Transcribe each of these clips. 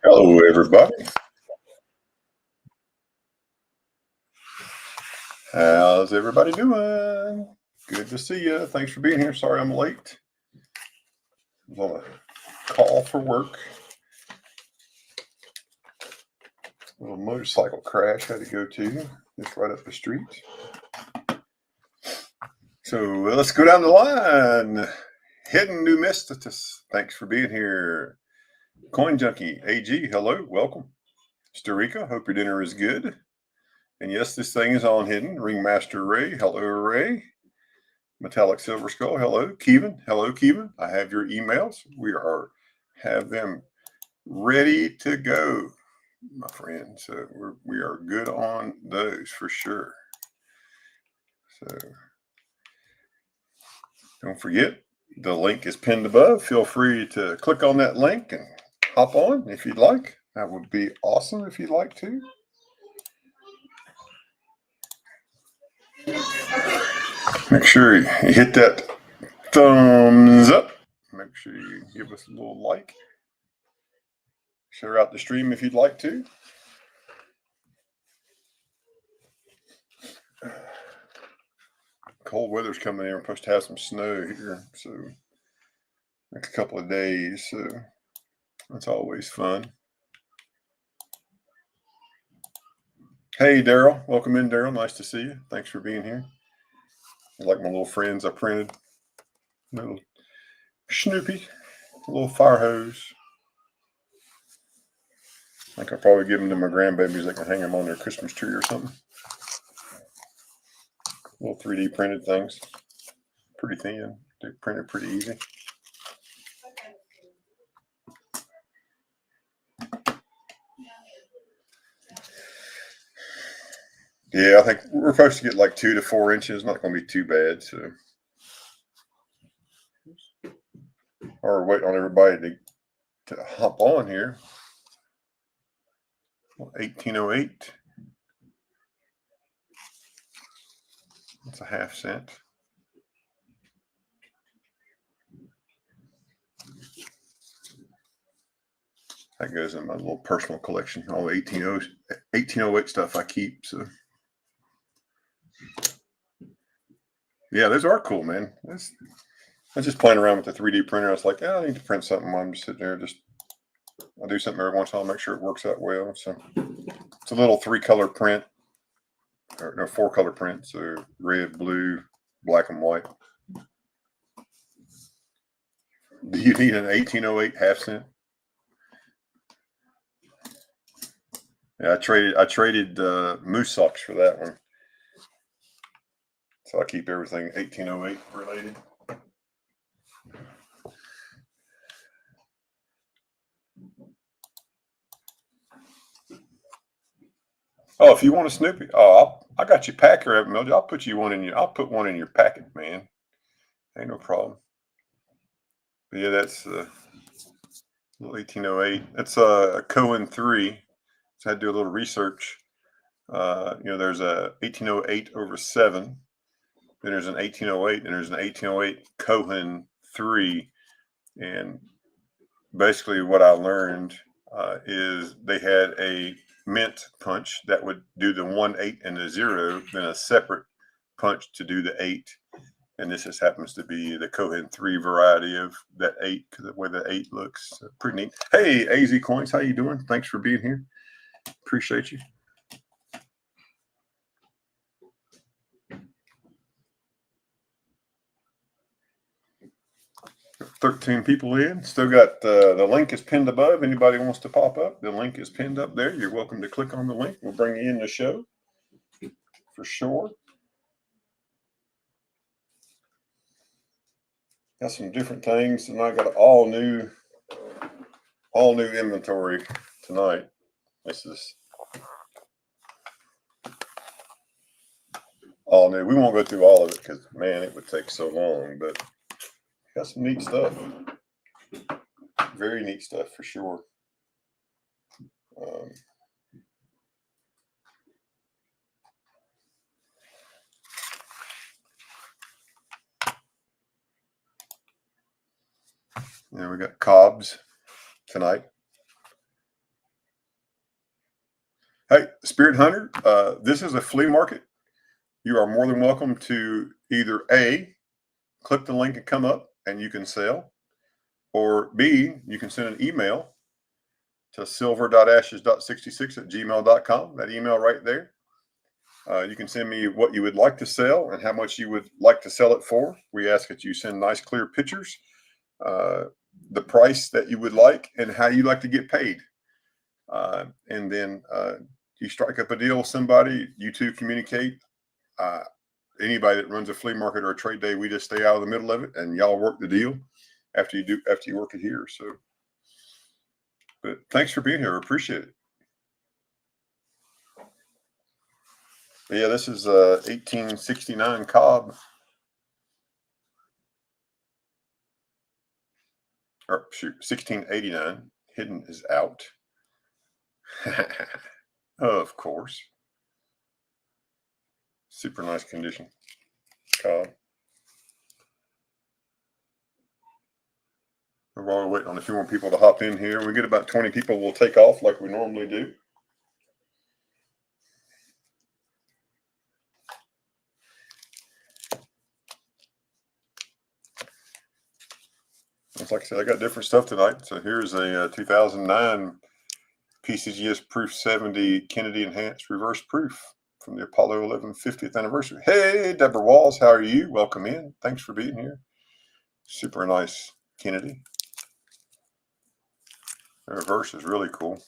Hello, everybody. How's everybody doing? Good to see you. Thanks for being here. Sorry I'm late. I was on a call for work. A little motorcycle crash had to go to just right up the street. So let's go down the line. Hidden Numismatus. Thanks for being here. Coin Junkie AG. Hello. Welcome. Storica. Hope your dinner is good. And yes, this thing is on hidden. Ringmaster Ray. Hello, Ray. Metallic Silver Skull. Hello, Kevin. Hello, Kevin. I have your emails. Have them ready to go, my friend. So we are good on those for sure. So don't forget, the link is pinned above. Feel free to click on that link and hop on if you'd like. That would be awesome if you'd like to. Make sure you hit that thumbs up. Make sure you give us a little like. Share out the stream if you'd like to. Cold weather's coming in. We're supposed to have some snow here, so next couple of days. So that's always fun. Hey, Daryl. Welcome in, Daryl. Nice to see you. Thanks for being here. I like my little friends I printed. Little Snoopy, a little fire hose. I think I'll probably give them to my grandbabies. They can hang them on their Christmas tree or something. Little 3D printed things. Pretty thin. They're printed pretty easy. Yeah, I think we're supposed to get like 2 to 4 inches. Not going to be too bad. So, or waiting on everybody to hop on here. 1808. That's a half cent. That goes in my little personal collection. All the 1808 stuff I keep. So, yeah, those are cool, man. I was just playing around with the 3D printer. I was like, I need to print something. I'm just sitting there. I'll do something every once in a while, make sure it works out well. So it's a little 3-color print, or no, 4-color print. So red, blue, black, and white. Do you need an 1808 half cent? Yeah, I traded moose socks for that one. So I keep everything 1808 related. Oh, if you want a Snoopy, I got you packer at Mildy. I'll put one in your packet, man. Ain't no problem. But yeah, that's little 1808. That's a Cohen 3. So I had to do a little research. There's a 1808/7. Then there's an 1808, and there's an 1808 Cohen 3. And basically what I learned is they had a mint punch that would do the 1, 8, and the 0, then a separate punch to do the 8. And this just happens to be the Cohen 3 variety of that 8, because the way the 8 looks. Pretty neat. Hey, AZ Coins, how you doing? Thanks for being here. Appreciate you. 13 people in. Still got the link is pinned above. Anybody wants to pop up, the link is pinned up there. You're welcome to click on the link. We'll bring you in the show for sure. Got some different things, and I got all new inventory tonight. This is all new. We won't go through all of it because, man, it would take so long. But got some neat stuff. Very neat stuff for sure. We got Cobb's tonight. Hey, Spirit Hunter, this is a flea market. You are more than welcome to either A, click the link and come up and you can sell, or B, you can send an email to silver.ashes.66@gmail.com. That email right there. You can send me what you would like to sell and how much you would like to sell it for. We ask that you send nice, clear pictures, the price that you would like, and how you like to get paid. And then you strike up a deal with somebody, you two communicate. Anybody that runs a flea market or a trade day, we just stay out of the middle of it, and y'all work the deal after you work it here. So, but thanks for being here. I appreciate it. But yeah, this is 1869 Cobb. Or shoot, 1689. Hidden is out. Of course. Super nice condition. Cobb. We're waiting on a few more people to hop in here. When we get about 20 people, we'll take off like we normally do. It's like I said, I got different stuff tonight. So here's a 2009 PCGS Proof 70 Kennedy Enhanced Reverse Proof from the Apollo 11 50th anniversary. Hey, Deborah Walls, how are you? Welcome in. Thanks for being here. Super nice Kennedy. The reverse is really cool.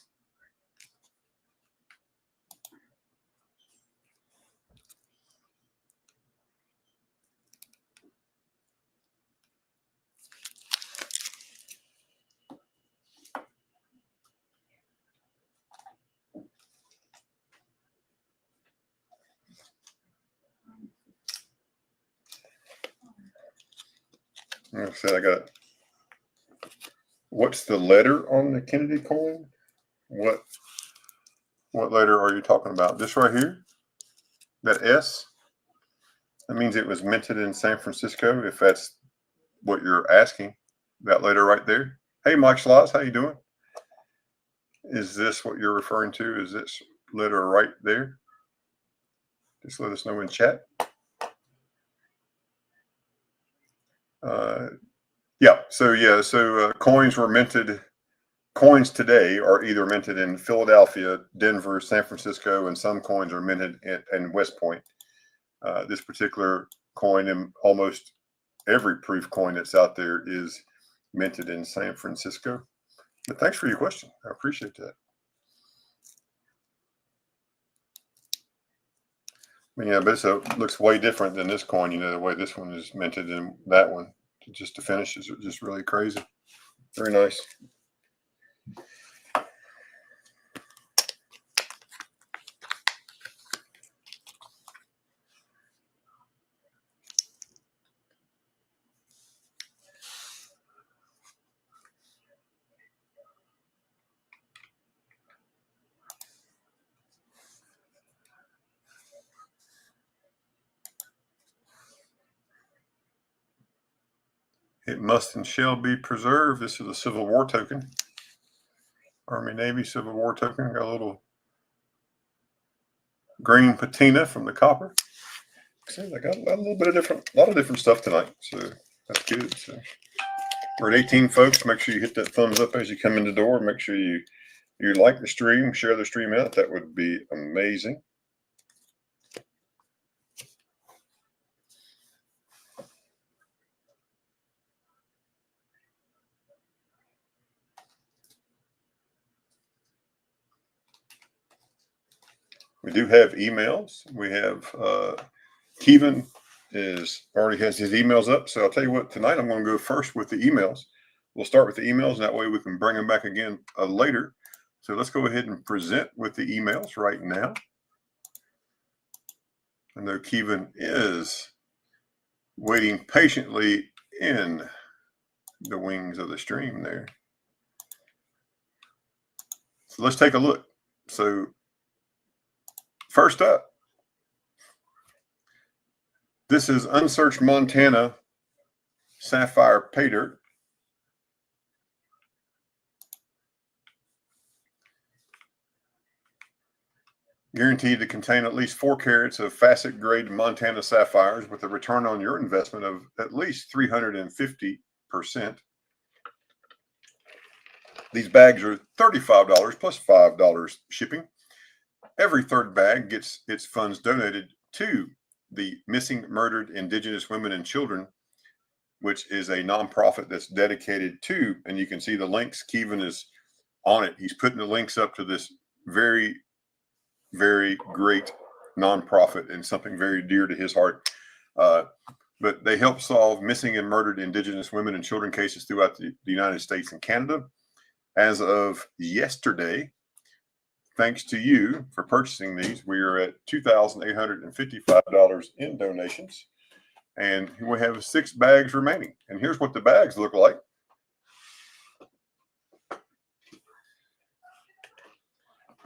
Like I said, I got. What's the letter on the Kennedy coin? What letter are you talking about? This right here? That S? That means it was minted in San Francisco, if that's what you're asking. That letter right there. Hey, Mike Schloss, how you doing? Is this what you're referring to? Is this letter right there? Just let us know in chat. So coins were minted. Coins today are either minted in Philadelphia, Denver, San Francisco, and some coins are minted in West Point. This particular coin, and almost every proof coin that's out there, is minted in San Francisco. But thanks for your question. I appreciate that. But it looks way different than this coin. The way this one is minted and that one. Just the finishes are just really crazy. Very nice. It must and shall be preserved. This is a Civil War token. Army Navy Civil War token. Got a little green patina from the copper. So I got a little bit of a lot of different stuff tonight. So that's good. So we're at 18 folks. Make sure you hit that thumbs up as you come in the door. Make sure you like the stream, share the stream out. That would be amazing. We do have emails. We have Kevin already has his emails up. So I'll tell you what, tonight I'm going to go first with the emails. We'll start with the emails, and that way we can bring them back again later. So let's go ahead and present with the emails right now. I know Kevin is waiting patiently in the wings of the stream there. So let's take a look. So first up, this is Unsearched Montana Sapphire Pay Dirt. Guaranteed to contain at least 4 carats of facet grade Montana sapphires with a return on your investment of at least 350%. These bags are $35 plus $5 shipping. Every third bag gets its funds donated to the Missing Murdered Indigenous Women and Children, which is a nonprofit that's dedicated to, and you can see the links. Kevin is on it. He's putting the links up to this very, very great nonprofit and something very dear to his heart. But they help solve missing and murdered Indigenous women and children cases throughout the United States and Canada. As of yesterday, thanks to you for purchasing these, we are at $2,855 in donations, and we have 6 bags remaining. And here's what the bags look like.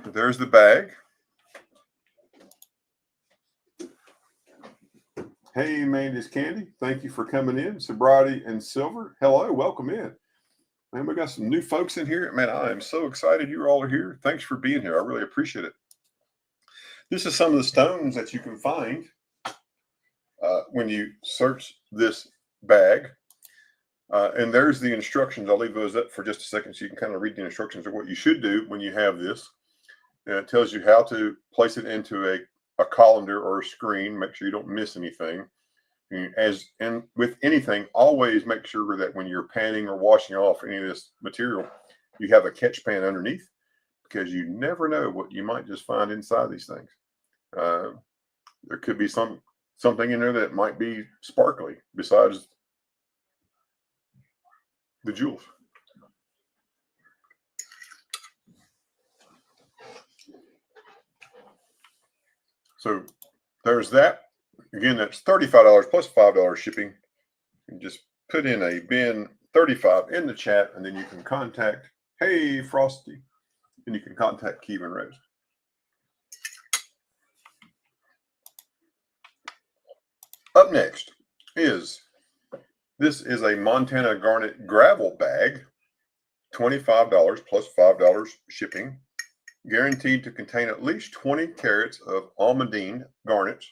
There's the bag. Hey, Mandy's Candy, thank you for coming in. Sobriety and Silver, hello, welcome in. Man, we got some new folks in here. Man, I am so excited you all are here. Thanks for being here. I really appreciate it. This is some of the stones that you can find when you search this bag. And there's the instructions. I'll leave those up for just a second so you can kind of read the instructions of what you should do when you have this. And it tells you how to place it into a colander or a screen. Make sure you don't miss anything. And with anything, always make sure that when you're panning or washing off any of this material, you have a catch pan underneath, because you never know what you might just find inside these things. There could be something in there that might be sparkly besides the jewels. So there's that. Again, that's $35 plus $5 shipping. You just put in a bin 35 in the chat, and then you can contact, hey, Frosty, and you can contact Kevin Rose. Up next is, this is a Montana Garnet Gravel Bag, $25 plus $5 shipping, guaranteed to contain at least 20 carats of almandine garnets.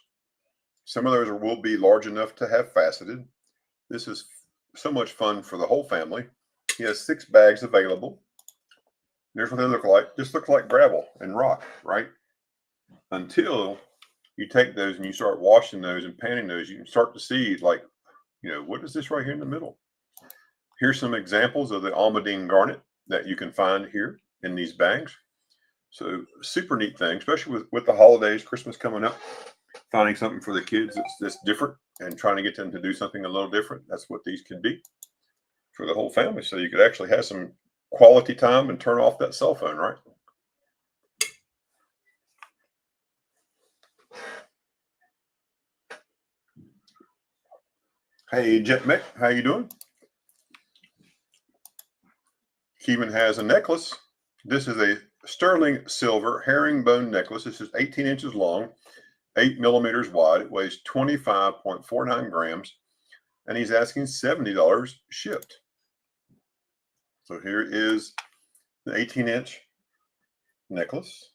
Some of those will be large enough to have faceted. This is so much fun for the whole family. He has 6 bags available. There's what they look like. Just look like gravel and rock, right? Until you take those and you start washing those and panning those, you can start to see, like, what is this right here in the middle? Here's some examples of the almandine garnet that you can find here in these bags. So super neat thing, especially with the holidays, Christmas coming up, finding something for the kids that's different and trying to get them to do something a little different. That's what these could be for the whole family. So you could actually have some quality time and turn off that cell phone, right? Hey, Jet Mick, how you doing? Kevin has a necklace. This is a sterling silver herringbone necklace. This is 18 inches long, 8 millimeters wide. It weighs 25.49 grams, and he's asking $70 shipped. So here is the 18-inch necklace,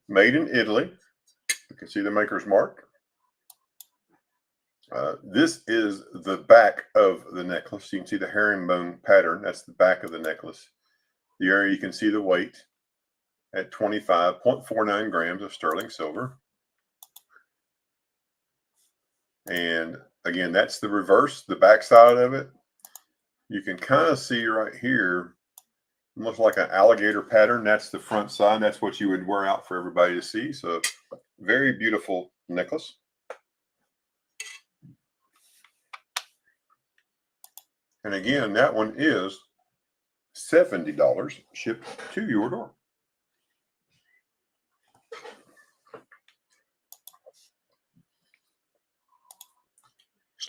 made in Italy. You can see the maker's mark. This is the back of the necklace. You can see the herringbone pattern. That's the back of the necklace. The area you can see the weight at 25.49 grams of sterling silver. And again, that's the reverse, the back side of it. You can kind of see right here, almost like an alligator pattern. That's the front side. That's what you would wear out for everybody to see. So very beautiful necklace. And again, that one is $70 shipped to your door.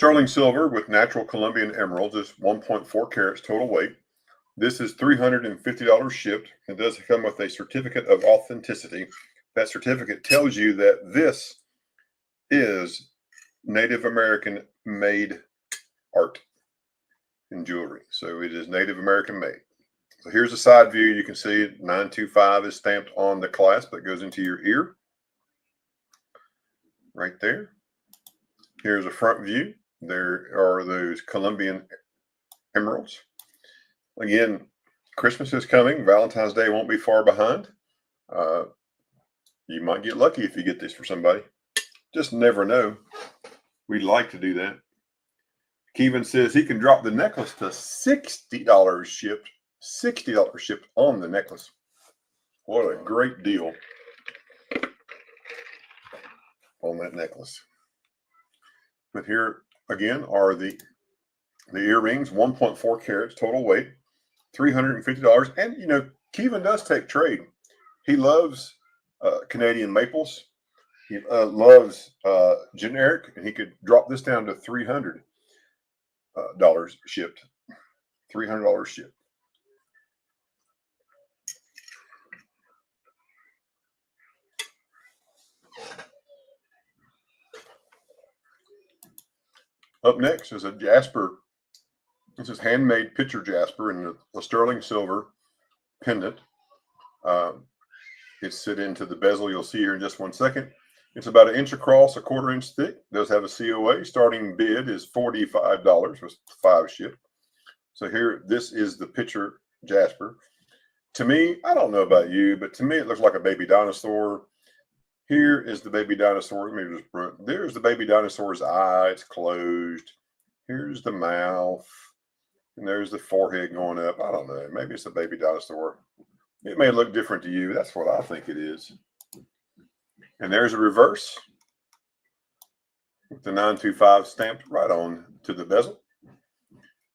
Sterling silver with natural Colombian emeralds is 1.4 carats total weight. This is $350 shipped. It does come with a certificate of authenticity. That certificate tells you that this is Native American made art and jewelry. So it is Native American made. So here's a side view. You can see 925 is stamped on the clasp that goes into your ear. Right there. Here's a front view. There are those Colombian emeralds. Again, Christmas is coming. Valentine's Day won't be far behind. You might get lucky if you get this for somebody. Just never know. We'd like to do that. Kevin says he can drop the necklace to $60 shipped. $60 shipped on the necklace. What a great deal on that necklace. But here again are the earrings, 1.4 carats total weight, $350. And you know, Kevin does take trade. He loves Canadian maples. He loves generic, and he could drop this down to $300 shipped. $300 shipped. Up next is a jasper. This is handmade picture jasper in a sterling silver pendant. It's set into the bezel. You'll see here in just 1 second. It's about 1 inch across, 1/4 inch thick. It does have a COA. Starting bid is $45 with 5 shipped. So here, this is the picture jasper. To me, I don't know about you, but to me, it looks like a baby dinosaur. Here is the baby dinosaur. There's the baby dinosaur's eye. It's closed. Here's the mouth. And there's the forehead going up. I don't know. Maybe it's a baby dinosaur. It may look different to you. That's what I think it is. And there's a reverse with the 925 stamped right on to the bezel.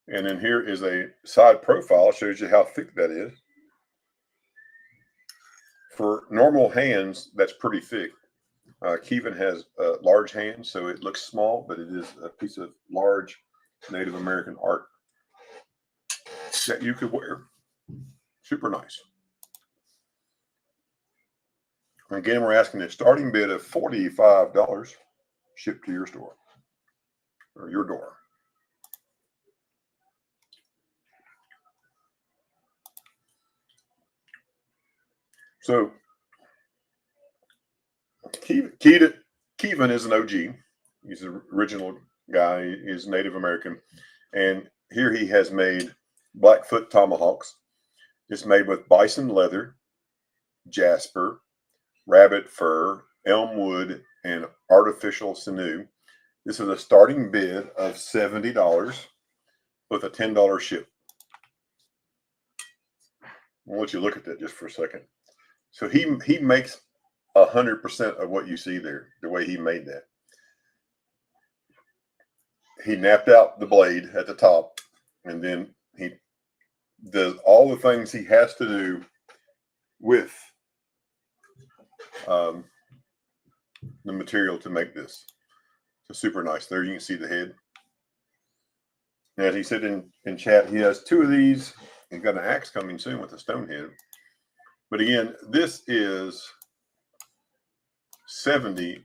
And then here is a side profile. Shows you how thick that is. For normal hands, that's pretty thick. Kevin has large hands, so it looks small, but it is a piece of large Native American art that you could wear. Super nice. Again, we're asking a starting bid of $45 shipped to your store or your door. So Kevin is an OG. He's the original guy. He's Native American. And here he has made Blackfoot tomahawks. It's made with bison leather, jasper, rabbit fur, elm wood, and artificial sinew. This is a starting bid of $70 with a $10 ship. I'll let you look at that just for a second. So he makes 100% of what you see there, the way he made that. He napped out the blade at the top, and then he does all the things he has to do with the material to make this. So super nice. There you can see the head. And as he said in chat, he has 2 of these. He's got an axe coming soon with a stone head. But again, this is $70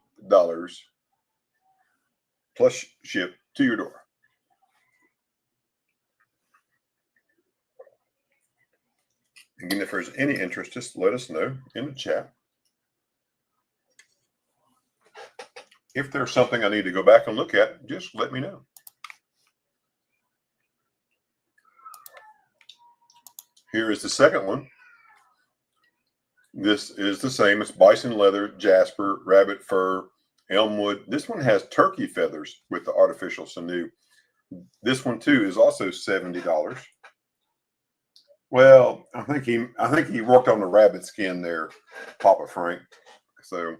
plus ship to your door. Again, if there's any interest, just let us know in the chat. If there's something I need to go back and look at, just let me know. Here is the second one. This is the same. It's bison leather, jasper, rabbit fur, elm wood. This one has turkey feathers with the artificial sinew. This one too is also $70. Well, I think he worked on the rabbit skin there, Papa Frank. So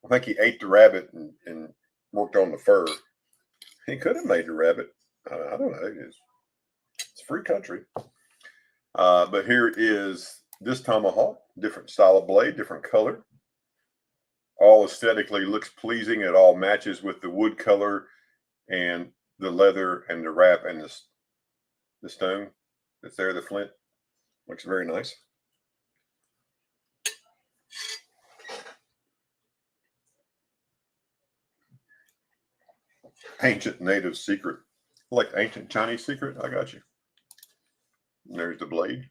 I think he ate the rabbit and worked on the fur. He could have made the rabbit. I don't know. It's free country. But here is this tomahawk, different style of blade, different color. All aesthetically looks pleasing. It all matches with the wood color. And the leather and the wrap and the stone that's there, the flint. Looks very nice. Ancient native secret. Like ancient Chinese secret. I got you. And there's the blade.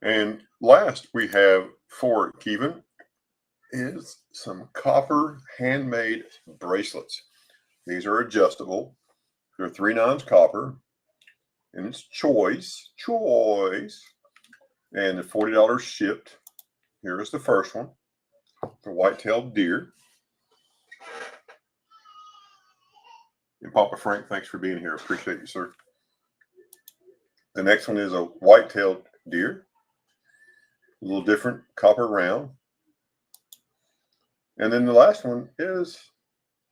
And last we have for Kevin is some copper handmade bracelets. These are adjustable. They're 3/9 copper, and it's choice, and the $40 shipped. Here is the first one, the white-tailed deer. And Papa Frank, thanks for being here. Appreciate you, sir. The next one is a white-tailed deer, a little different, copper round. And then the last one is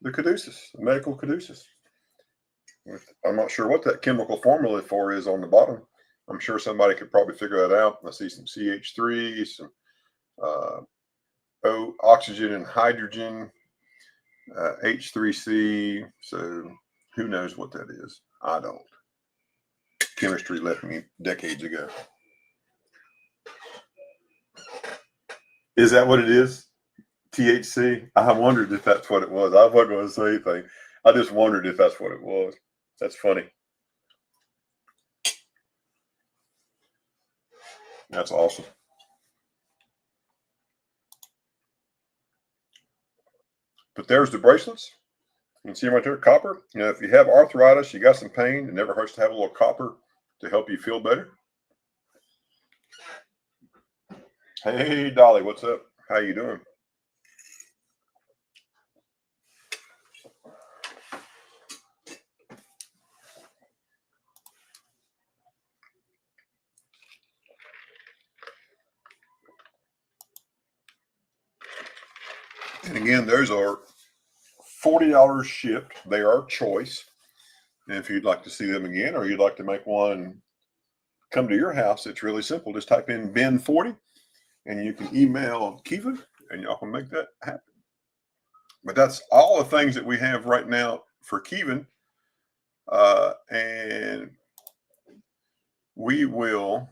the caduceus, the medical caduceus. I'm not sure what that chemical formula for is on the bottom. I'm sure somebody could probably figure that out. I see some CH3, some oxygen and hydrogen, H3C. So who knows what that is? I don't. Chemistry left me decades ago. Is that what it is? THC? I wondered if that's what it was. I wasn't going to say anything. I just wondered if that's what it was. That's funny. That's awesome. But there's the bracelets. You can see them right there, copper. You know, if you have arthritis, you got some pain, it never hurts to have a little copper to help you feel better. Hey, Dolly, what's up? How you doing? And again, those are $40 shipped. They are choice. And if you'd like to see them again, or you'd like to make one come to your house, it's really simple. Just type in Ben40 and you can email Kiva and y'all can make that happen. But that's all the things that we have right now for Kevin. And we will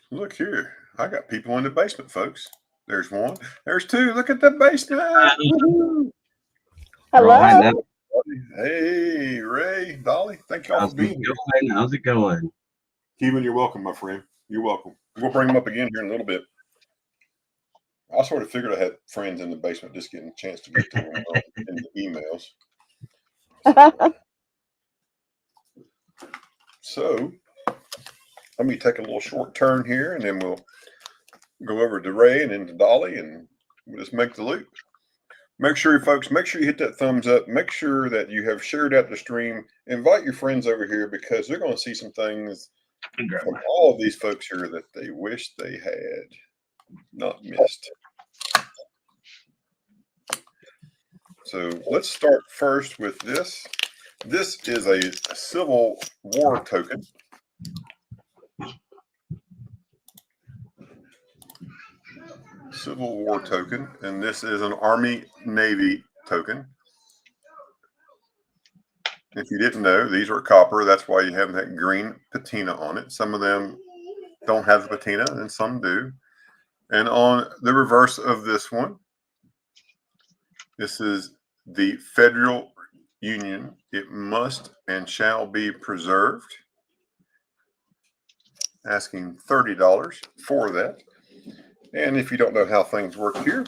look here. I got people in the basement, folks. There's one. There's two. Look at the basement. Hello. Hey, Ray, Dolly. Thank y'all for being here. How's it going? Kevin, you're welcome, my friend. You're welcome. We'll bring them up again here in a little bit. I sort of figured I had friends in the basement, just getting a chance to get to them in the emails. So let me take a little short turn here, and then we'll go over to Ray and then to Dolly, and we'll just make the loop. Make sure, folks, make sure you hit that thumbs up. Make sure that you have shared out the stream. Invite your friends over here because they're going to see some things from all of these folks here that they wish they had not missed. So let's start first with this. This is a Civil War token. Civil War token, and this is an Army Navy token. If you didn't know, these are copper. That's why you have that green patina on it. Some of them don't have the patina, and some do. And on the reverse of this one, this is the Federal Union. It must and shall be preserved. Asking $30 for that. And if you don't know how things work here,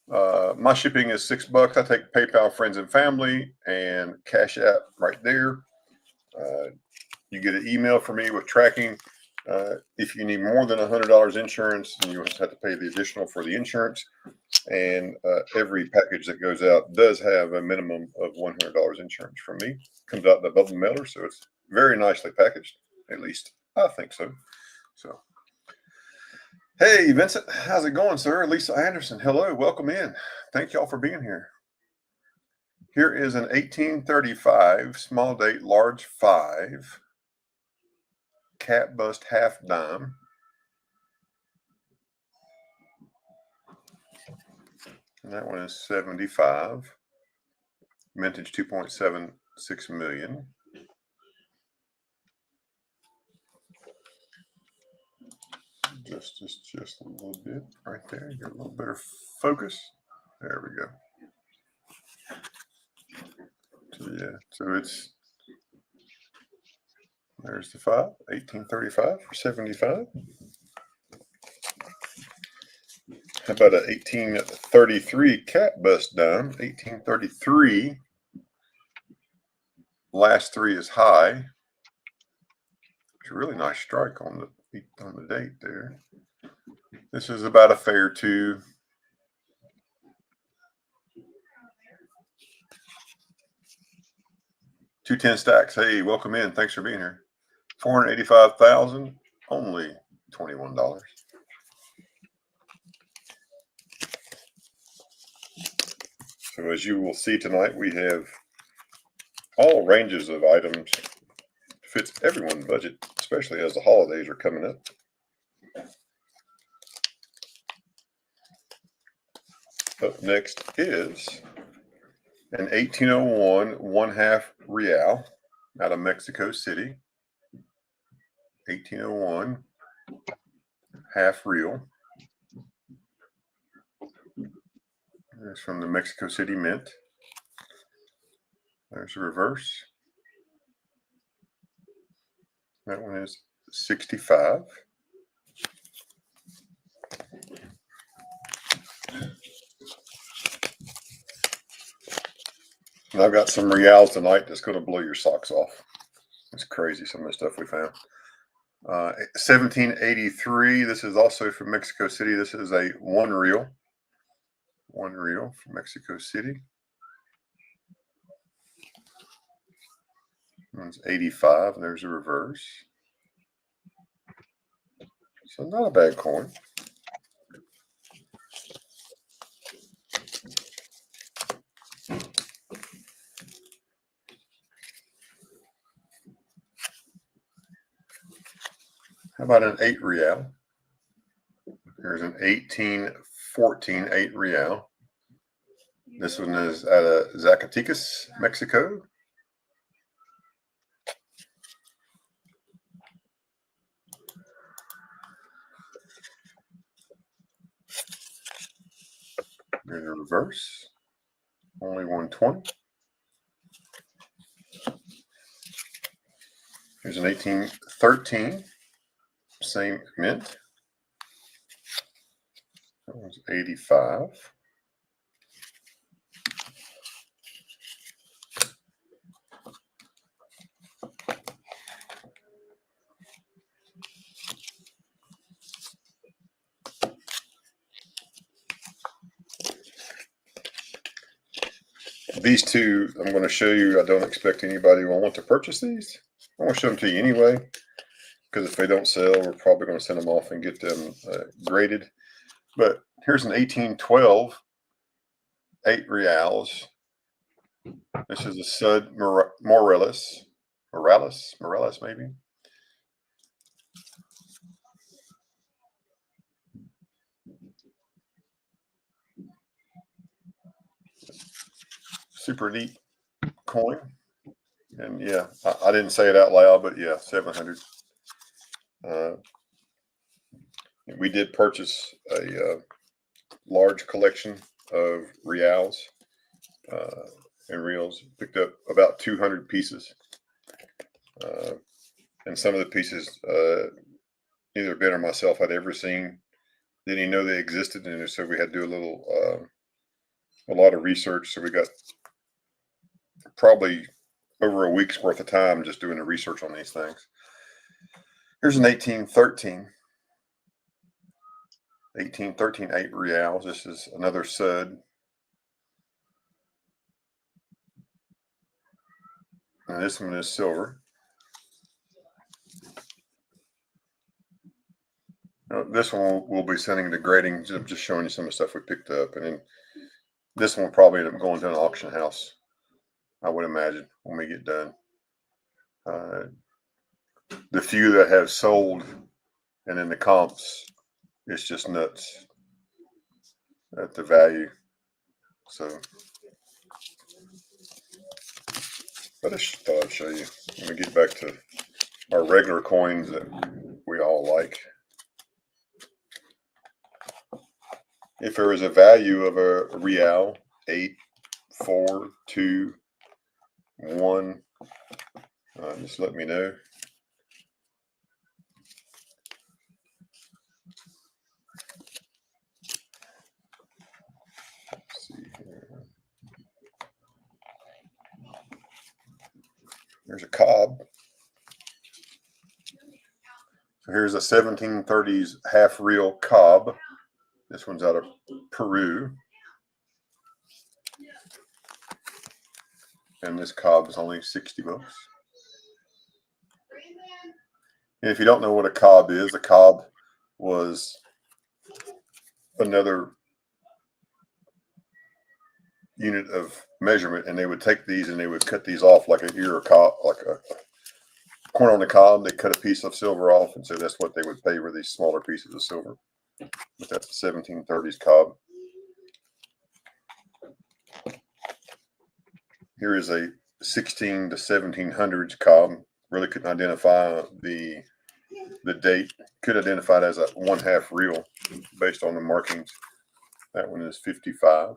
my shipping is $6. I take PayPal, friends and family, and Cash App right there. You get an email from me with tracking. If you need more than $100 insurance, then you have to pay the additional for the insurance. And every package that goes out does have a minimum of $100 insurance from me. Comes out in the bubble mailer, so it's very nicely packaged. At least I think so. So, hey, Vincent, how's it going, sir? Lisa Anderson, hello, welcome in. Thank y'all for being here. Here is an 1835 small date large 5 cat bust half dime. And that one is 75. Mintage 2.76 million. Just a little bit right there. Get a little better focus. There we go. So yeah, so it's there's the 5, 1835 for 75. How about a 1833 cat bust dime? 1833. Last 3 is high. It's a really nice strike on the date there. This is about a fair 2. $210 stacks. Hey, welcome in. Thanks for being here. 485,000. Only $21. So as you will see tonight, we have all ranges of items. Fits everyone's budget, especially as the holidays are coming up. Up next is an 1801 1/2 real out of Mexico City. 1801 half real. There's from the Mexico City Mint. There's a reverse. That one is 65. And I've got some reals tonight that's going to blow your socks off. It's crazy, some of the stuff we found. 1783. This is also from Mexico City. This is a 1 real. 1 real from Mexico City. That's 85. And there's a reverse. So not a bad coin. How about an 8 real? Here's an 1814 8 real. This one is out of Zacatecas, Mexico. There's a reverse. Only 120. Here's an 1813. Same mint. That one's 85. These two I'm going to show you. I don't expect anybody will want to purchase these. I want to show them to you anyway, because if they don't sell, we're probably going to send them off and get them graded. But here's an 1812 8 reals. This is a Sud Morales maybe. Super neat coin. And yeah, I didn't say it out loud, but yeah, 700. We did purchase a large collection of reals and reels. Picked up about 200 pieces. And some of the pieces neither Ben or myself had ever seen. Didn't even know they existed, and so we had to do a lot of research. So we got probably over a week's worth of time just doing the research on these things. Here's an 1813 8 reals. This is another Sud. And this one is silver. This one we'll be sending to grading. I'm just showing you some of the stuff we picked up. And then this one will probably end up going to an auction house. I would imagine, when we get done. The few that have sold and in the comps, it's just nuts at the value. So, but I just thought I'd show you. Let me get back to our regular coins that we all like. If there is a value of a real, 8, 4, 2, 1, just let me know. Let's see here. There's a cob. So here's a 1730s half real cob. This one's out of Peru. And this cob is only 60 bucks. And if you don't know what a cob is, a cob was another unit of measurement, and they would take these and they would cut these off like an ear of cob, like a corn on the cob. They cut a piece of silver off, and so that's what they would pay for these smaller pieces of silver. But that's the 1730s cob. Here is a 16 to 1700s cob. Really couldn't identify the date. Could identify it as a 1/2 real based on the markings. That one is 55.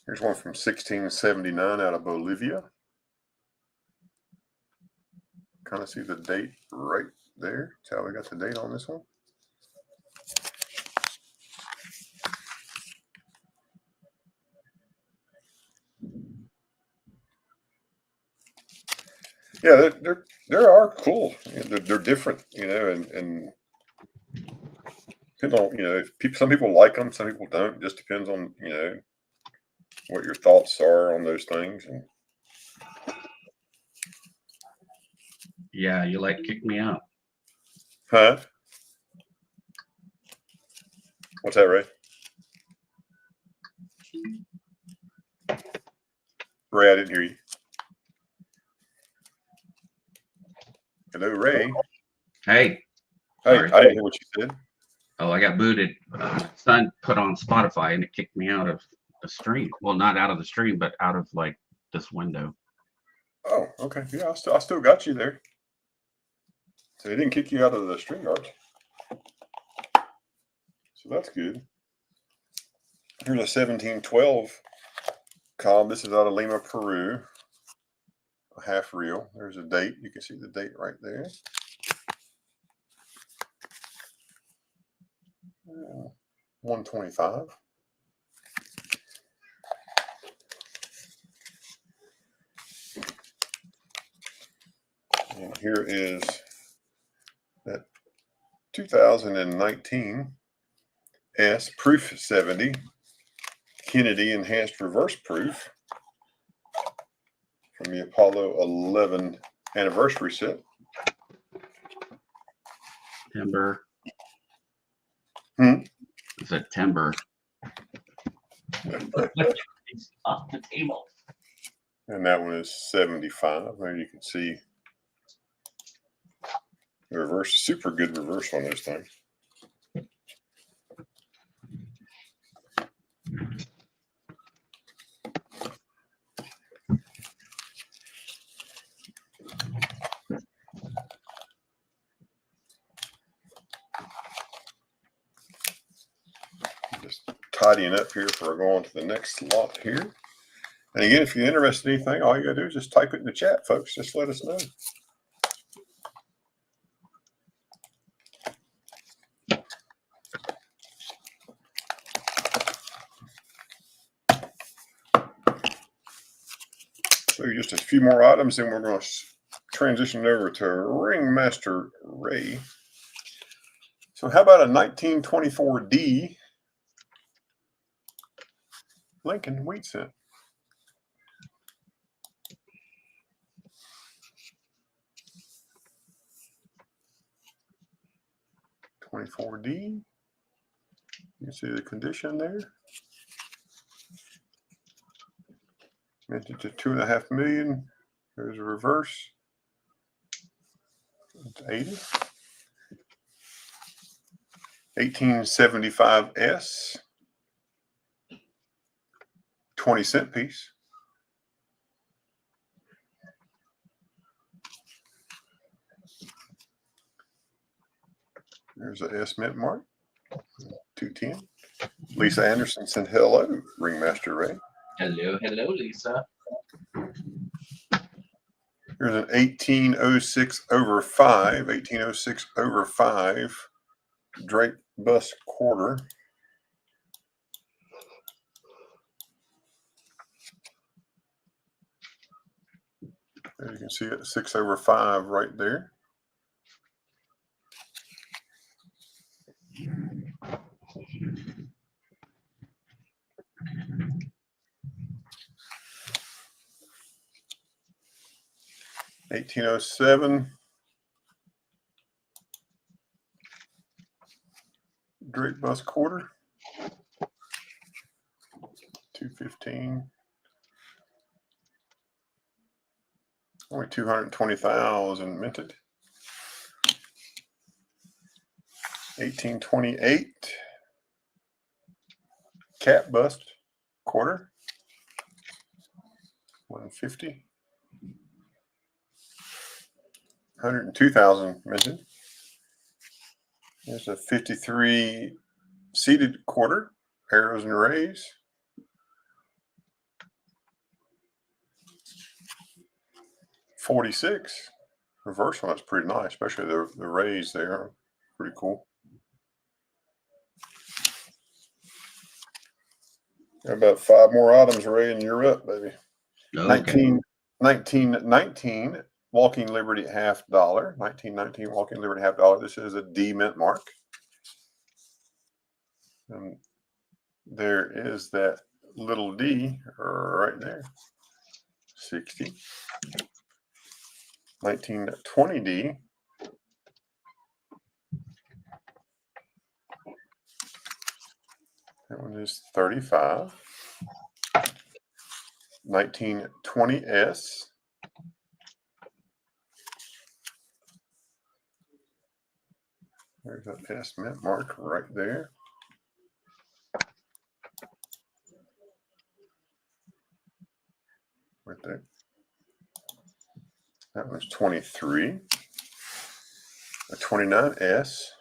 Here's one from 1679 out of Bolivia. Kind of see the date right there. That's how we got the date on this one. Yeah, they are cool. They're different, and depends on, some people like them, some people don't. It just depends on, what your thoughts are on those things. And yeah, you like kick me out. huh? What's that, Ray? Ray, I didn't hear you. Hello, Ray. Hey. Hey, I didn't hear what you said. Oh, I got booted. My son put on Spotify and it kicked me out of the stream. Well, not out of the stream, but out of like this window. Oh, okay. Yeah, I still got you there. So they didn't kick you out of the stream yard. So that's good. Here's a 1712 cob. This is out of Lima, Peru. A half reel. There's a date. You can see the date right there. 125. And here is that 2019 S Proof 70 Kennedy Enhanced Reverse Proof from the Apollo 11 anniversary set. Timber. It's a timber. Off the table. And that one is 75. There you can see the reverse, super good reverse on those things. Just tidying up here before I go on to the next lot here. And again, if you're interested in anything, all you gotta do is just type it in the chat, folks. Just let us know. So just a few more items, then we're going to transition over to Ringmaster Ray. So how about a 1924D Lincoln wheat cent? 24D. You can see the condition there. Minted to 2.5 million. There's a reverse. It's 80. 1875S. 20-cent piece. There's a S mint mark. 210. Lisa Anderson said hello, Ringmaster Ray. Hello, Lisa. Here's an 1806/5, 1806/5 Drake bus quarter. There you can see it, 6/5 right there. $18.07 Drake bus quarter. 215. Only 220,000 minted. 1828 cat bust quarter. 150. 102,000 minted. There's a 53 seated quarter, arrows and rays. 46 reverse one. That's pretty nice, especially the rays there. Pretty cool. Got about 5 more items, Ray, and you're up, baby. Okay. 1919 Walking Liberty $50. 1919 Walking Liberty $50. This is a D mint mark. And there is that little D right there. 60. 1920D. That one is 35. 1920S. There's that S mint mark right there. Right there. That was 23. A 29S.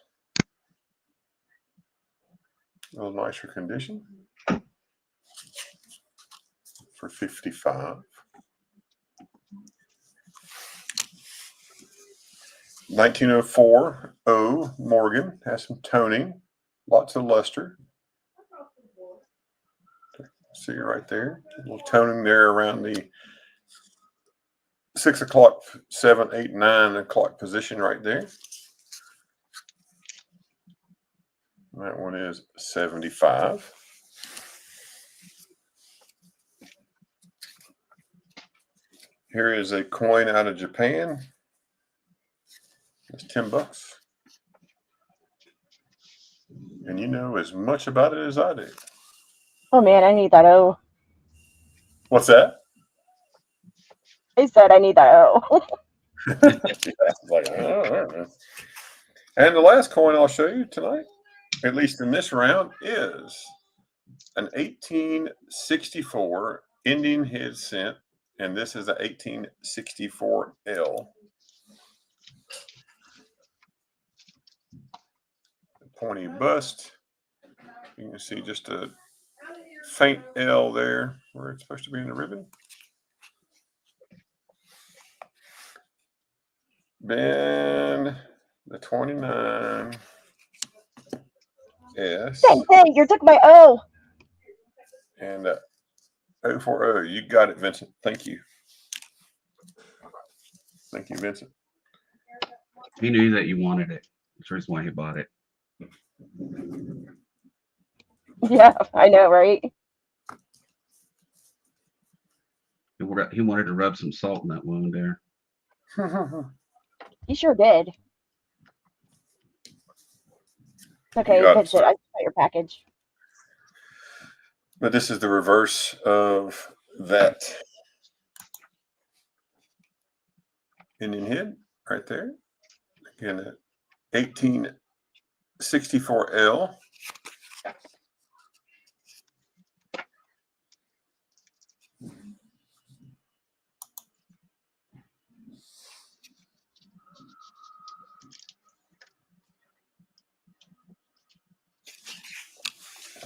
A little nicer condition. For 55. 1904 O Morgan has some toning, lots of luster. See right there, a little toning there around the 6 o'clock, 7, 8, 9 o'clock position right there. That one is 75. Here is a coin out of Japan. It's $10. And you know as much about it as I do. Oh man, I need that O. What's that? I said I need that O. Yeah, like, I don't know. And the last coin I'll show you tonight, at least in this round, is an 1864 Indian head cent, and this is an 1864L. Pointy bust. You can see just a faint L there where it's supposed to be in the ribbon. Then the 29S. Hey, you took my O. And 040. You got it, Vincent. Thank you. Thank you, Vincent. He knew that you wanted it. That's the reason why he bought it. Yeah, I know, right? He wanted to rub some salt in that wound there. He sure did. Okay, got it, pitch it. sir. I got your package. But this is the reverse of that Indian head right there. Again, a 1864L.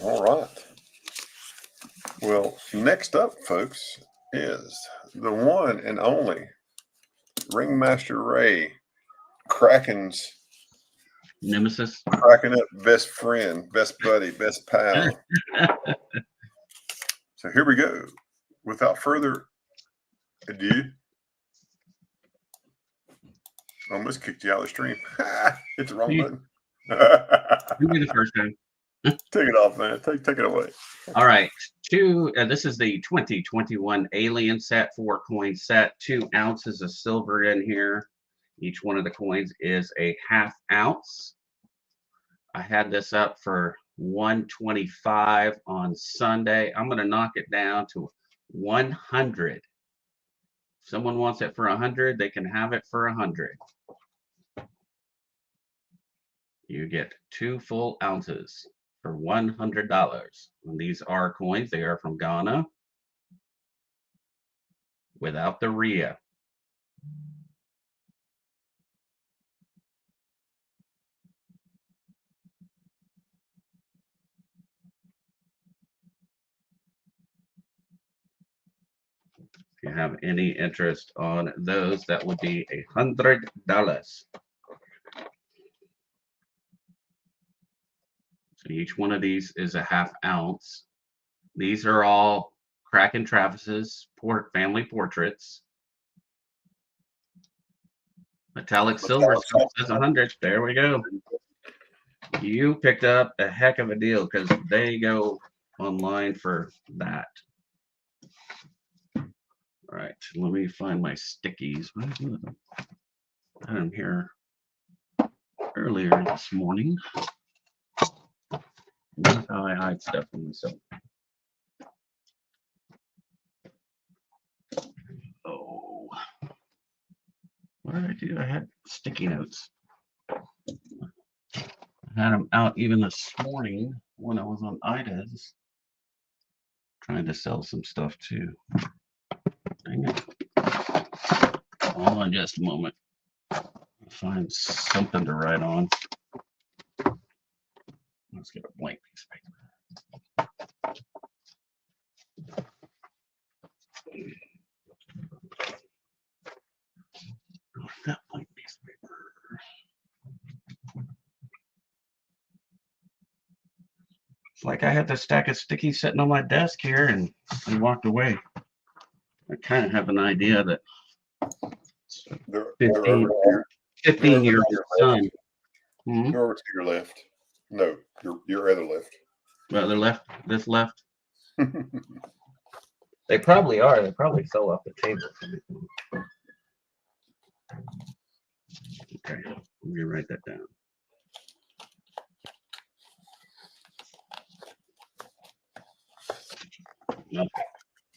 All right. Well, next up, folks, is the one and only Ringmaster Ray, Kraken's Nemesis. cracking up best friend, best buddy, best pal. So here we go. Without further ado, almost kicked you out of the stream. Hit the wrong button. You be the first time. Take it off, man. Take it away. All right. This is the 2021 Alien set, 4-coin set, 2 ounces of silver in here. Each one of the coins is a ½ ounce. I had this up for $125 on Sunday. I'm going to knock it down to $100. If someone wants it for $100, they can have it for $100. You get 2 full ounces for $100. And these are coins. They are from Ghana without the RIA. If you have any interest on those, that would be $100. So each one of these is a ½ ounce. These are all Kraken Travis's family portraits. Metallic silver says 100. There we go. You picked up a heck of a deal because they go online for that. All right, let me find my stickies. I had them here earlier this morning. That's how I hide stuff from myself. Oh, what did I do? I had sticky notes. I had them out even this morning when I was on IDA's trying to sell some stuff too. Dang it. Hold on just a moment. I'll find something to write on. Let's get a blank piece of paper. That blank piece of paper. It's like I had this stack of stickies sitting on my desk here and walked away. I kind of have an idea that They're 15, over there. 15-year-old son. Hmm? They're over to your left. No, your other left. Well, they're left. This left. They probably are. They probably fell off the table. Okay, let me write that down. Okay,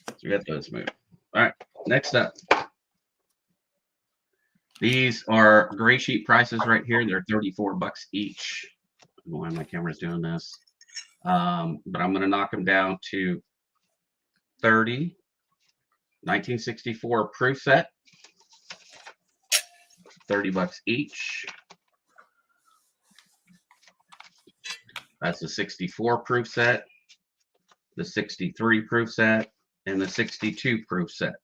so we got those moved. All right, next up. These are gray sheet prices right here. They're $34 each. I don't know why my camera's doing this. But I'm going to knock them down to 30. 1964 proof set. $30 each. That's the 64 proof set, the 63 proof set, and the 62 proof set.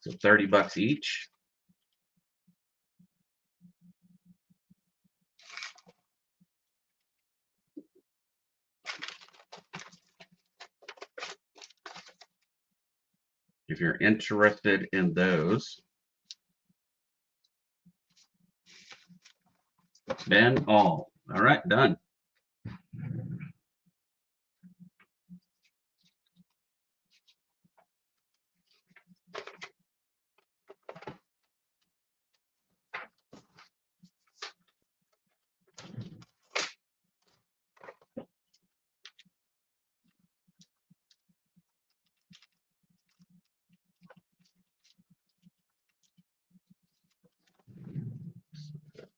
So $30 each. If you're interested in those, then all right, done.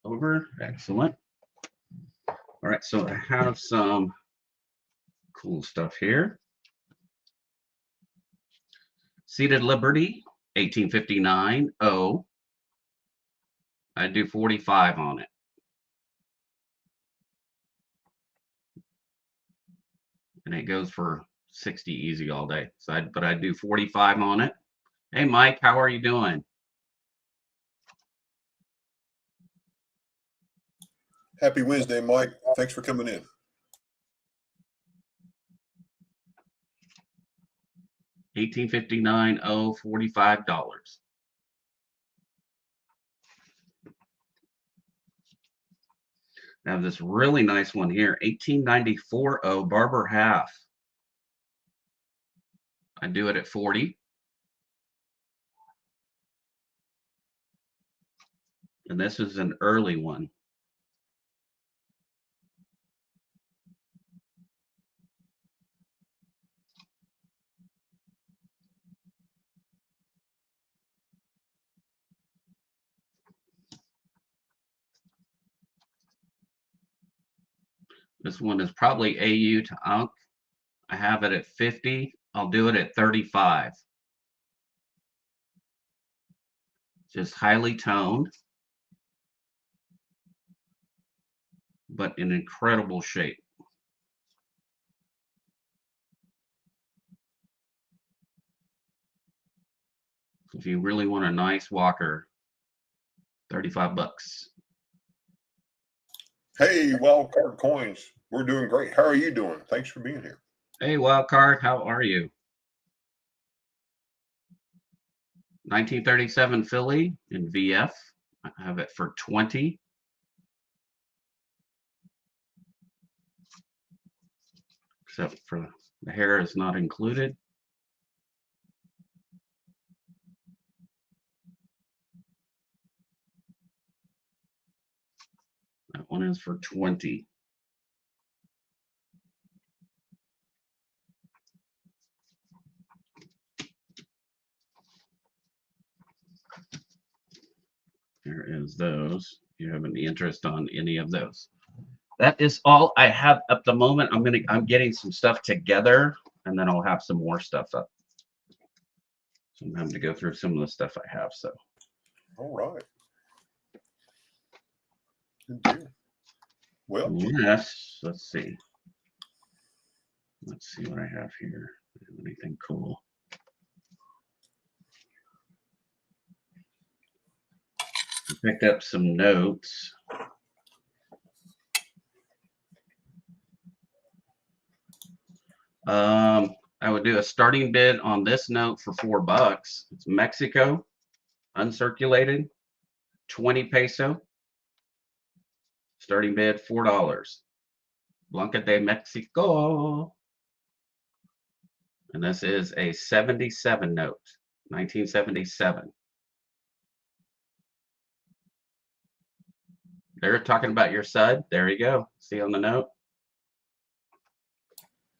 over. Excellent. All right, so I have some cool stuff here. Seated Liberty, 1859. Oh, I do 45 on it. And it goes for 60 easy all day. So but I do 45 on it. Hey, Mike, how are you doing? Happy Wednesday, Mike. Thanks for coming in. $18.59. Oh, $45. I have this really nice one here, 1894. Oh, Barber Half. I do it at 40. And this is an early one. This one is probably AU to UNC. I have it at 50. I'll do it at 35. Just highly toned, but in incredible shape. If you really want a nice walker, 35 bucks. Hey, Wildcard Coins. We're doing great. How are you doing? Thanks for being here. Hey, Wildcard, how are you? 1937 Philly in VF. I have it for 20. Except for the hair is not included. That one is for 20. There is those. If you have any interest on any of those. That is all I have at the moment. I'm getting some stuff together, and then I'll have some more stuff up. So I'm having to go through some of the stuff I have. So. All right. Good deal. Well, Yes. Let's see. Let's see what I have here. Anything cool? I picked up some notes. I would do a starting bid on this note for $4. It's Mexico, uncirculated, 20 peso. Starting bid $4. Blanca de Mexico. And this is a 77 note, 1977. They're talking about your sud. There you go. See on the note.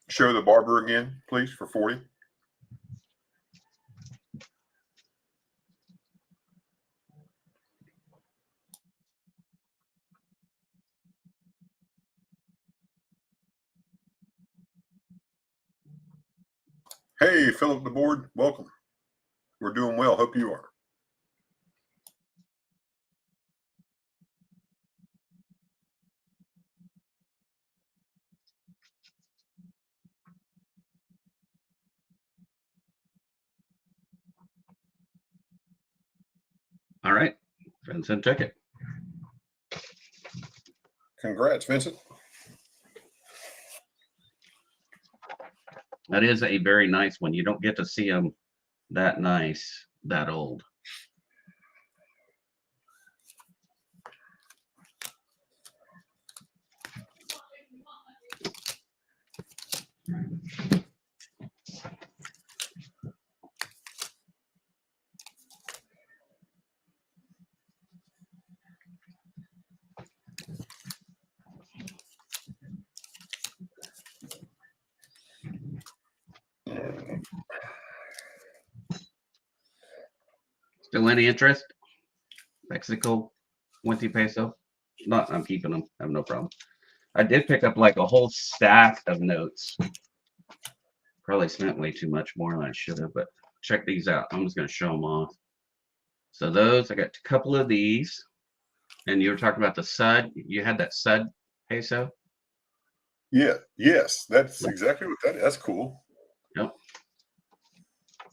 show the barber again, please, for 40. Hey, Philip the board, welcome. We're doing well. Hope you are. All right. Vincent took it. Congrats, Vincent. That is a very nice one. You don't get to see them that nice, that old. Still any interest? Mexico, 20 peso. Not, I'm keeping them. I have no problem. I did pick up like a whole stack of notes. Probably spent way too much more than I should have, but check these out. I'm just going to show them off. So those, I got a couple of these. And you were talking about the sud. You had that sud peso? Yeah. Yes. That's exactly what that is. That's cool. Yep.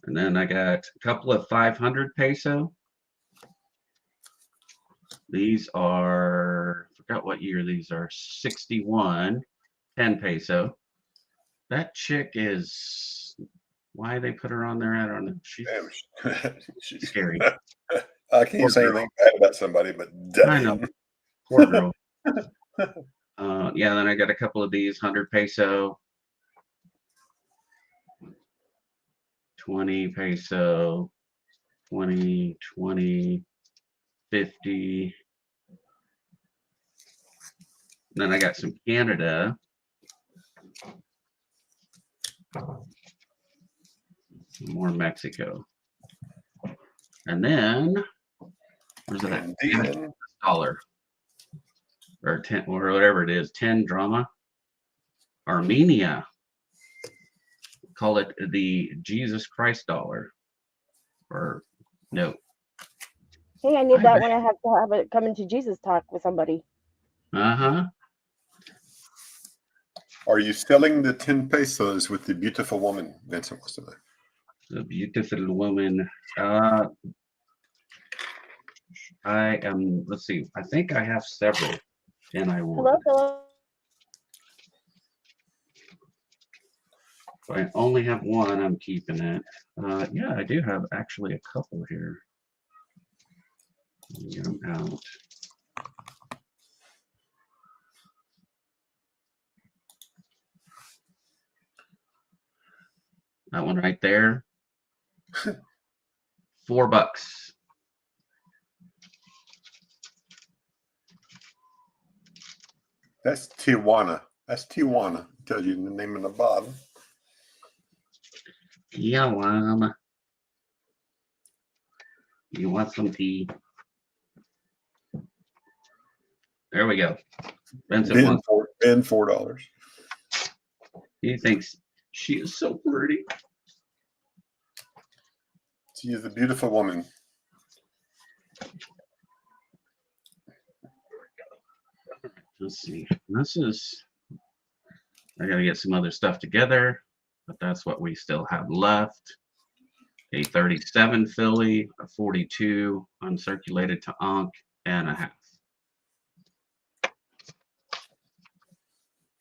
And then I got a couple of 500 peso. These are, I forgot what year these are, 61, 10 peso. That chick is, why they put her on there, I don't know. She's Damn. scary. I can't Poor say girl. anything bad about somebody, but I know. damn. Poor girl. Yeah, then I got a couple of these, 100 peso, 20 peso, 20, 20, 50. Then I got some Canada. More Mexico. And then, where's that? And then, Dollar. Or 10, or whatever it is, 10 drama. Armenia. Call it the Jesus Christ dollar. Or no. Hey, I need that when I have to have a come into Jesus talk with somebody. Uh-huh. are you selling the 10 pesos with the beautiful woman? Vincent wants to know. The beautiful woman. I am, let's see, I think I have several. And I will. Hello, hello. If I only have one, I'm keeping it. Yeah, I do have actually a couple here. Let me get them out. That one right there. $4. That's Tijuana. That's Tijuana. Tells you the name of the bottom. Yeah, you want some tea? There we go. Vincent Ben, wants. $4. He thinks she is so pretty. She is a beautiful woman. Let's see. This is. I gotta get some other stuff together, but that's what we still have left. A 37 Philly, a 42 uncirculated to Ankh, and a half.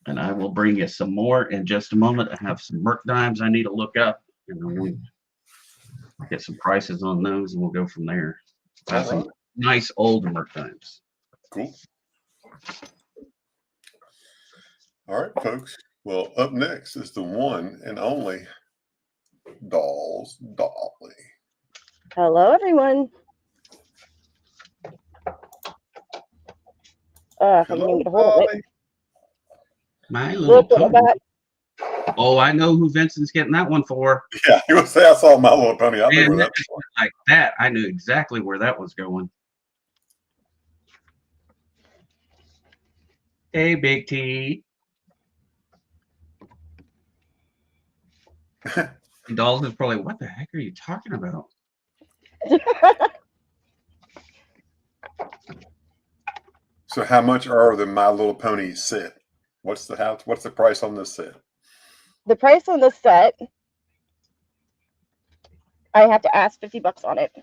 And I will bring you some more in just a moment. I have some Merc dimes I need to look up, and I'm going to get some prices on those, and we'll go from there. I have some nice old Merc dimes. Cool. All right, folks. Well, up next is the one and only Dolls Dolly. Hello, everyone. I can't get a hold of it. My little Look what I pony. got. Oh, I know who Vincent's getting that one for. Yeah, you would say I saw My Little Pony. I knew And where that was. like that, I knew exactly where that was going. Hey, Big T. Dolls is probably, what the heck are you talking about? So, how much are the My Little Pony set? What's the price on this set? The price on this set, I have to ask $50 on it.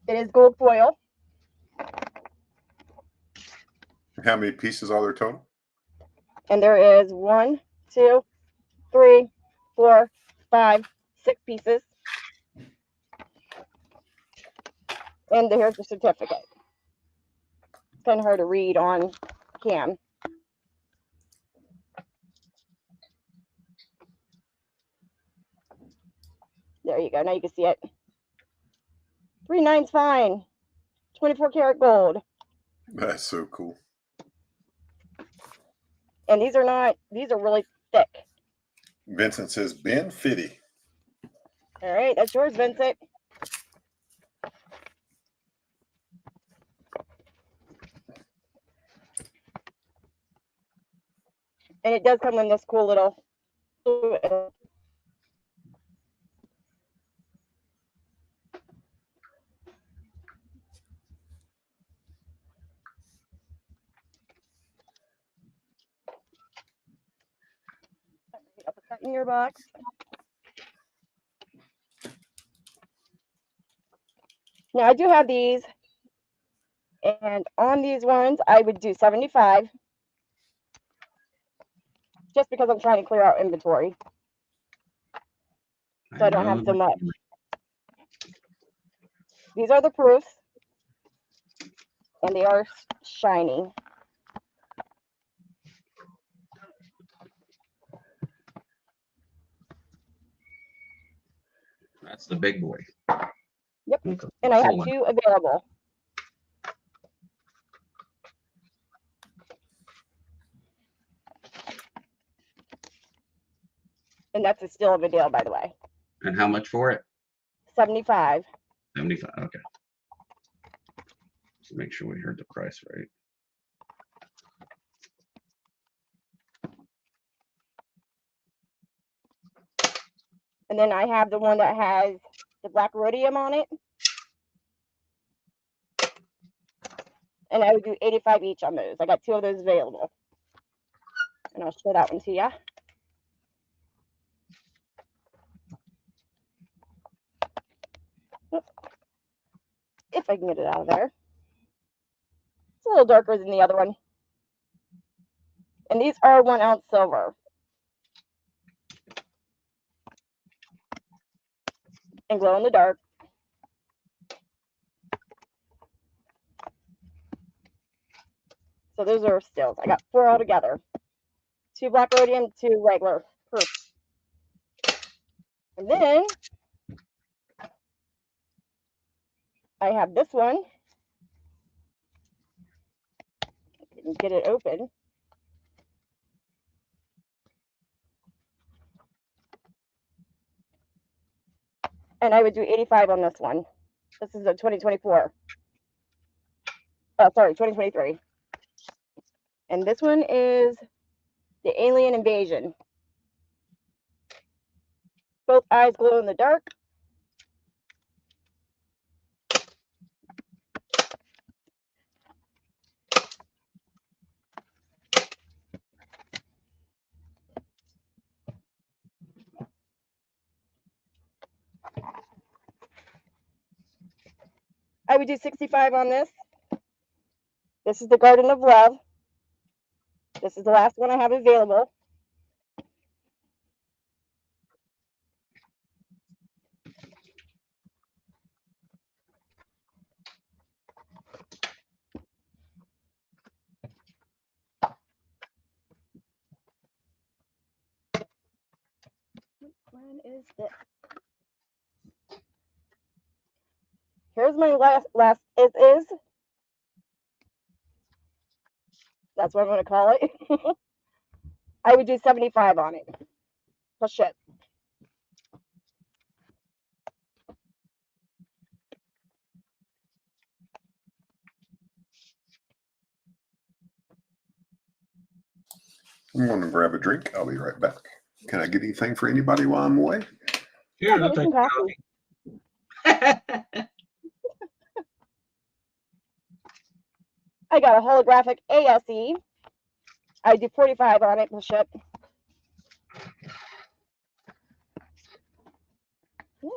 It is gold foil. How many pieces are there total? And there is 1, 2, 3, 4, 5, 6 pieces. And here's the certificate. It's kind of hard to read on cam. There you go. Now you can see it. 3/9's fine. 24 karat gold. That's so cool. And these are really thick. Vincent says Ben Fitty. All right, that's yours, Vincent. And it does come in this cool little. I'll put that in your box. Now I do have these, and on these ones I would do 75, just because I'm trying to clear out inventory, so I don't have so much. These are the proofs, and they are shiny. That's the big boy. Yep, and I have 2 available. And that's a still of a deal, by the way. And how much for it? 75. 75. Okay. Let's make sure we heard the price right. And then I have the one that has the black rhodium on it. And I would do 85 each on those. I got 2 of those available. And I'll show that one to you. If I can get it out of there. It's a little darker than the other one. And these are 1 ounce silver. And glow in the dark. So those are stills. I got 4 altogether. 2 black rhodium, 2 regular proof. And then I have this one. I can get it open. And I would do 85 on this one. This is a 2024. Oh, sorry, 2023. And this one is the Alien Invasion. Both eyes glow in the dark. I would do 65 on this. This is the Garden of Love. This is the last one I have available. When is this? Here's my last is. That's what I'm going to call it. I would do 75 on it. Plus shit. I'm going to grab a drink. I'll be right back. Can I get anything for anybody while I'm away? Here, I'll get some coffee. I got a holographic ASE. I do 45 on it plus shit. Yeah.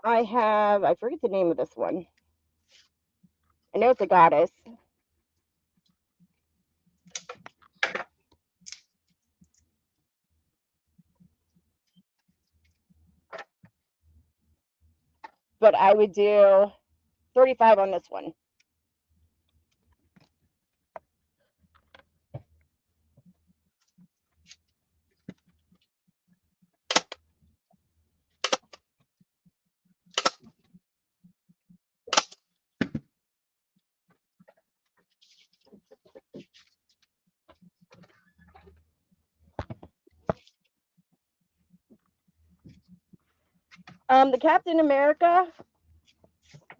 I forget the name of this one. I know it's a goddess. But I would do 35 on this one. The Captain America,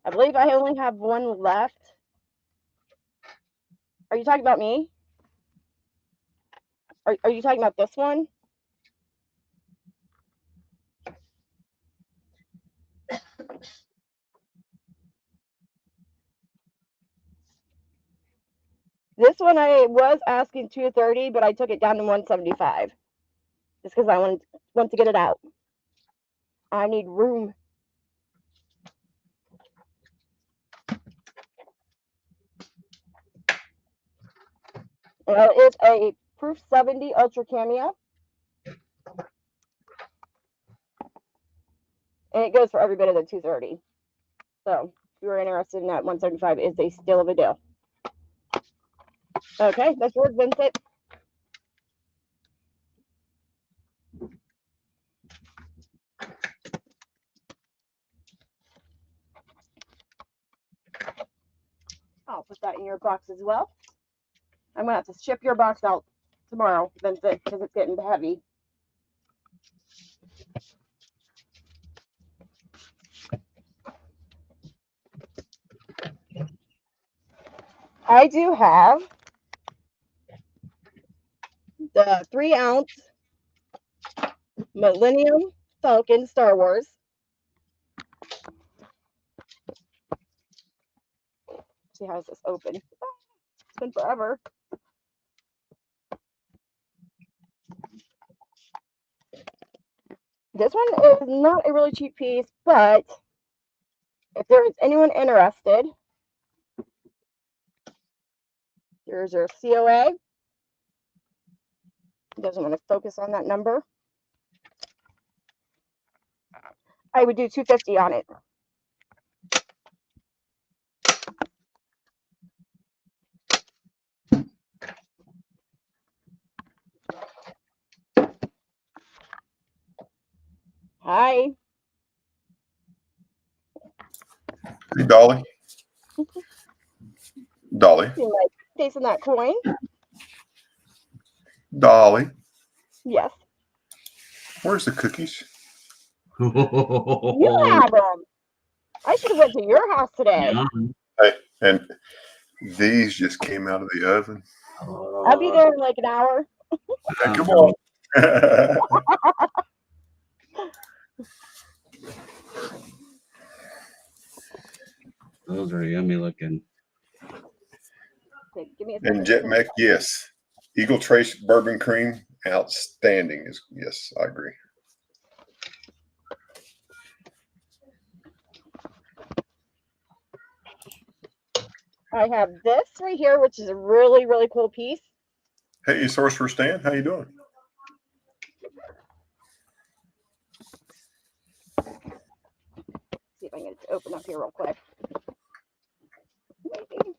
I believe I only have one left. Are you talking about me? Are you talking about this one? This one I was asking 230, but I took it down to 175 just because I want to get it out. I need room. It's a Proof 70 Ultra Cameo. And it goes for every bit of the 230. So if you're interested in that, 175 is a steal of a deal. Okay, that's yours, Vincent. I'll put that in your box as well. I'm gonna have to ship your box out tomorrow, Vincent, because it's getting heavy. I do have the 3-ounce Millennium Falcon Star Wars. See how is this open? It's been forever. This one is not a really cheap piece, but if there is anyone interested, there's your COA. Doesn't want to focus on that number. I would do 250 on it. Hi. Hey, Dolly. Dolly. You like tasting that coin? Dolly. Yes. Where's the cookies? You have them. I should have went to your house today. Hey, and these just came out of the oven. I'll be there in like an hour. Hey, come on. Those are yummy looking. Okay, give me a And second. Jet Mech, yes. Eagle Trace Bourbon Cream, outstanding. Yes, I agree. I have this right here, which is a really, really cool piece. Hey, Sorcerer Stan, how you doing? See if I can get it to open up here real quick. Maybe.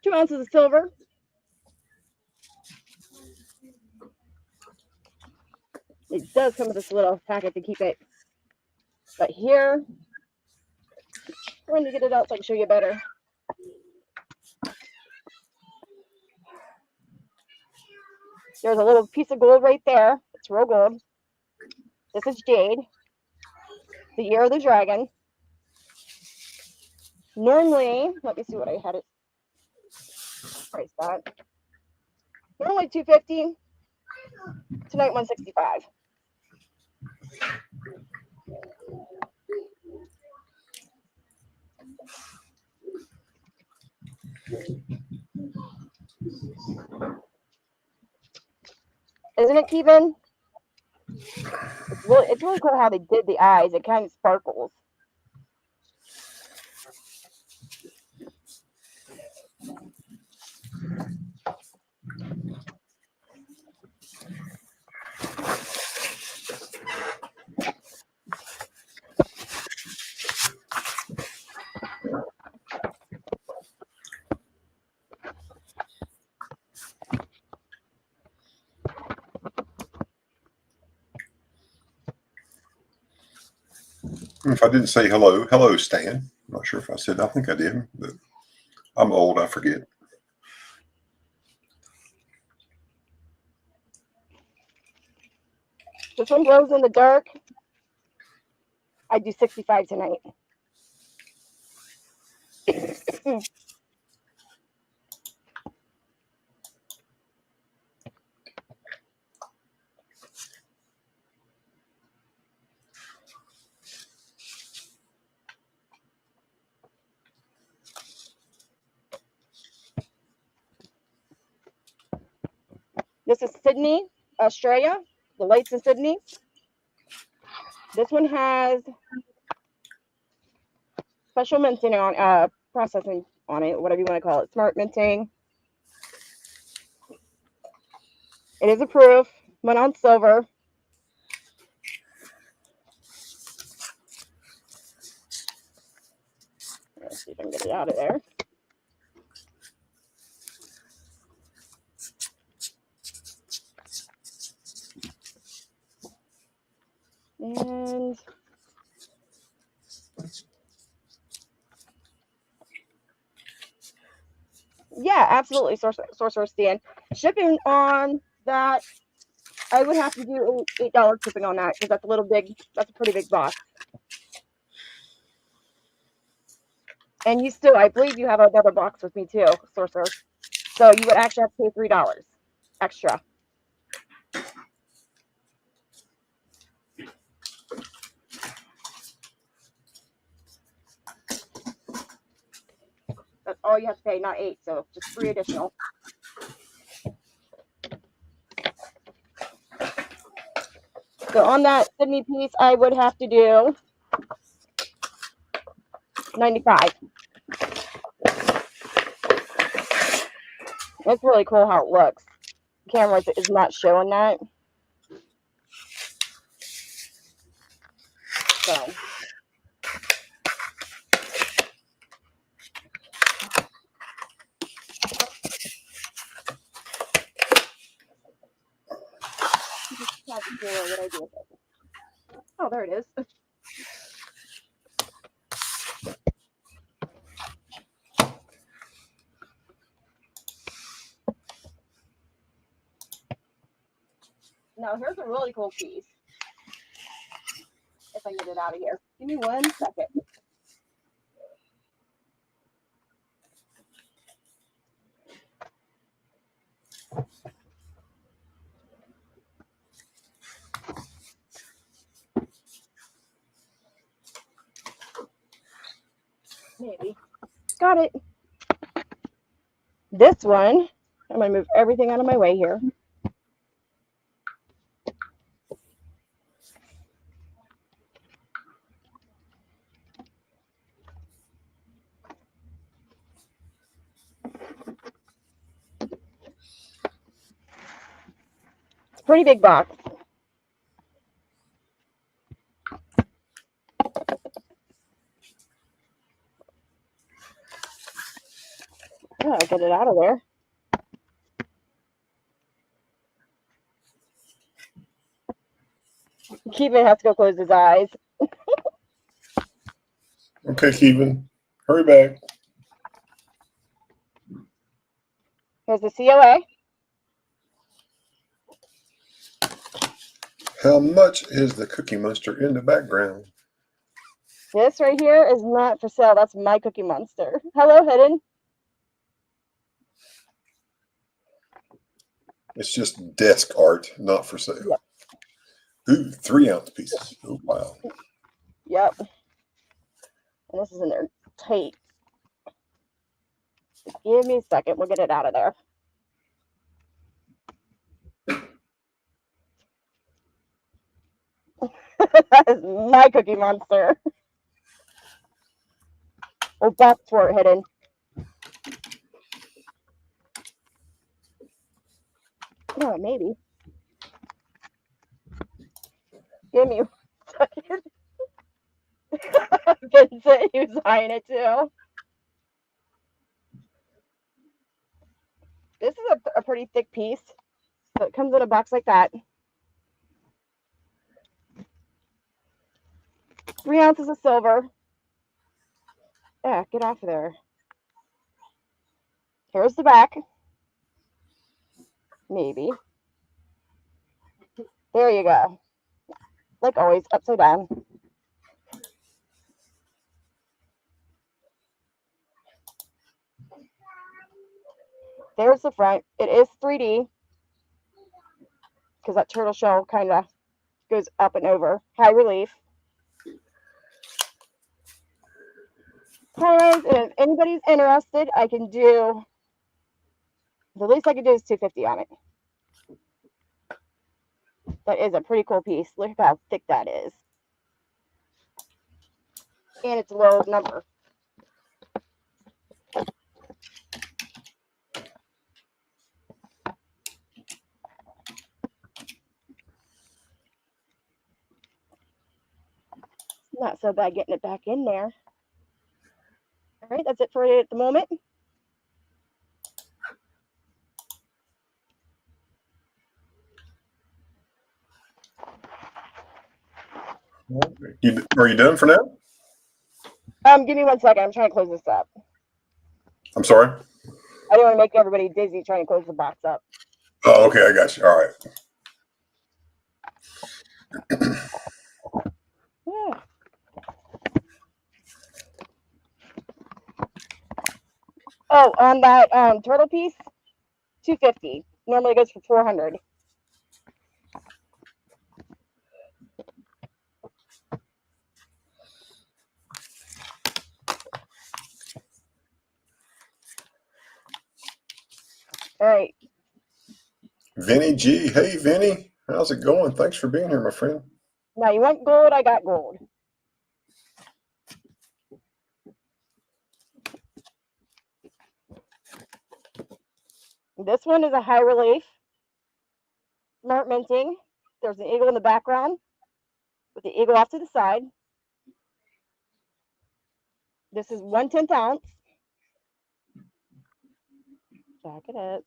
Two ounces of silver. It does come with this little packet to keep it. But here, we're going to get it out so I can show you better. There's a little piece of gold right there. It's real gold. This is jade. The year of the dragon. Normally, let me see what I had it priced at. Normally $250. Tonight $165. Isn't it, Kevin? It's really cool how they did the eyes. It kind of sparkles. If I didn't say hello, Stan. I'm not sure if I said. I think I did, but I'm old. I forget. This one glows in the dark. I do 65 tonight. This is Sydney, Australia. The lights in Sydney. This one has special minting on, processing on it, whatever you want to call it, smart minting. It is approved, went on silver. Let's see if I can get it out of there. And yeah, absolutely, Sorcerer Stan. Shipping on that, I would have to do $8 shipping on that because that's a little big. That's a pretty big box. And you still, I believe you have another box with me too, Sorcerer. So you would actually have to pay $3 extra. That's all you have to pay, not 8. So just 3 additional. So on that Sydney piece, I would have to do 95. It's really cool how it looks. The camera is not showing that. So. What I do with it. Oh, there it is. Now here's a really cool piece. If I get it out of here. Give me 1 second. Maybe. Got it. This one, I'm going to move everything out of my way here. It's a pretty big box. Oh, get it out of there. Keevan has to go close his eyes. Okay, Keevan, hurry back. Here's the COA. How much is the Cookie Monster in the background? This right here is not for sale. That's my Cookie Monster. Hello, Hidden. It's just desk art, not for sale. Yep. Ooh, 3-ounce pieces. Oh, wow. Yep. And this is in there tight. Give me a second. We'll get it out of there. That is my Cookie Monster. Oh, box for it, Hidden. No, maybe. Give me a second. Vincent, he was eyeing it too. This is a pretty thick piece. So it comes in a box like that. 3 ounces of silver. Yeah, get off of there. Here's the back. Maybe. There you go. like always, upside down. There's the front. It is 3D because that turtle shell kind of goes up and over. High relief. Polarized, and if anybody's interested, I can do, the least I can do is $250 on it. That is a pretty cool piece. Look at how thick that is. And it's a low number. Not so bad getting it back in there. All right, that's it for it at the moment. Are you done for now? Give me 1 second. I'm trying to close this up. I'm sorry. I don't want to make everybody dizzy trying to close the box up. Oh, okay, I got you. All right. Yeah. Oh, on that turtle piece, $250. Normally goes for $400. All right. Vinny G. Hey, Vinny. How's it going? Thanks for being here, my friend. Now you want gold? I got gold. This one is a high relief. Smart minting. There's an eagle in the background with the eagle off to the side. This is 1/10 ounce. Jack it up.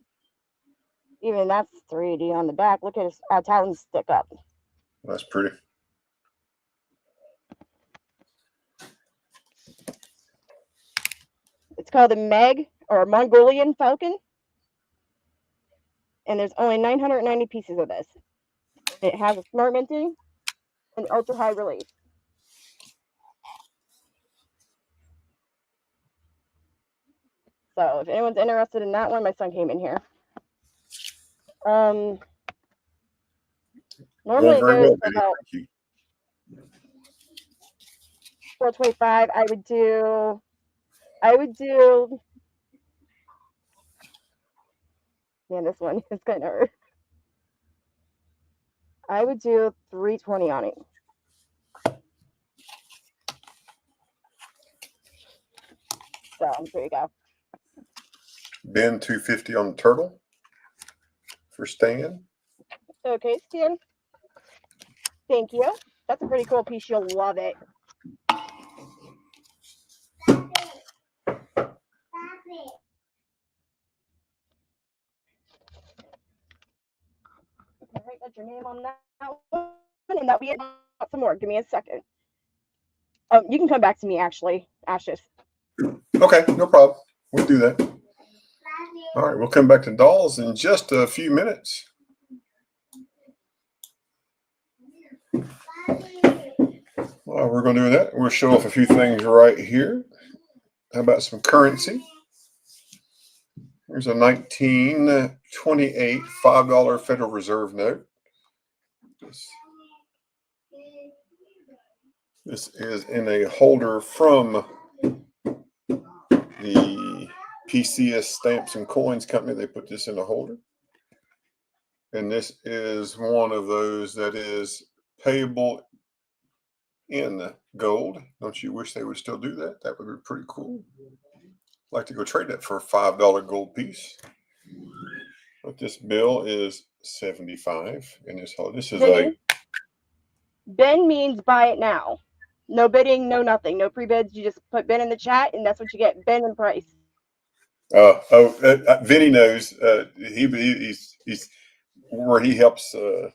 Even that's 3D on the back. Look at his talons stick up. That's pretty. It's called a Meg or a Mongolian falcon. And there's only 990 pieces of this. It has a smart minting and ultra high relief. So if anyone's interested in that one, my son came in here. Normally it goes for about $425. I would do. Man, this one is kind of hurt. I would do $320 on it. So there you go. Ben, $250 on the turtle for Stan. Okay, Stan. Thank you. That's a pretty cool piece. You'll love it. All right, that's your name on that one, and that'll be it. Some more. Give me a second. You can come back to me, actually, Ashes. Okay, no problem. We'll do that. All right, we'll come back to dolls in just a few minutes. Well, we're going to do that. We'll show off a few things right here. How about some currency? Here's a 1928 $5 Federal Reserve note. This is in a holder from the PCS Stamps and Coins Company. They put this in a holder. And this is one of those that is payable in gold. Don't you wish they would still do that? That would be pretty cool. I'd like to go trade that for a $5 gold piece. But this bill is $75 in this holder. This is Ben means buy it now. No bidding, no nothing, no pre-bids. You just put Ben in the chat, and that's what you get. Ben and price. Vinny knows. He's where he helps over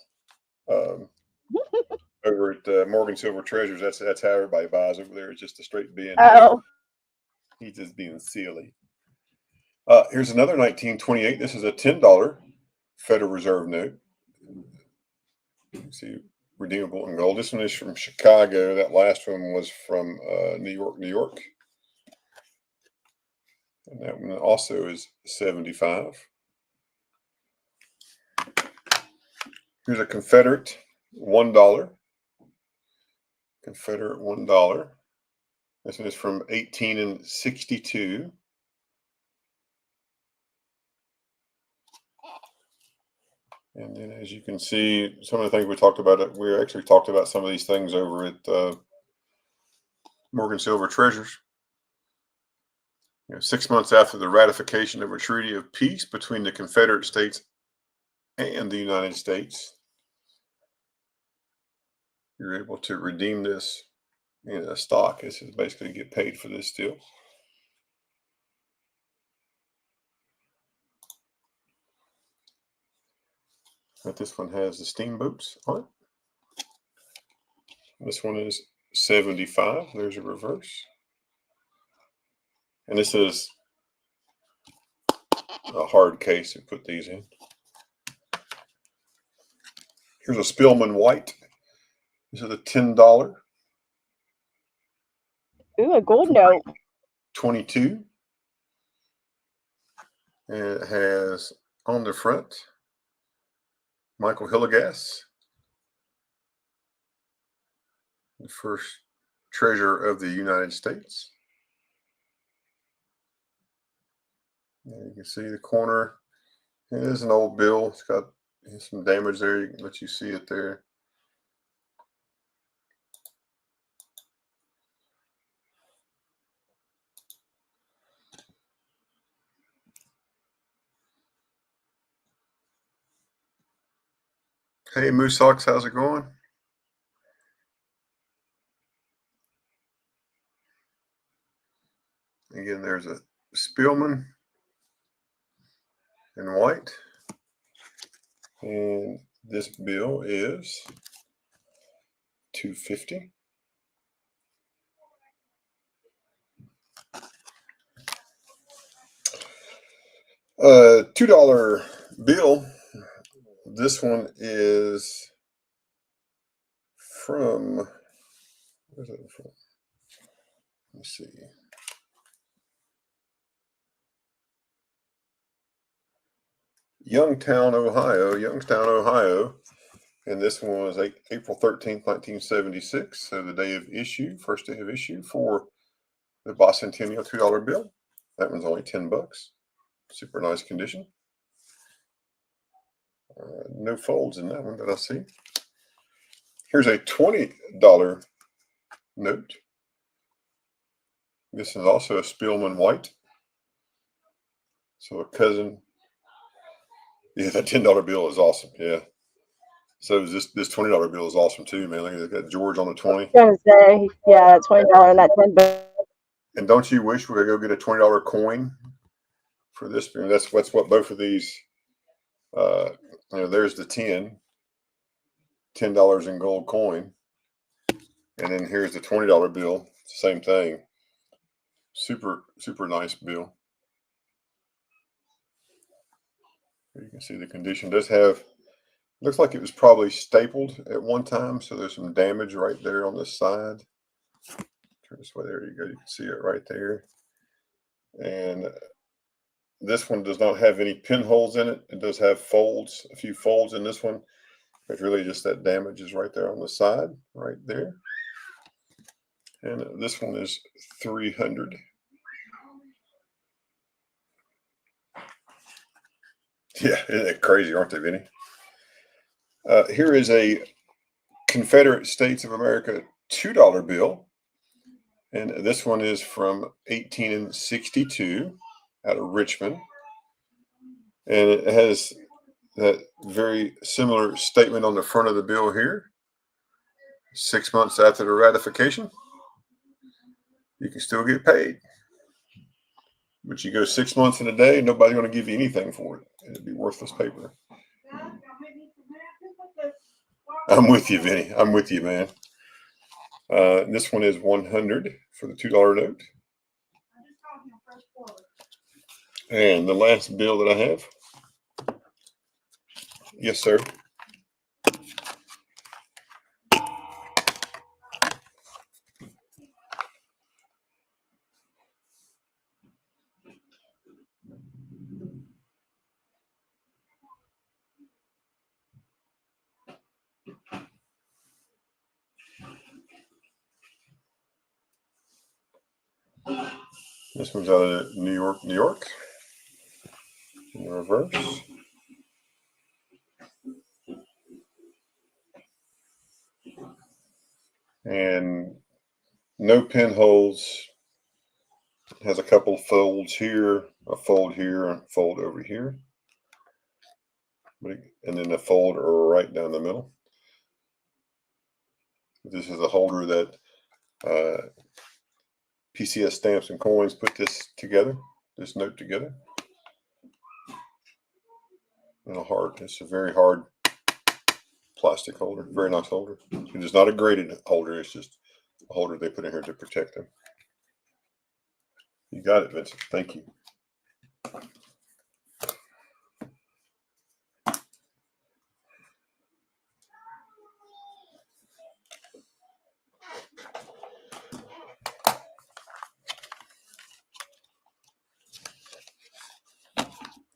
at Morgan Silver Treasures. That's how everybody buys over there. It's just a straight Ben. Oh, He's just being silly. Here's another 1928. This is a $10 Federal Reserve note. Let's see, redeemable in gold. This one is from Chicago. That last one was from New York, New York. And that one also is 75. Here's a Confederate $1. Confederate $1. This one is from 1862. And then, as you can see, some of the things we talked about, we actually talked about some of these things over at Morgan Silver Treasures. 6 months after the ratification of a treaty of peace between the Confederate States and the United States, you're able to redeem this in a stock. This is basically get paid for this deal. But this one has the steamboats on it. This one is 75. There's a reverse. And this is a hard case to put these in. Here's a Spillman White. This is a $10. Ooh, a gold note. 22. And it has on the front Michael Hillegas, the first treasurer of the United States. And you can see the corner. It is an old bill. It's got some damage there. You can let you see it there. Hey, Moose Sox, how's it going? Again, there's a Spillman in white. And this bill is $2.50. $2 bill. This one is from, where's it from? Let me see. Youngstown, Ohio. And this one was April 13th, 1976. So the day of issue, first day of issue for the bicentennial $2 bill. That one's only $10. Super nice condition. No folds in that one that I see. Here's a $20 note. This is also a Spillman White. So a cousin. Yeah, that $10 bill is awesome. Yeah. So this $20 bill is awesome too, man. Look at that George on the 20. I was gonna say, yeah, $20 and that 10. And don't you wish we could go get a $20 coin for this? I mean, that's what both of these. There's the $10 in gold coin, and then here's the $20 bill. Same thing. Super nice bill. You can see the condition does have. Looks like it was probably stapled at one time, so there's some damage right there on the side. Turn this way. There you go. You can see it right there. And this one does not have any pinholes in it. It does have folds, a few folds in this one. It's really just that damage is right there on the side, right there. And this one is 300. Yeah, isn't that crazy, aren't they, Vinny? Here is a Confederate States of America $2 bill. And this one is from 1862 out of Richmond. And it has that very similar statement on the front of the bill here. 6 months after the ratification, you can still get paid. But you go 6 months in a day, nobody's going to give you anything for it. It'd be worthless paper. I'm with you, Vinny. I'm with you, man. This one is 100 for the $2 note. And the last bill that I have. Yes, sir. This one's out of New York, New York. In the reverse. And no pinholes. Has a couple folds here, a fold here, a fold over here, and then a fold right down the middle. This is a holder that PCS Stamps and Coins put this together, this note together. And it's a very hard plastic holder, very nice holder. It is not a graded holder, it's just a holder they put in here to protect them. You got it, Vincent. Thank you.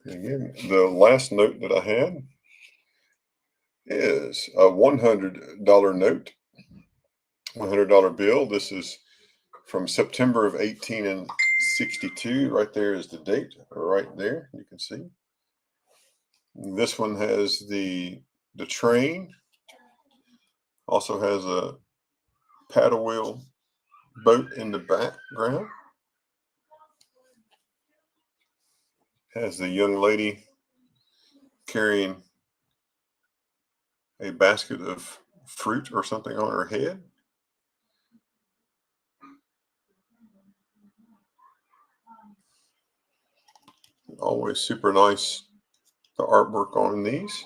And again, the last note that I had is a $100 note, $100 bill. This is from September of 1862. Right there is the date, right there, you can see. And this one has the train, also has a paddle wheel boat in the background. Has the young lady carrying a basket of fruit or something on her head. Always super nice, the artwork on these.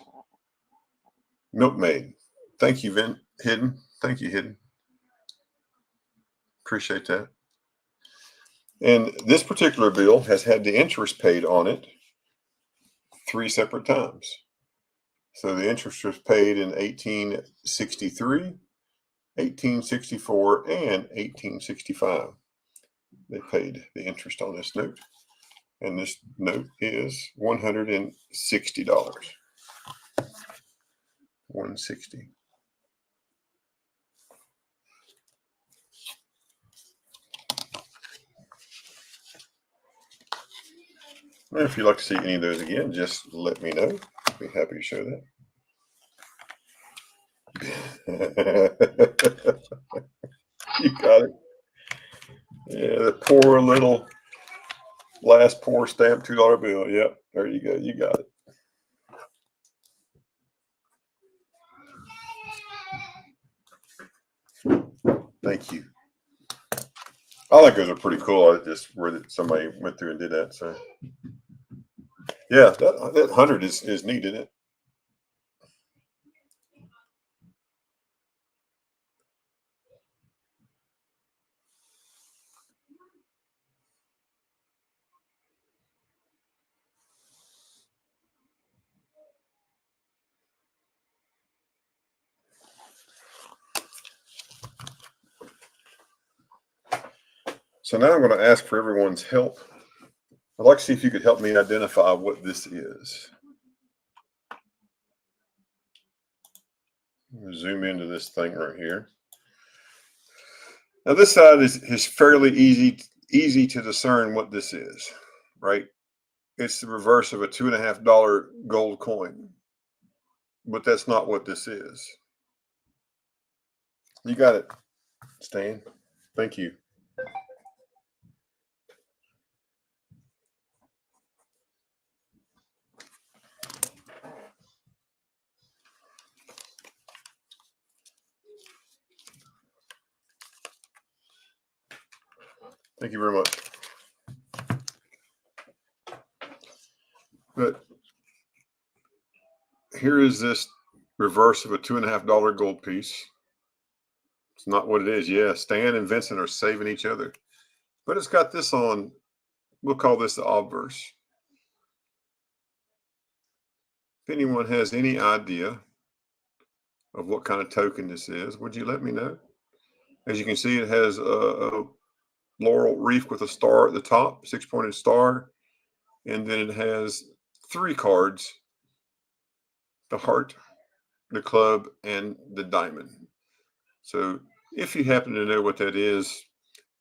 Milkmaid. Thank you, Hidden. Thank you, Hidden. Appreciate that. And this particular bill has had the interest paid on it 3 separate times. So the interest was paid in 1863, 1864, and 1865. They paid the interest on this note. And this note is $160. $160. And if you'd like to see any of those again, just let me know. I'd be happy to show that. You got it. Yeah, the poor little last poor stamp $2 bill. Yep, there you go. You got it. Thank you. I think those are pretty cool. I just read that somebody went through and did that. So yeah, that 100 is neat, isn't it? So now I'm going to ask for everyone's help. I'd like to see if you could help me identify what this is. Zoom into this thing right here. Now this side is fairly easy to discern what this is, right? It's the reverse of a $2.50 gold coin, but that's not what this is. You got it, Stan. Thank you. Thank you very much. But here is this reverse of a $2.50 gold piece. It's not what it is. Yeah, Stan and Vincent are saving each other. But it's got this on, we'll call this the obverse. If anyone has any idea of what kind of token this is, would you let me know? As you can see, it has a laurel wreath with a star at the top, 6-pointed star. And then it has 3 cards, the heart, the club, and the diamond. So if you happen to know what that is,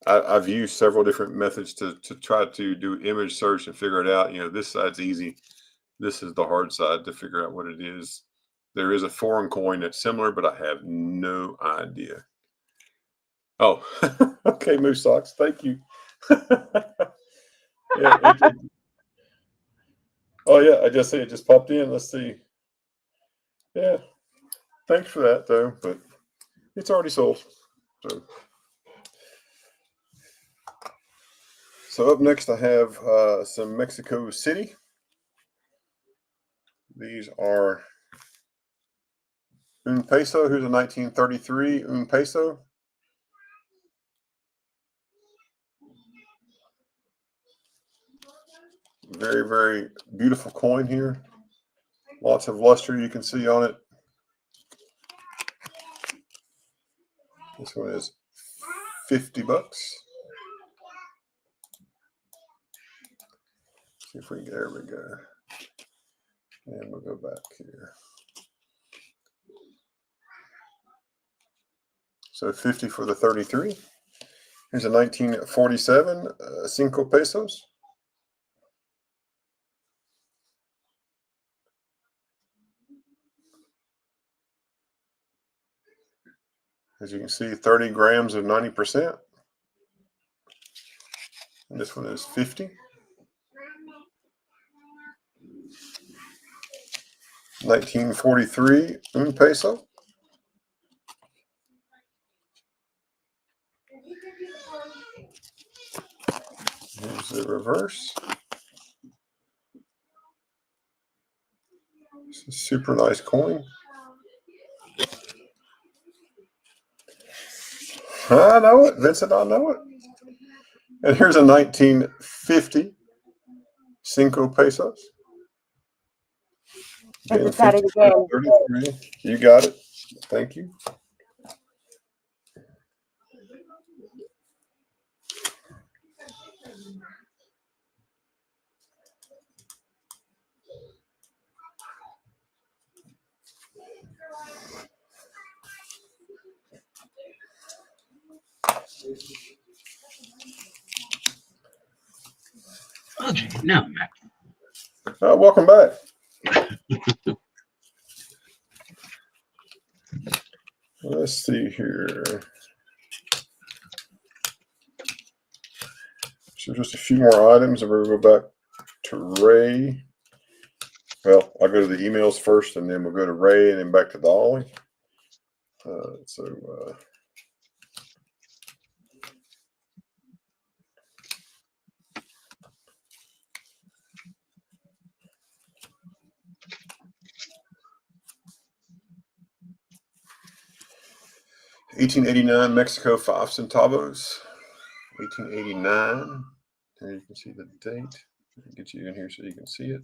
I've used several different methods to try to do image search and figure it out. You know, this side's easy. This is the hard side to figure out what it is. There is a foreign coin that's similar, but I have no idea. Oh, okay, Moose Socks. Thank you. Yeah. Oh, yeah. I just see it just popped in. Let's see. Yeah. Thanks for that, though. But it's already sold. So up next, I have some Mexico City. These are un peso. Here's a 1933 un peso. Very, very beautiful coin here. Lots of luster you can see on it. This one is $50. See if we can get, there we go. And we'll go back here. So 50 for the 33. Here's a 1947 5 pesos. As you can see, 30 grams of 90%. And this one is 50. 1943 un peso. Here's the reverse. It's a super nice coin. I know it, Vincent, I know it. And here's a 1950 5 pesos. Again, 50 for 33. You got it. Thank you. Okay, now I'm back. Welcome back. Let's see here. So just a few more items, and we'll go back to Ray. Well, I'll go to the emails first, and then we'll go to Ray, and then back to the Ollie. So 1889 Mexico 5 centavos. 1889. Here you can see the date. I'll get you in here so you can see it.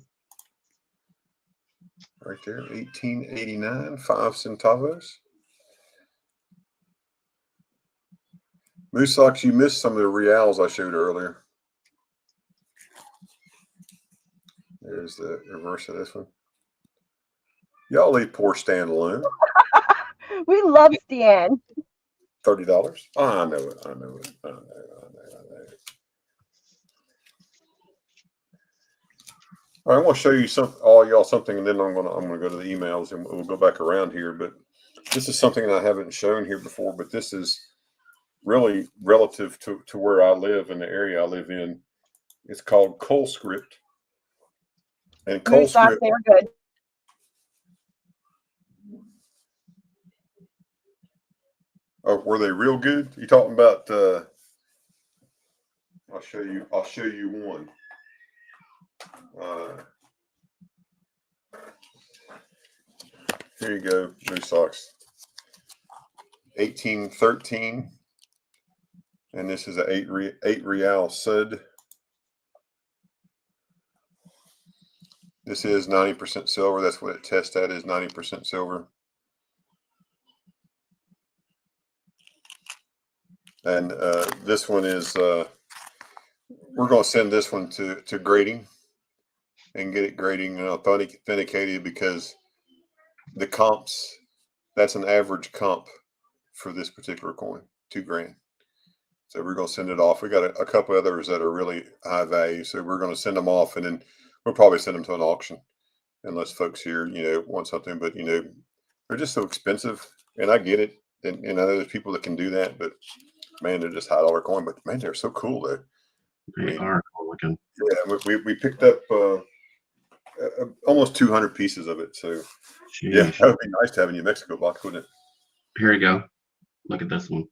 Right there, 1889, 5 centavos. Moose Socks, you missed some of the reals I showed earlier. There's the reverse of this one. Y'all leave poor Stan alone. We love Stan. $30. Oh, I know it. I know it. I know it. All right, I want to show you all y'all something, and then I'm gonna go to the emails, and we'll go back around here. But this is something I haven't shown here before, but this is really relative to where I live in the area I live in. It's called Coal Script, and Coal Script. They were good. Oh, were they real good? You talking about? I'll show you one. Here you go, Moose Socks. 1813, and this is an 8 real sud. This is 90% silver. That's what it tests at, is 90% silver. And this one is, we're going to send this one to grading and get it grading and authenticated, because the comps, that's an average comp for this particular coin, $2 grand. So we're going to send it off. We got a couple others that are really high value. So we're going to send them off, and then we'll probably send them to an auction unless folks here, want something. But, they're just so expensive. And I get it. And I know there's people that can do that. But, man, they're just high dollar coin. But, man, they're so cool, though. They are cool looking. Yeah, we picked up almost 200 pieces of it. So, yeah, Jeez. that would be nice to have in New Mexico box, wouldn't it? Here we go. Look at this one.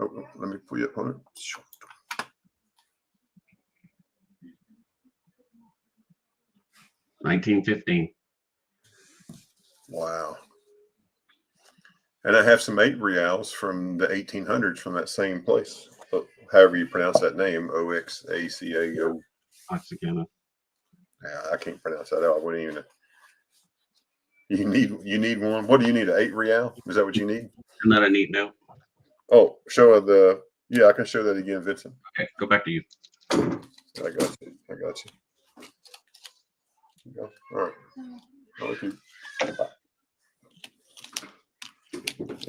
Oh, let me pull you up on it. 1915. Wow. And I have some 8 reals from the 1800s from that same place. However you pronounce that name, Oxacao. Oxygen. Yeah, I can't pronounce that. I wouldn't even. You need one. What do you need? An 8 real? Is that what you need? Isn't that a neat note? Oh, show the. Yeah, I can show that again, Vincent. Okay, go back to you. I got you. There you go. All right.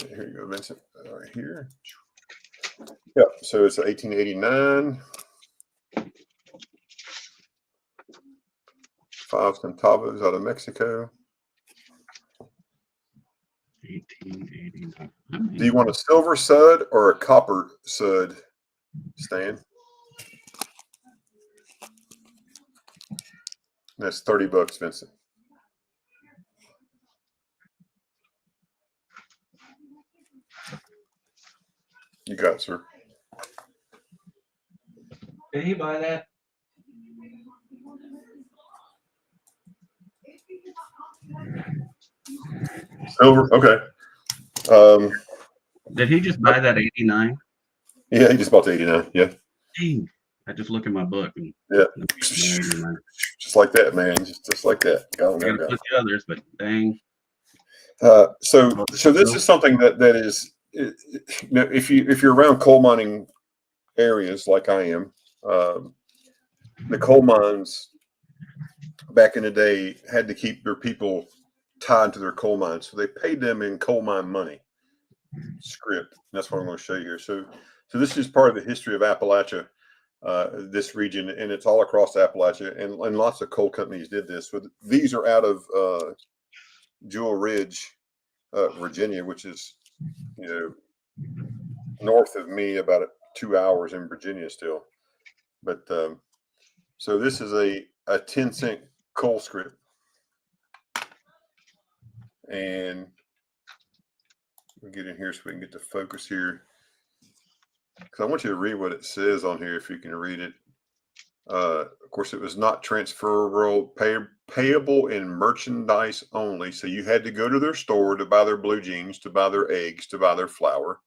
Here you go, Vincent. Right here. Yeah, so it's 1889. 5 centavos out of Mexico. 1889. Do you want a silver sud or a copper sud, Stan? That's $30, Vincent. You got it, sir. Did he buy that? Silver, okay. Did he just buy that 89? Yeah, he just bought the 89. Yeah, Dang. I just look in my book and yeah. I Just like that, man. Just like that. got a bunch of others, but dang. So this is something that is, if you're around coal mining areas like I am, the coal mines back in the day had to keep their people tied to their coal mines, so they paid them in coal mine money script. That's what I'm going to show you here. So this is part of the history of Appalachia, this region, and it's all across Appalachia, and lots of coal companies did this. So these are out of Jewel Ridge, Virginia, which is north of me, about 2 hours in Virginia still. But so this is a 10-cent coal script, and we'll get in here so we can get the focus here, because I want you to read what it says on here if you can read it. Of course, it was not transferable, payable in merchandise only. So you had to go to their store to buy their blue jeans, to buy their eggs, to buy their flour,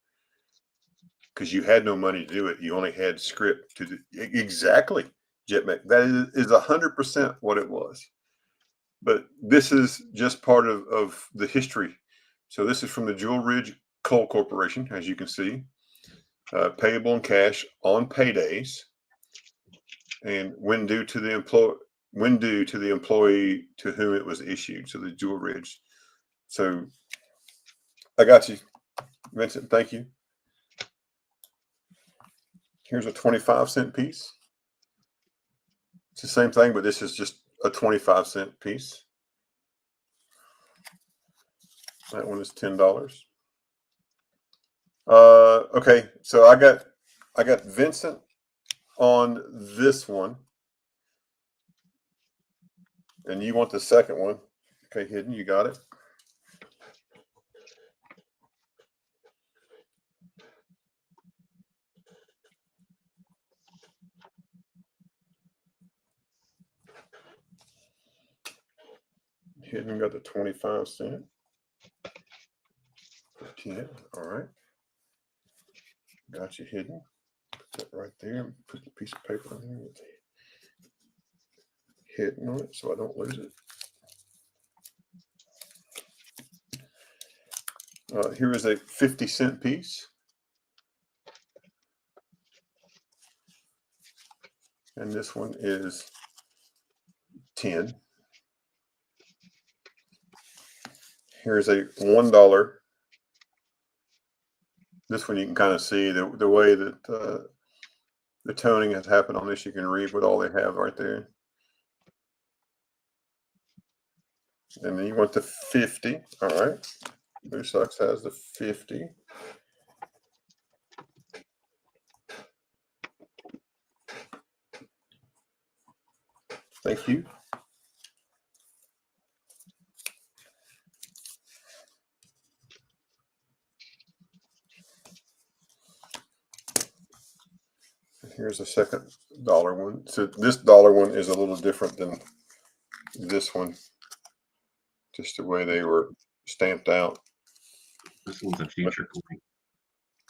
because you had no money to do it. You only had script to do. Exactly, Jetmac. That is 100% what it was. But this is just part of the history. So this is from the Jewel Ridge Coal Corporation, as you can see, payable in cash on paydays, and when due to the employee to whom it was issued. So the Jewel Ridge. So I got you, Vincent. Thank you. Here's a 25-cent piece. It's the same thing, but this is just a 25-cent piece. That one is $10. Okay, so I got Vincent on this one, and you want the second one. Okay, Hidden, you got it. Hidden got the 25-cent. 10. All right. Got you, Hidden. Put that right there. Put the piece of paper on there with Hidden on it so I don't lose it. Here is a 50-cent piece. And this one is 10. Here's a $1. This one you can kind of see the way that the toning has happened on this. You can read what all they have right there. And then you want the 50. All right. Moose Sox has the 50. Thank you. Here's a second dollar one. So this dollar one is a little different than this one. Just the way they were stamped out. This one's a future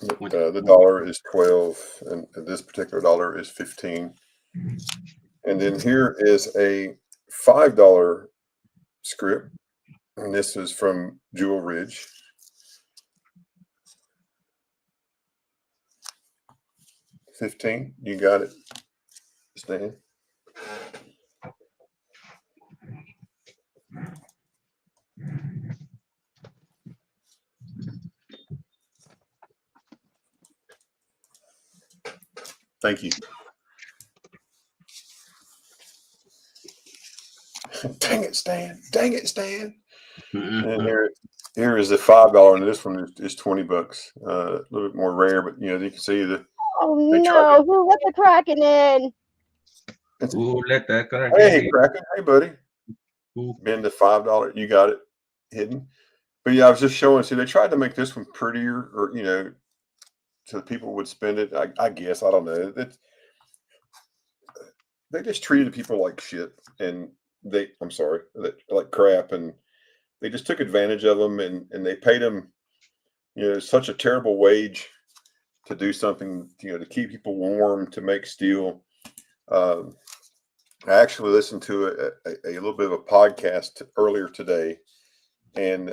coin. The dollar is 12, and this particular dollar is 15. And then here is a $5 script, and this is from Jewel Ridge. $15. You got it, Stan. Thank you. Dang it, Stan. Dang it, Stan. And here is the $5, and this one is $20. A little bit more rare, but you can see the. Oh no! Who let the Kraken in? Ooh, let that Kraken. Hey, Kraken. Hey, buddy. Ooh. Been the $5. You got it hidden. But yeah, I was just showing. See, they tried to make this one prettier, or so people would spend it. I guess I don't know. They just treated people like shit, and I'm sorry, like crap, and they just took advantage of them, and they paid them, such a terrible wage to do something, to keep people warm, to make steel. I actually listened to a little bit of a podcast earlier today, and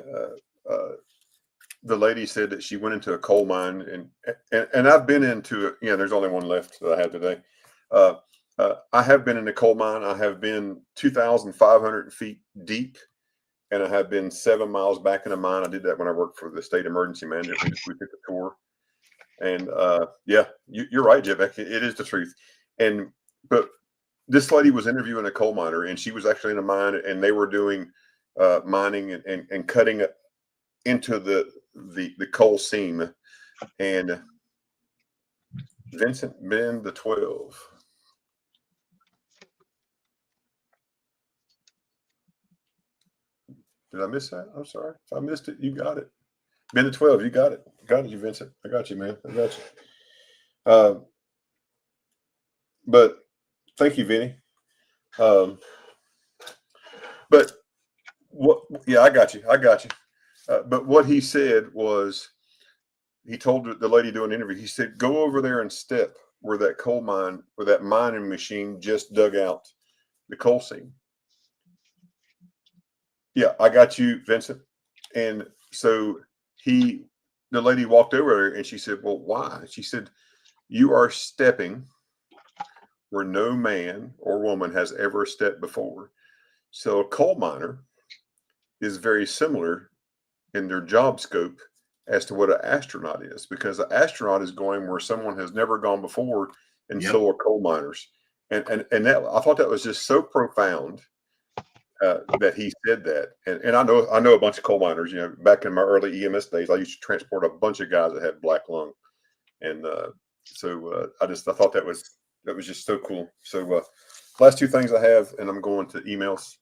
the lady said that she went into a coal mine, and I've been into it. There's only one left that I have today. I have been in a coal mine. I have been 2,500 feet deep, and I have been 7 miles back in a mine. I did that when I worked for the state emergency management. We took a tour, and yeah, you're right, Jeff. It is the truth. But this lady was interviewing a coal miner, and she was actually in a mine, and they were doing mining and cutting it into the coal seam. And Vincent Ben the 12. Did I miss that? I'm sorry. If I missed it, you got it. Ben the 12, you got it. Got it, you, Vincent. I got you, man. I got you. But thank you, Vinny. But what? Yeah, I got you. I got you. But what he said was, he told the lady doing an interview, he said, go over there and step where that coal mine, where that mining machine just dug out the coal seam. Yeah, I got you, Vincent. And so the lady walked over there, and she said, well, why? She said, you are stepping where no man or woman has ever stepped before. So a coal miner is very similar in their job scope as to what an astronaut is, because an astronaut is going where someone has never gone before, and so are coal miners. And that, I thought that was just so profound that he said that. And I know a bunch of coal miners. Back in my early EMS days, I used to transport a bunch of guys that had black lung, and so I thought that was just so cool. So last two things I have, and I'm going to emails.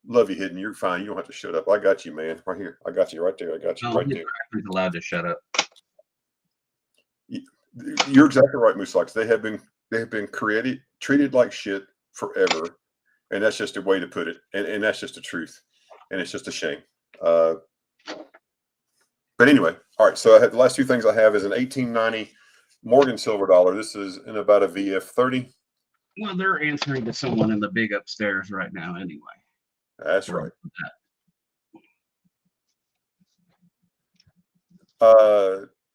Love you, Hidden. You're fine. You don't have to shut up. I got you, man. Right here. I got you right there. I got you right there. He's allowed to shut up. You're exactly right, Moose Locks. They have been treated like shit forever, and that's just a way to put it. And that's just the truth, and it's just a shame. But anyway, all right. So the last two things I have is an 1890 Morgan silver dollar. This is in about a VF30. Well, they're answering to someone in the big upstairs right now, anyway. That's right.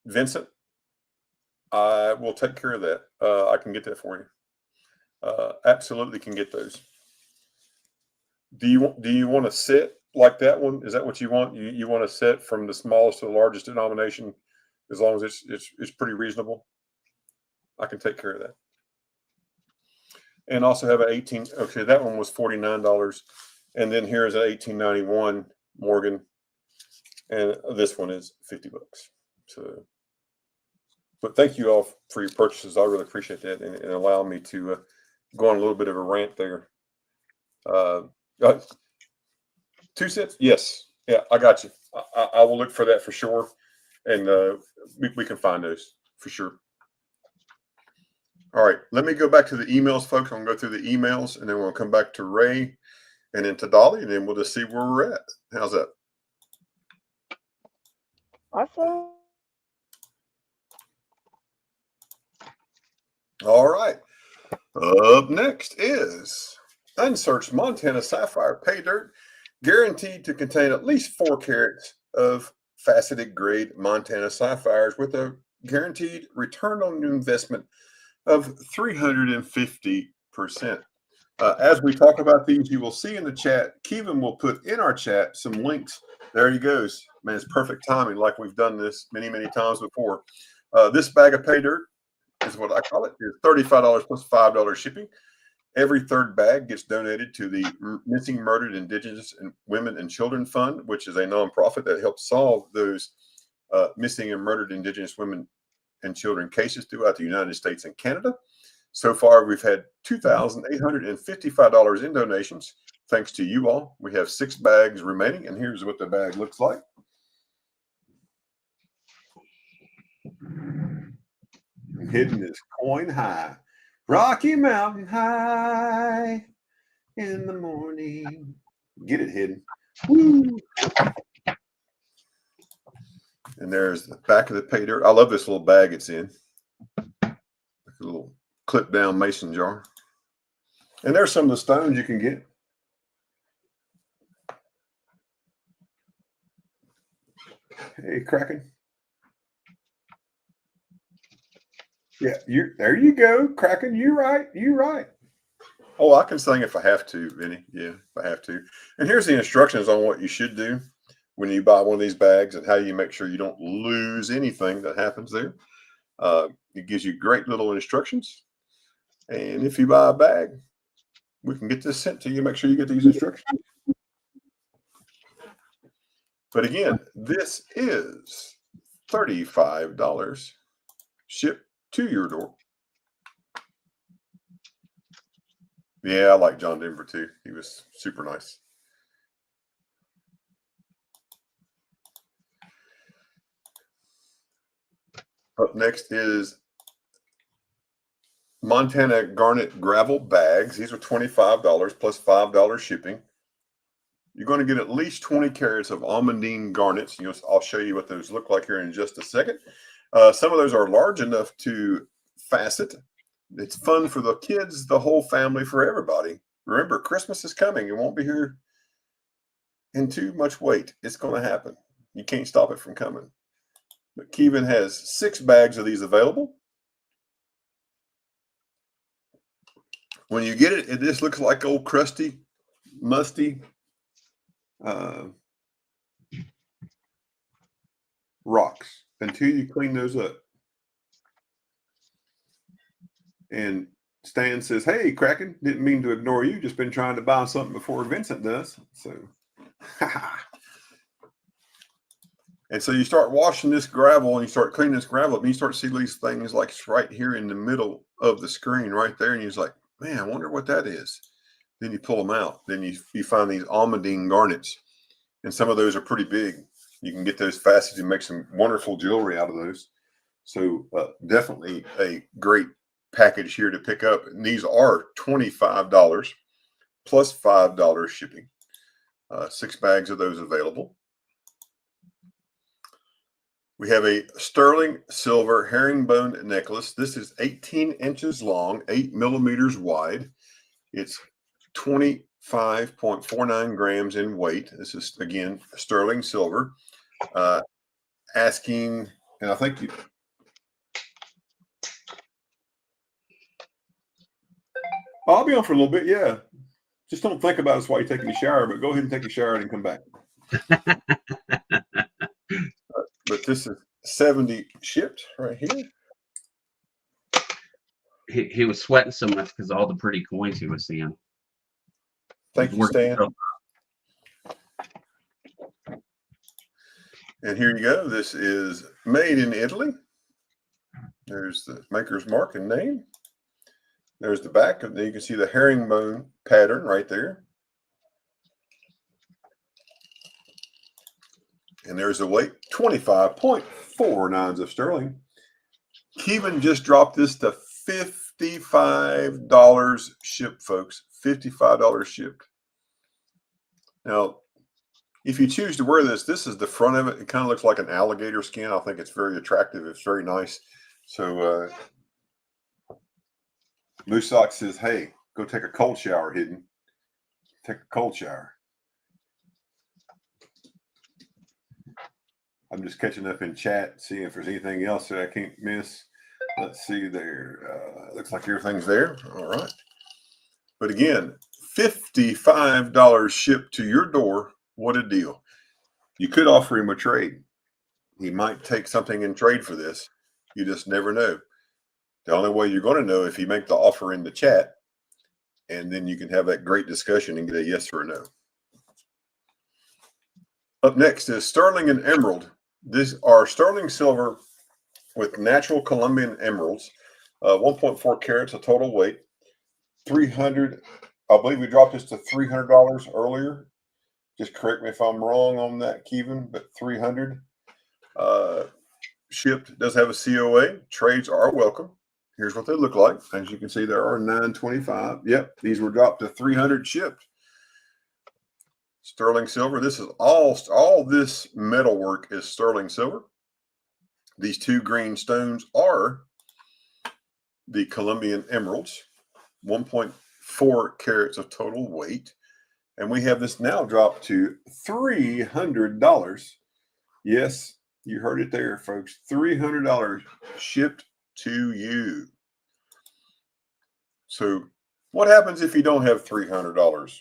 Vincent, I will take care of that. I can get that for you. Absolutely can get those. Do you want to set like that one? Is that what you want? You want to set from the smallest to the largest denomination, as long as it's pretty reasonable? I can take care of that. And also have an 18. Okay, that one was $49, and then here's an 1891 Morgan, and this one is $50. So, but thank you all for your purchases. I really appreciate that, and allow me to go on a little bit of a rant there. 2 cents? Yes. Yeah, I got you. I will look for that for sure, and we can find those for sure. All right, let me go back to the emails, folks. I'm going to go through the emails, and then we'll come back to Ray and then to Dolly, and then we'll just see where we're at. How's that? Awesome. All right. Up next is unsearched Montana Sapphire Pay Dirt, guaranteed to contain at least 4 carats of faceted grade Montana sapphires with a guaranteed return on investment of 350%. As we talk about these, you will see in the chat, Kevin will put in our chat some links. There he goes. Man, it's perfect timing, like we've done this many, many times before. This bag of pay dirt is what I call it. It's $35 plus $5 shipping. Every third bag gets donated to the Missing Murdered Indigenous and Women and Children Fund, which is a nonprofit that helps solve those missing and murdered Indigenous women and children cases throughout the United States and Canada. So far, we've had $2,855 in donations. Thanks to you all. We have 6 bags remaining, and here's what the bag looks like. Hidden is coin high. Rocky Mountain High in the morning. Get it hidden. Woo. And there's the back of the pay dirt. I love this little bag it's in. Like a little clip down mason jar. And there's some of the stones you can get. Hey, Kraken. Yeah, there you go, Kraken. You right. Oh, I can sing if I have to, Vinny. Yeah, if I have to. And here's the instructions on what you should do when you buy one of these bags and how you make sure you don't lose anything that happens there. It gives you great little instructions. And if you buy a bag, we can get this sent to you. Make sure you get these instructions. But again, this is $35 shipped to your door. Yeah, I like John Denver too. He was super nice. Up next is Montana Garnet Gravel Bags. These are $25 plus $5 shipping. You're going to get at least 20 carats of almandine garnets. I'll show you what those look like here in just a second. Some of those are large enough to facet. It's fun for the kids, the whole family, for everybody. Remember, Christmas is coming. It won't be here in too much wait. It's going to happen. You can't stop it from coming. But Kevin has 6 bags of these available. When you get it, it just looks like old crusty, musty rocks until you clean those up. And Stan says, "Hey, Kraken, didn't mean to ignore you. Just been trying to buy something before Vincent does." So, and so you start washing this gravel and you start cleaning this gravel up, and you start to see these things like it's right here in the middle of the screen right there. And you're like, man, I wonder what that is. Then you pull them out. Then you find these almandine garnets. And some of those are pretty big. You can get those faceted and make some wonderful jewelry out of those. So definitely a great package here to pick up. And these are $25 plus $5 shipping. 6 bags of those available. We have a sterling silver herringbone necklace. This is 18 inches long, 8 millimeters wide. It's 25.49 grams in weight. This is, again, sterling silver. Asking, and I think I'll be on for a little bit, yeah. Just don't think about us while you're taking a shower, but go ahead and take a shower and come back. But this is 70 shipped right here. he was sweating so much because all the pretty coins he was seeing. Thank you, Stan. And here you go. This is made in Italy. There's the maker's mark and name. There's the back, and then you can see the herringbone pattern right there. And there's the weight, 25.49 of sterling. Kevin just dropped this to $55 shipped, folks. $55 shipped. Now, if you choose to wear this, this is the front of it. It kind of looks like an alligator skin. I think it's very attractive. It's very nice. So Moose Sock says, hey, go take a cold shower, Hidden. Take a cold shower. I'm just catching up in chat, seeing if there's anything else that I can't miss. Let's see there. Looks like everything's there. All right. But again, $55 shipped to your door. What a deal. You could offer him a trade. He might take something in trade for this. You just never know. The only way you're going to know if you make the offer in the chat, and then you can have that great discussion and get a yes or a no. Up next is sterling and emerald. These are sterling silver with natural Colombian emeralds, 1.4 carats of total weight, 300. I believe we dropped this to $300 earlier. Just correct me if I'm wrong on that, Kevin, but 300 shipped. Does have a COA. Trades are welcome. Here's what they look like. As you can see, there are 925. Yep, these were dropped to 300 shipped. Sterling silver. This is all this metalwork is sterling silver. These two green stones are the Colombian emeralds, 1.4 carats of total weight. And we have this now dropped to $300. Yes, you heard it there, folks. $300 shipped to you. So what happens if you don't have $300?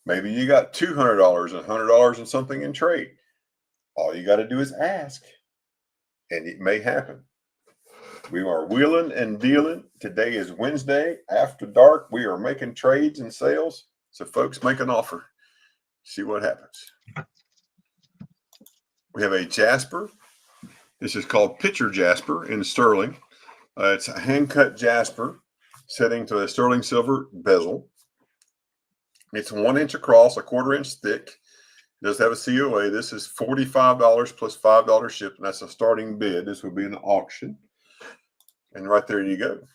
Maybe you got $200 and $100 and something in trade. All you got to do is ask, and it may happen. We are wheeling and dealing. Today is Wednesday after dark. We are making trades and sales. So folks, make an offer. See what happens. We have a jasper. This is called picture jasper in sterling. It's a hand-cut jasper setting to a sterling silver bezel. It's 1 inch across, a 1/4 inch thick. It does have a COA. This is $45 plus $5 shipped, and that's a starting bid. This would be an auction. And right there you go.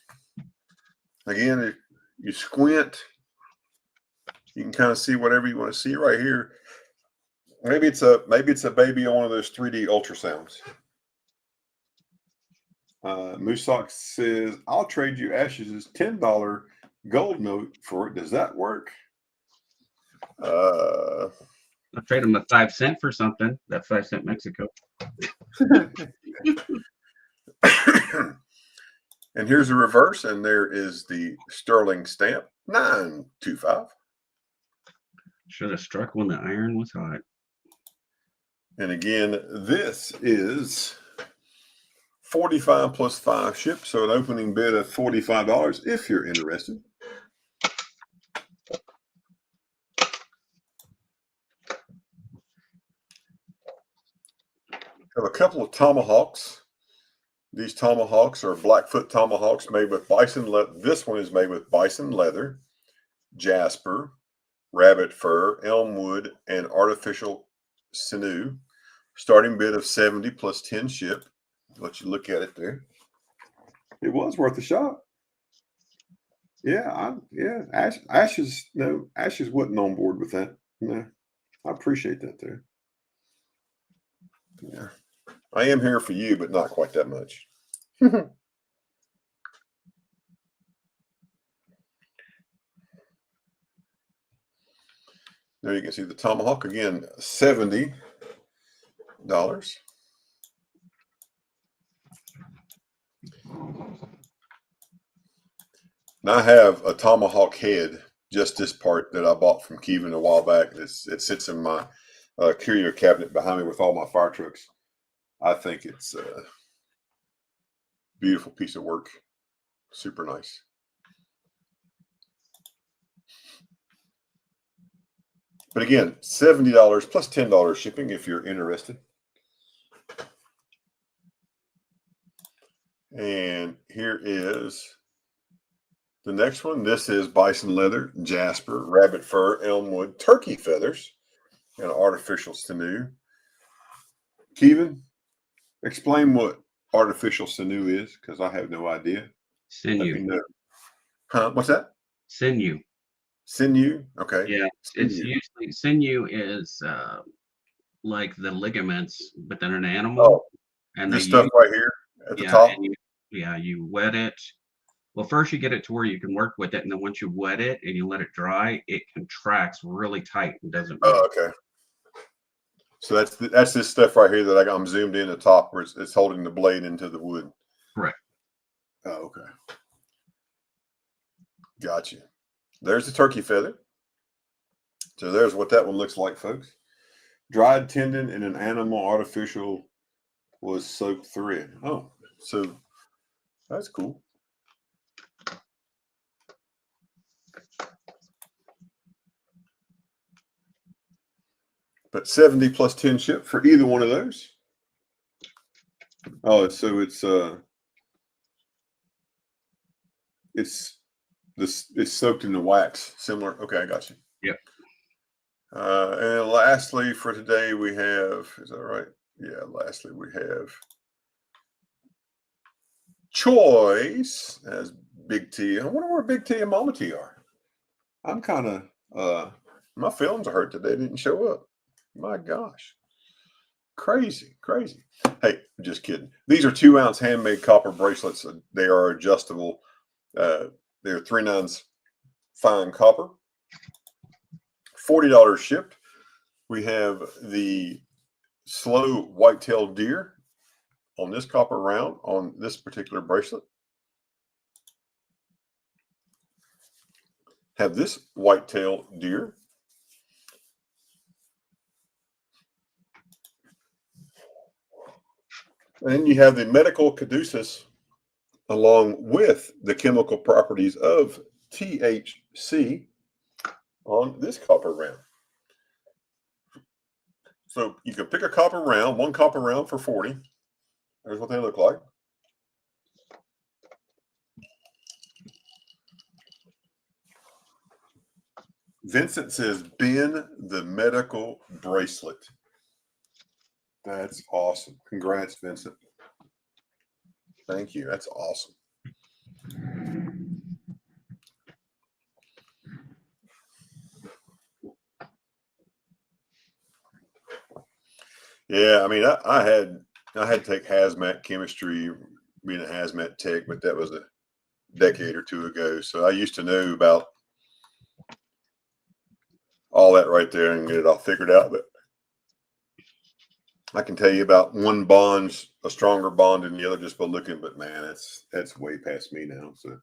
Again, if you squint, you can kind of see whatever you want to see right here. Maybe it's a baby on one of those 3D ultrasounds. Moose Sock says, I'll trade you Ash's $10 gold note for it. Does that work? I'll trade him a 5 cent for something. That 5 cent Mexico. And here's the reverse, and there is the sterling stamp, 925. Should have struck when the iron was hot. And again, this is 45 plus 5 shipped, so an opening bid of $45 if you're interested. Have a couple of tomahawks. These tomahawks are Blackfoot tomahawks made with bison leather. This one is made with bison leather, jasper, rabbit fur, elm wood, and artificial sinew. Starting bid of 70 plus 10 ship. Let you look at it there. It was worth a shot. Yeah, Ashes wasn't on board with that. No, I appreciate that there. Yeah, I am here for you, but not quite that much. There you can see the tomahawk again, $70. And I have a tomahawk head, just this part that I bought from Kevin a while back. It sits in my curio cabinet behind me with all my fire trucks. I think it's a beautiful piece of work. Super nice. But again, $70 plus $10 shipping if you're interested. And here is the next one. This is bison leather, jasper, rabbit fur, elmwood, turkey feathers, and artificial sinew. Kevin, explain what artificial sinew is, because I have no idea. Let me Sinew. know. Huh? What's that? Sinew. Sinew? Okay. Yeah, it's Sinew. usually sinew is like the ligaments within an animal, Oh, and this they stuff use right here at the yeah, top? and you wet it. Well, first you get it to where you can work with it, and then once you wet it and you let it dry, it contracts really tight and doesn't move. Oh, okay. So that's this stuff right here that I'm zoomed in at the top where it's holding the blade into the wood. Correct. Oh, okay. Gotcha. There's the turkey feather. So there's what that one looks like, folks. Dried tendon in an animal artificial was soaked thread. Oh, so that's cool. But 70 plus 10 ship for either one of those. Oh, so it's soaked in the wax, similar. Okay, I got you. Yep. And lastly for today we have, is that right? Yeah, lastly we have Choice as Big T. I wonder where Big T and Mama T are. I'm kind of my feelings are hurt that they didn't show up. My gosh. Crazy. Hey, just kidding. These are 2-ounce handmade copper bracelets. They are adjustable. They're 3/9 fine copper. $40 shipped. We have the slow white-tailed deer on this copper round on this particular bracelet. Have this white-tailed deer. And then you have the medical caduceus along with the chemical properties of THC on this copper round. So you can pick a copper round, one copper round for 40. There's what they look like. Vincent says, Ben the medical bracelet. That's awesome. Congrats, Vincent. Thank you. That's awesome. Yeah, I mean, I had to take hazmat chemistry, being a hazmat tech, but that was a decade or two ago. So I used to know about all that right there and get it all figured out. But I can tell you about one bond's a stronger bond than the other just by looking. But man, that's way past me now. So,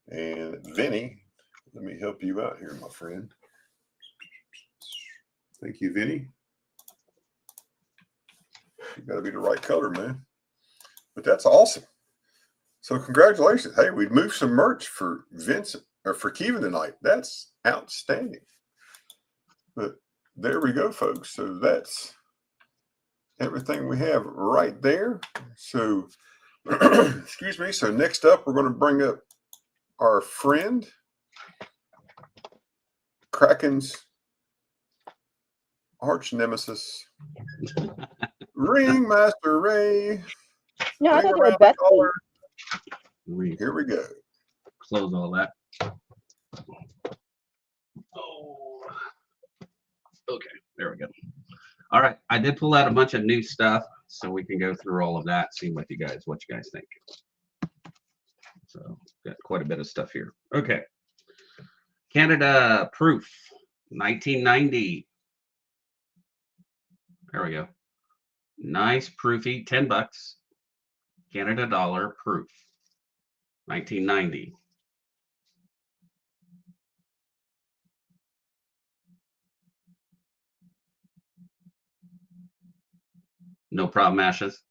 and Vinny, let me help you out here, my friend. Thank you, Vinny. You got to be the right color, man. But that's awesome. So congratulations. Hey, we moved some merch for Vincent or for Kevin tonight. That's outstanding. But there we go, folks. So that's everything we have right there. So, excuse me. So next up, we're going to bring up our friend, Kraken's arch nemesis, Ringmaster Ray. No, I Ring thought they were around the besties. collar. We Here we go. close all that. Oh, okay, there we go. All right, I did pull out a bunch of new stuff, so we can go through all of that, see what you guys think. So got quite a bit of stuff here. Okay, Canada Proof, 1990. There we go. Nice proofy, $10. Canada dollar proof, 1990. No problem, Ashes.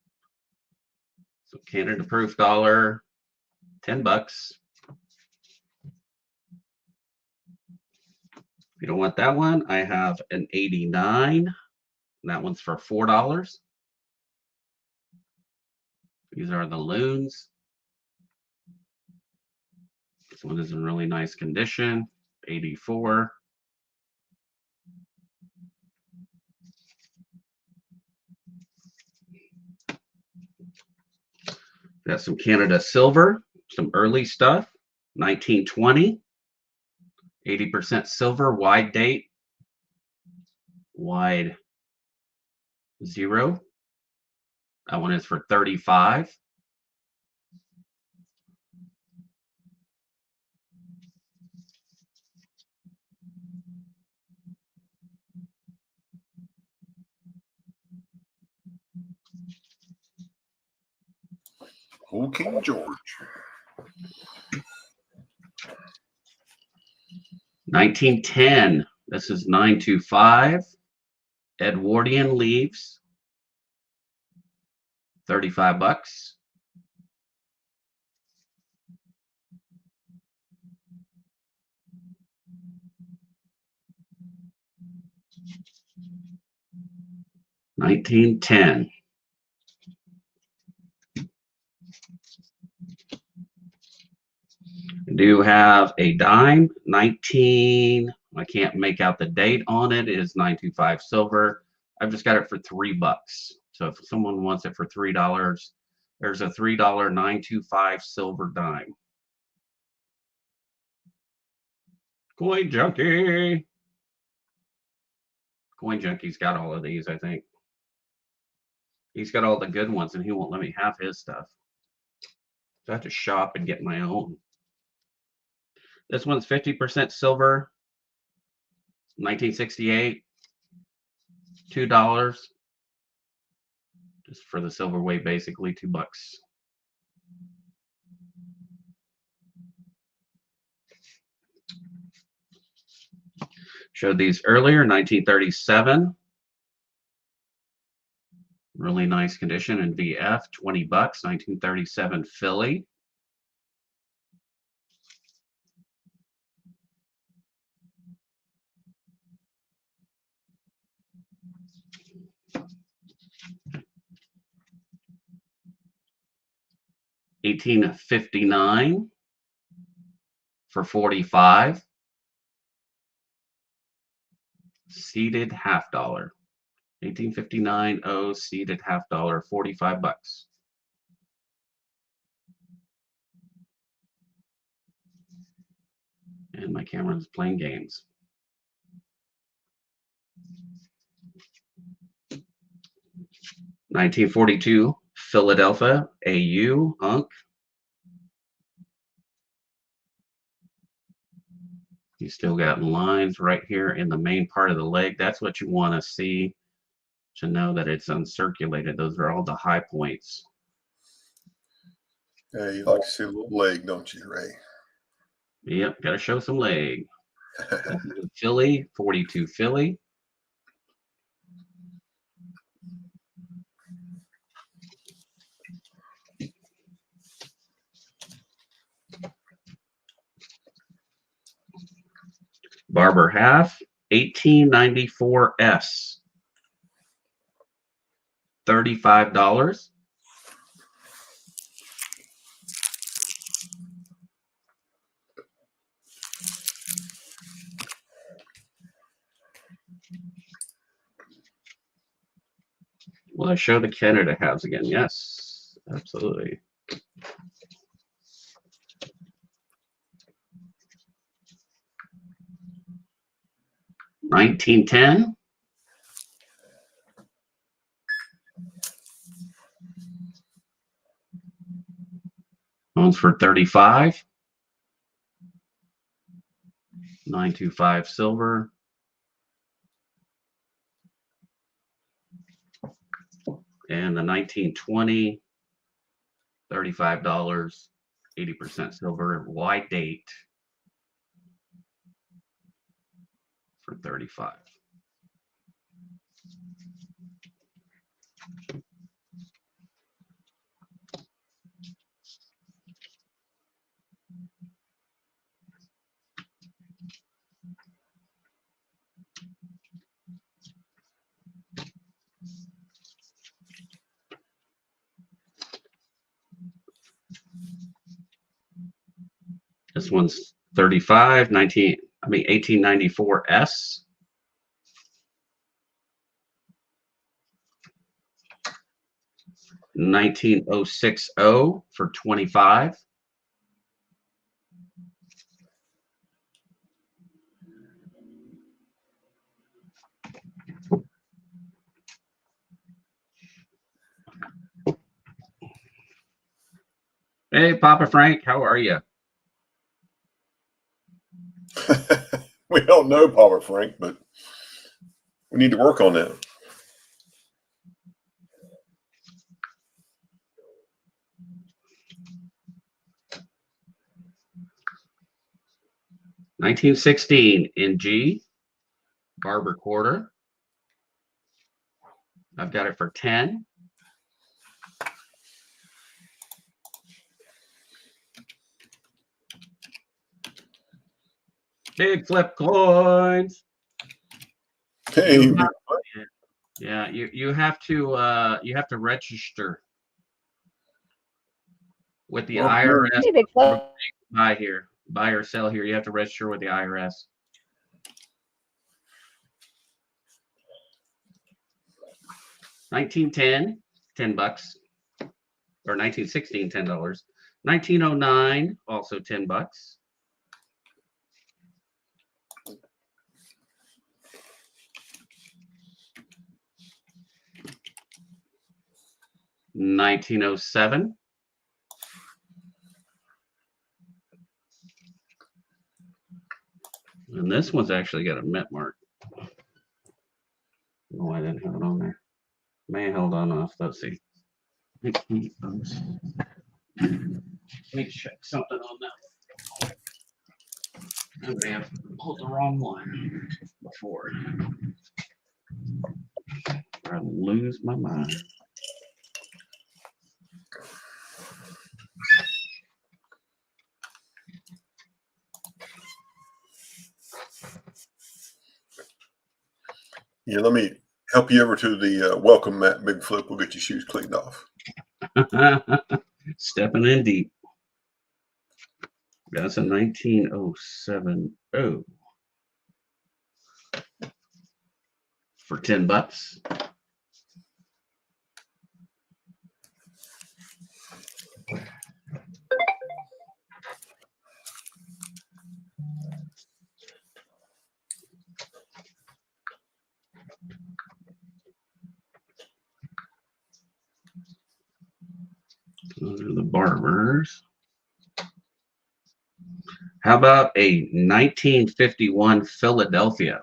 So Canada proof dollar, $10. If you don't want that one, I have an 89. That one's for $4. These are the loons. This one is in really nice condition, 84. Got some Canada silver, some early stuff, 1920, 80% silver, wide date, wide 0. That one is for 35. Old King George. 1910. This is 925. Edwardian leaves, $35. $19.10. I do have a dime, 19. I can't make out the date on it. It is 925 silver. I've just got it for $3. So if someone wants it for $3, there's a $3 925 silver dime. Coin Junkie. Coin Junkie's got all of these, I think. He's got all the good ones, and he won't let me have his stuff. So I have to shop and get my own. This one's 50% silver, 1968, $2. Just for the silver weight, basically $2. Showed these earlier, 1937. Really nice condition in VF, $20, 1937 Philly. $18.59 for $45. Seeded half dollar. $18.59. Oh, seeded half dollar, $45. And my camera's playing games. $1942 Philadelphia AU Unk. You still got lines right here in the main part of the leg. That's what you want to see to know that it's uncirculated. Those are all the high points. Yeah, you like to see a little leg, don't you, Ray? Yep, got to show some leg. Philly, 42 Philly. Barber half, 1894S. $35. Will I show the Canada halves again? Yes, absolutely. $19.10. One's for $35. 925 silver. And the 1920, $35, 80% silver, wide date for $35. This one's 35, 1894 S. $19,060 for 25. Hey, Papa Frank, how are you? We don't know, Papa Frank, but we need to work on that. $19.16 in G, Barber quarter. I've got it for 10. Big flip coins. Hey, Yeah, you have to register with the IRS. Hey, big flip. Buy or sell here. You have to register with the IRS. $19.10, $10, or $19.16, $10. $19.09, also $10. $19.07. And this one's actually got a mint mark. No, I didn't have it on there. May have held on off. Let's see. Let me check something on that. I may have pulled the wrong one before. I lose my mind. Yeah, let me help you over to the welcome mat, Big Flip. We'll get your shoes cleaned off. Stepping in deep. That's a 1907 for $10. Those are the Barbers. How about a 1951 Philadelphia?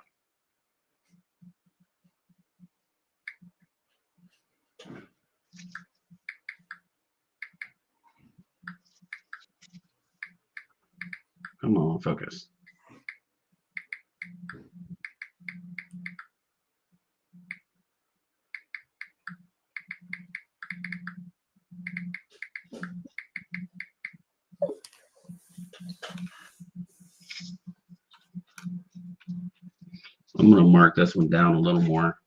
Come on, focus. I'm going to mark this one down a little more.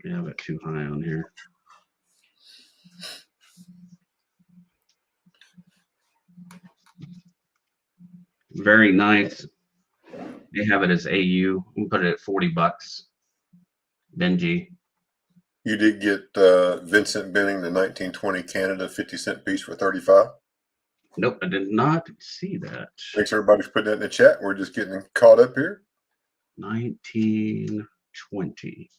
Yeah, I have it too high on here. Very nice. They have it as AU. You can put it at $40. Benji. You did get Vincent Benning, the 1920 Canada 50-cent piece for 35. Nope, I did not see that. Thanks everybody for putting that in the chat. We're just getting caught up here. 1920.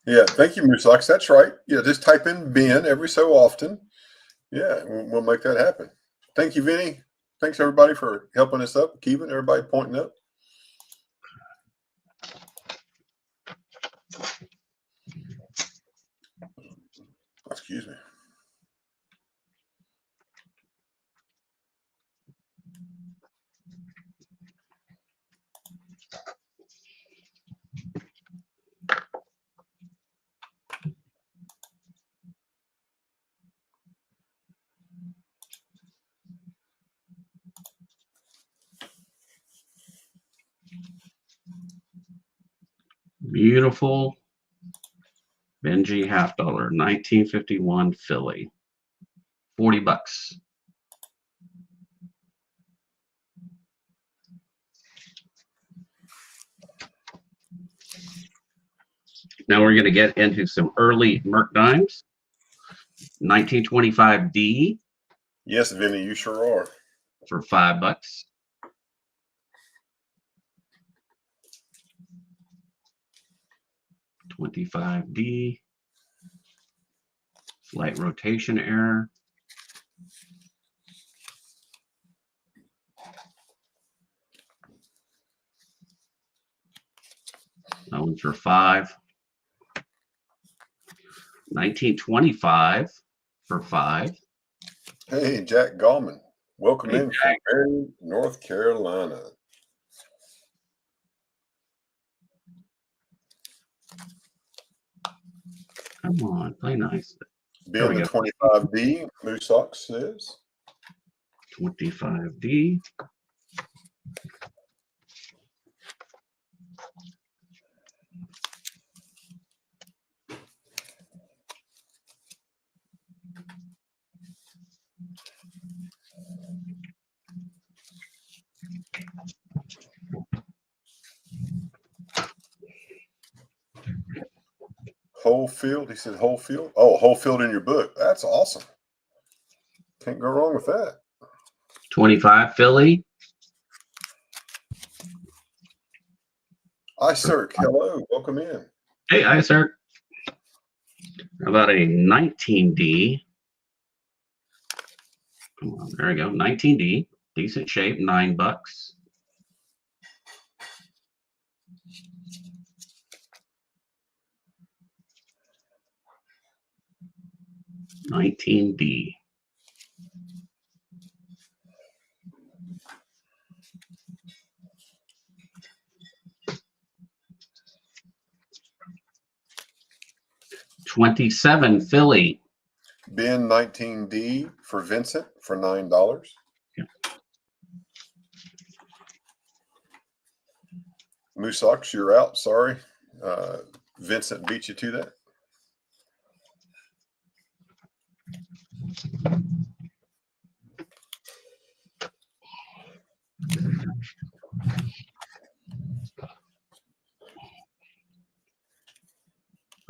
Yeah, thank you, Moosox. That's right. Yeah, just type in Ben every so often. Yeah, we'll make that happen. Thank you, Vinny. Thanks everybody for helping us up, keeping everybody pointing up. Excuse me. Beautiful Benji $50, 1951 Philly. $40. Now we're going to get into some early Merc dimes. 1925D Yes, Vinny, you sure are. for $5. 25D. Slight rotation error. That one's for 5. 1925 for 5. Hey, Jack Gallman. Welcome Hey, in from Marion, North Carolina. Come on, play nice. Being we the go. 25D, Moose Sox says. 25D. Whole field. He said whole field. Oh, whole field in your book. That's awesome. Can't go wrong with that. 25 Philly. Isirk, hello. Welcome in. Hey, Isaac. How about a 19D? Come on, there we go. 19D. Decent shape, $9. 19D. $27 Philly. Ben 19D for Vincent for $9. Yeah. Moose Sox, you're out. Sorry. Vincent beat you to that.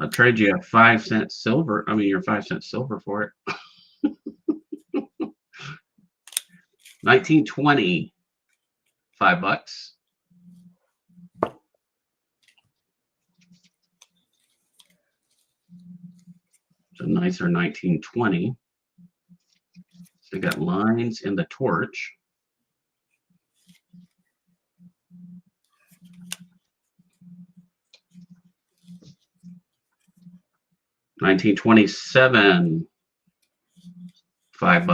I'll trade you a 5-cent silver. I mean, your 5-cent silver for it. 1920, $5. It's a nicer 1920. They got lines in the torch. $1927, $5.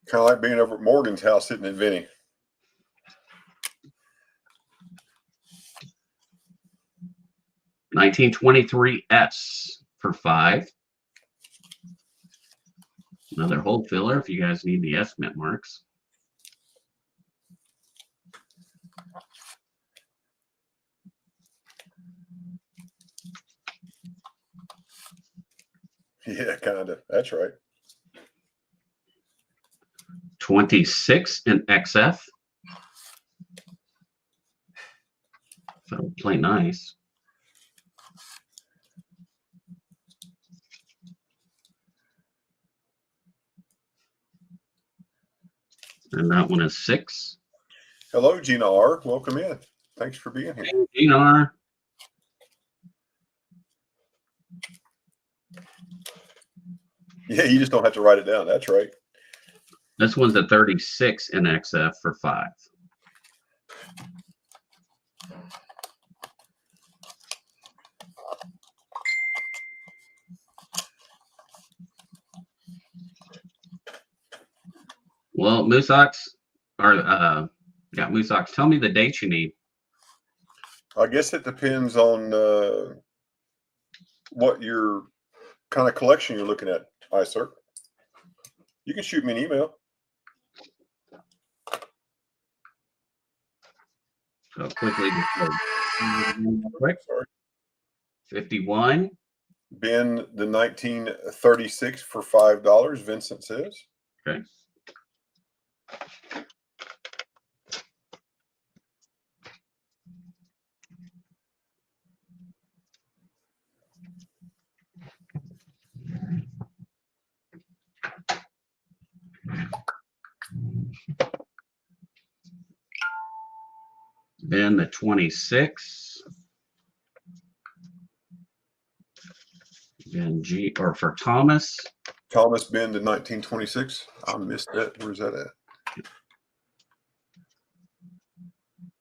Kind of like being over at Morgan's house sitting at Vinny. $1923S for 5. Another hole filler if you guys need the estimate marks. Yeah, kind of. That's right. 26 in XF. That'll play nice. And that one is 6. Hello, Gina R. Welcome in. Thanks for being here. Hey, Dinar. Yeah, you just don't have to write it down. That's right. This one's a 36 in XF for 5. Well, Moose Sox, or Moose Sox, tell me the dates you need. I guess it depends on what your kind of collection you're looking at, Isirk. You can shoot me an email. So quickly, quick. Sorry. 51. Ben the 1936 for $5, Vincent says. Okay. Then the 26. Then G, or for Thomas. Thomas Ben to 1926. I missed that. Where's that at?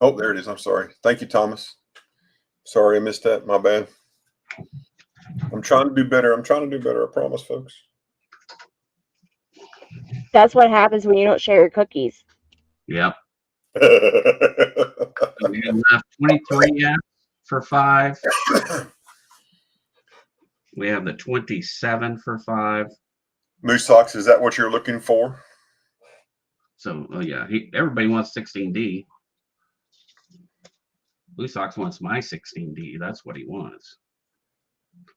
Oh, there it is. I'm sorry. Thank you, Thomas. Sorry, I missed that. My bad. I'm trying to do better. I'm trying to do better. I promise, folks. That's what happens when you don't share your cookies. Yep. We have 23 F for 5. We have the 27 for 5. Moose Socks, is that what you're looking for? So, oh yeah, everybody wants 16D. Blue Sox wants my 16D. That's what he wants.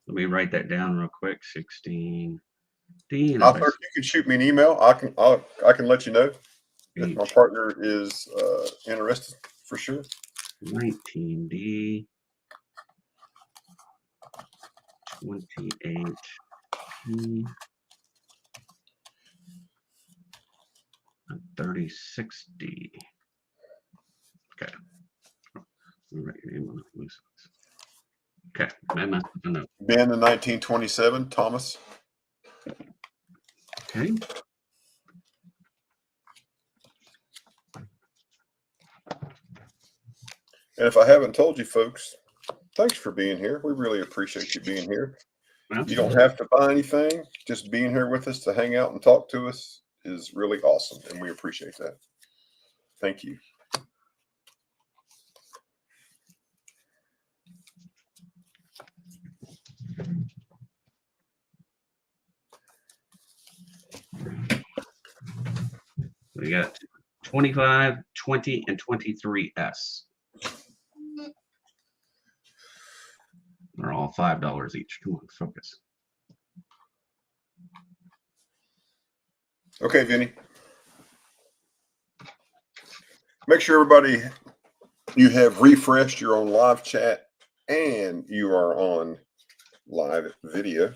Let me write that down real quick. 16D. I thought you could shoot me an email. I can let you know if my partner is interested for sure. 19D. 28. 36D. Okay. Write your name on it. Blue Sox. Okay. Ben the 1927. Thomas. Okay. And if I haven't told you folks, thanks for being here. We really appreciate you being here. You don't have to buy anything. Just being here with us to hang out and talk to us is really awesome, and we appreciate that. Thank you. We got 25, 20, and 23S. They're all $5 each. Come on, focus. Okay, Vinny. Make sure everybody, you have refreshed your own live chat and you are on live video.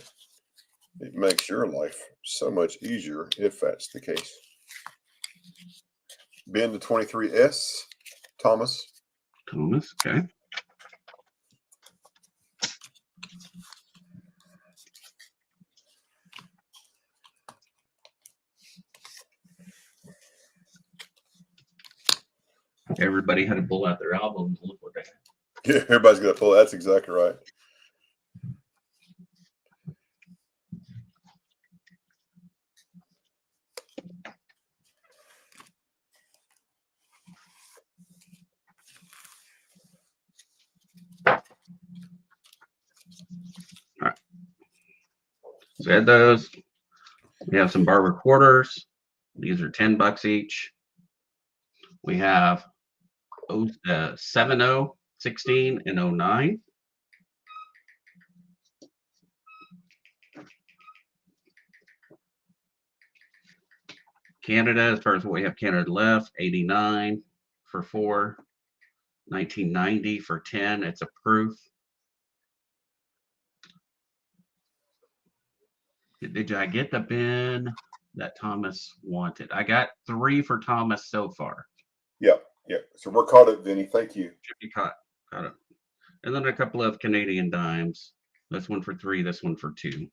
It makes your life so much easier if that's the case. Ben to 23S. Thomas. Thomas, okay. Everybody had to pull out their albums. Look what they had. Yeah, everybody's got to pull. That's exactly right. All right. So we had those. We have some barber quarters. These are $10 each. We have 70, 16, and 09. Canada, as far as what we have Canada left, 89 for 4, 1990 for 10. It's a proof. Did I get the bin that Thomas wanted? I got 3 for Thomas so far. Yep. So we're caught up, Vinny. Thank you. Should be caught up. And then a couple of Canadian dimes. This one for 3, this one for 2.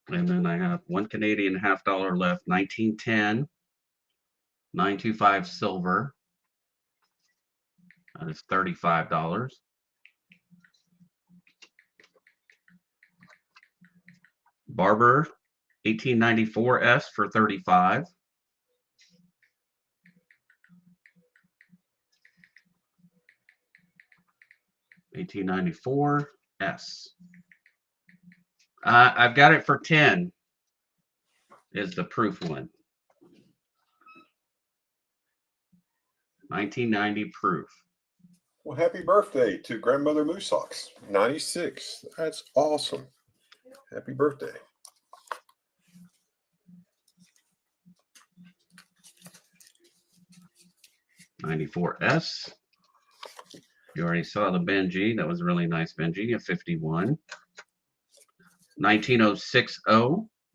And then I have 1 Canadian $50 left, 1910, 925 silver. That is $35. Barber 1894S for 35. $1894S. I've got it for 10. Is the proof one. 1990 proof. Well, happy birthday to Grandmother Moose Socks, 96. That's awesome. Happy birthday. 94S. You already saw the Benji. That was a really nice Benji, a 51. 19060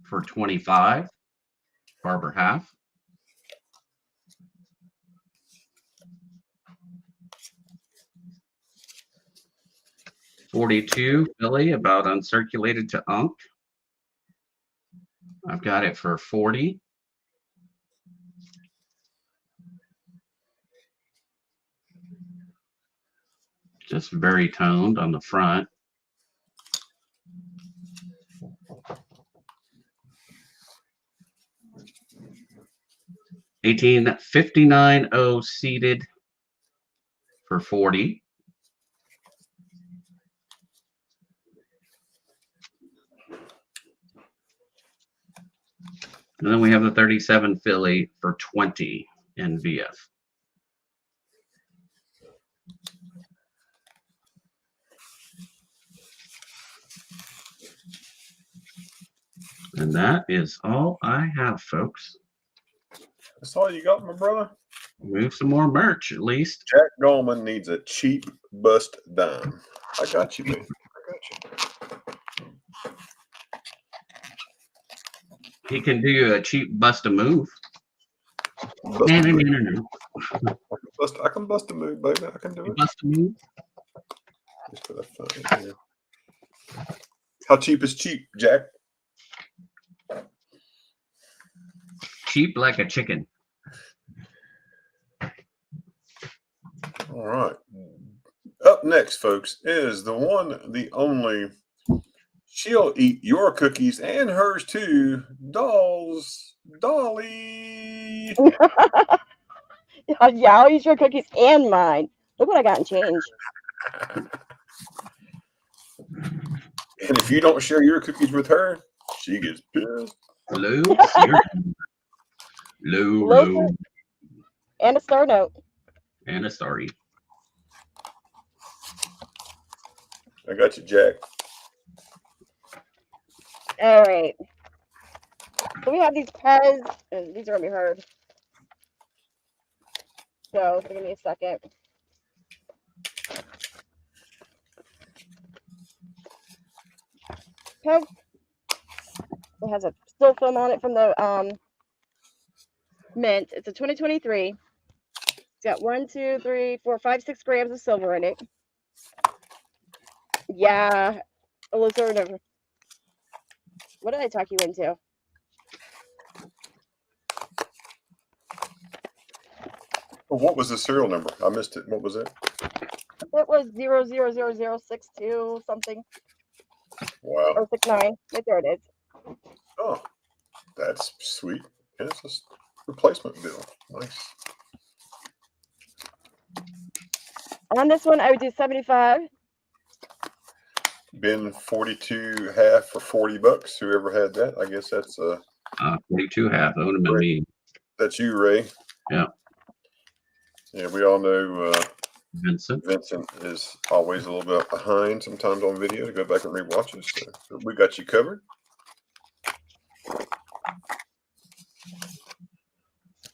for 25. Barber Half. .42 Philly, about uncirculated to Unk. I've got it for 40. Just very toned on the front. $18.59 seated for 40. And then we have the 37 Philly for 20 in VF. And that is all I have, folks. That's all you got, my brother? Move some more merch, at least. Jack Gallman needs a cheap bust dime. I got you, man. I got you. He can do a cheap bust a move. Bust No, a no, move. no, no, no. I can bust a move, baby. I can do it. Bust a move. Just put that phone in here. How cheap is cheap, Jack? Cheap like a chicken. All right. Up next, folks, is the one, the only. She'll eat your cookies and hers too. Dolly. Yeah, I'll eat your cookies and mine. Look what I got in change. And if you don't share your cookies with her, she gets pissed. Low. Low. And a star note. And a story. I got you, Jack. All right. So we have these Pez, and these are going to be hard. So give me a second. Pez. It has a still film on it from the mint. It's a 2023. It's got 1, 2, 3, 4, 5, 6 grams of silver in it. Yeah, a lizard of. What did I talk you into? Well, what was the serial number? I missed it. What was it? It was 000062 something Wow. or 69. Right there it is. Oh, that's sweet. And it's a replacement bill. Nice. On this one, I would do 75. Been 42 half for $40. Whoever had that, I guess that's 42 half. That would have been me. That's you, Ray. Yeah. Yeah, we all know Vincent. Vincent is always a little bit behind sometimes on video to go back and rewatch it. So we got you covered.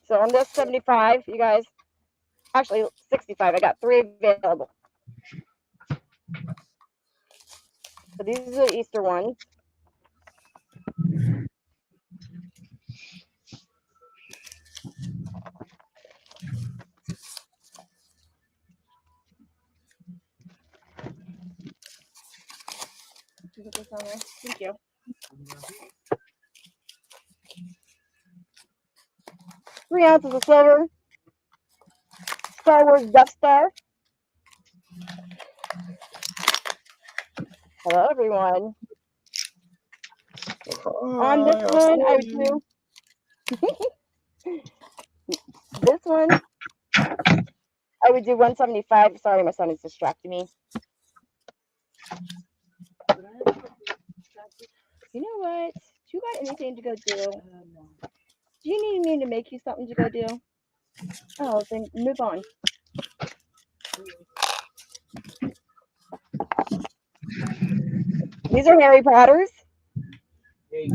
So on this 75, you guys, actually 65. I got 3 available. So these are the Easter ones. Put this on there. Thank you. Three ounces of silver. Star Wars Death Star. Hello, everyone. On this one, I would do. This one, I would do 175. Sorry, my son is distracting me. You know what? Do you got anything to go do? Do you need me to make you something to go do? Oh, then move on. These are Harry Potters. You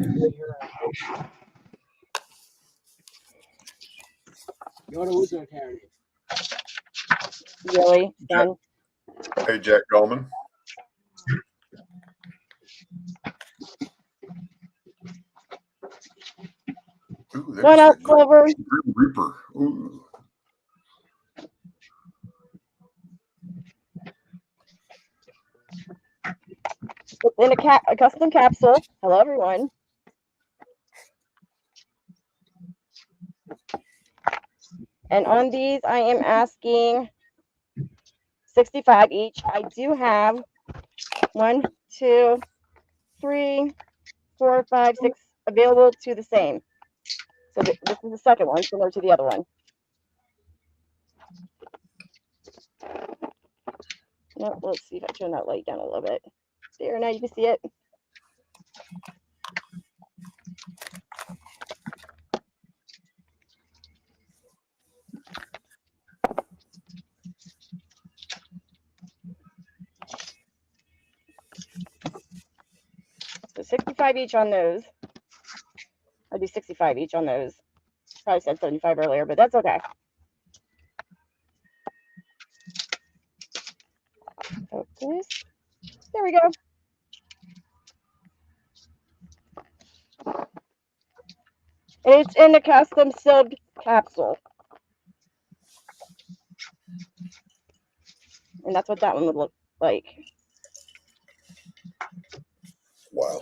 want to lose that, Harry? Really, son? Hey, Jack Gallman. Ooh, there's One out, the Grim Silver. Reaper. Ooh. It's in a custom capsule. Hello, everyone. And on these, I am asking 65 each. I do have 1, 2, 3, 4, 5, 6 available to the same. So this is the second one, similar to the other one. No, let's see if I turn that light down a little bit. There, now you can see it. So 65 each on those. I do 65 each on those. Probably said 75 earlier, but that's okay. Focus. There we go. And it's in the custom sealed capsule. And that's what that one would look like. Wow.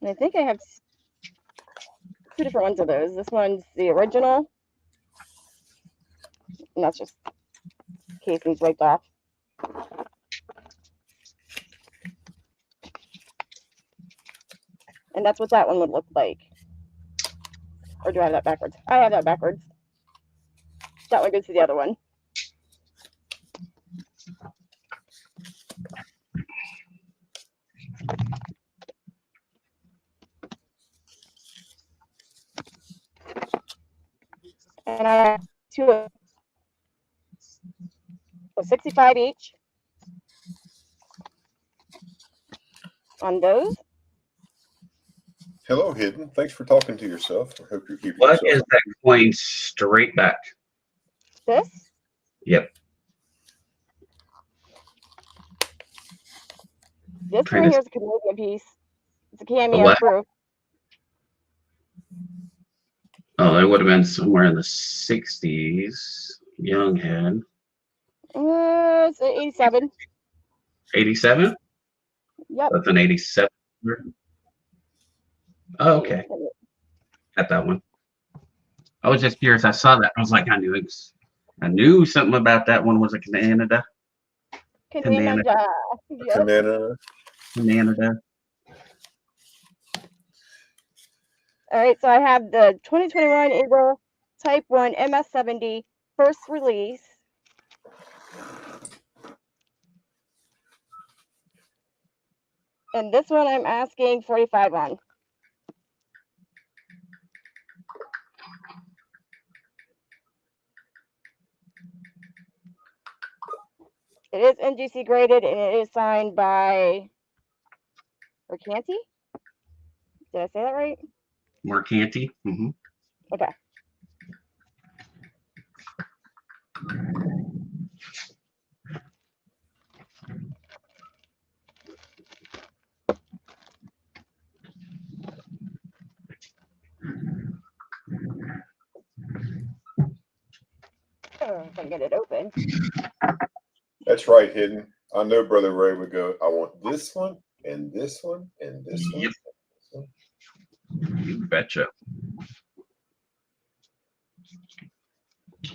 And I think I have 2 different ones of those. This one's the original. And that's just casing's wiped off. And that's what that one would look like. Or do I have that backwards? I have that backwards. That one goes to the other one. And I have 2 of so 65 each on those. Hello, Hidden. Thanks for talking to yourself. I hope you're keeping What yourself. is that coin straight back? This? Yep. This Trying one to- here is a Canadian piece. It's a A cameo what? proof. Oh, it would have been somewhere in the 60s. Young head. It's an 87. 87? Yep. That's an 87. Oh, okay. Got that one. I was just curious. I saw that. I was like, I knew something about that one. Was it Canada? Canada. Yep. Canada. All right, so I have the 2021 Eagle Type 1 MS70 first release. And this one I'm asking 45 on. It is NGC graded and it is signed by Mercanti. Did I say that right? Mercanti. Mm-hmm. Okay. Oh, if I can get it open. That's right, Hidden. I know Brother Ray would go, I want this one and this one and this one. Yep. And this one. You betcha.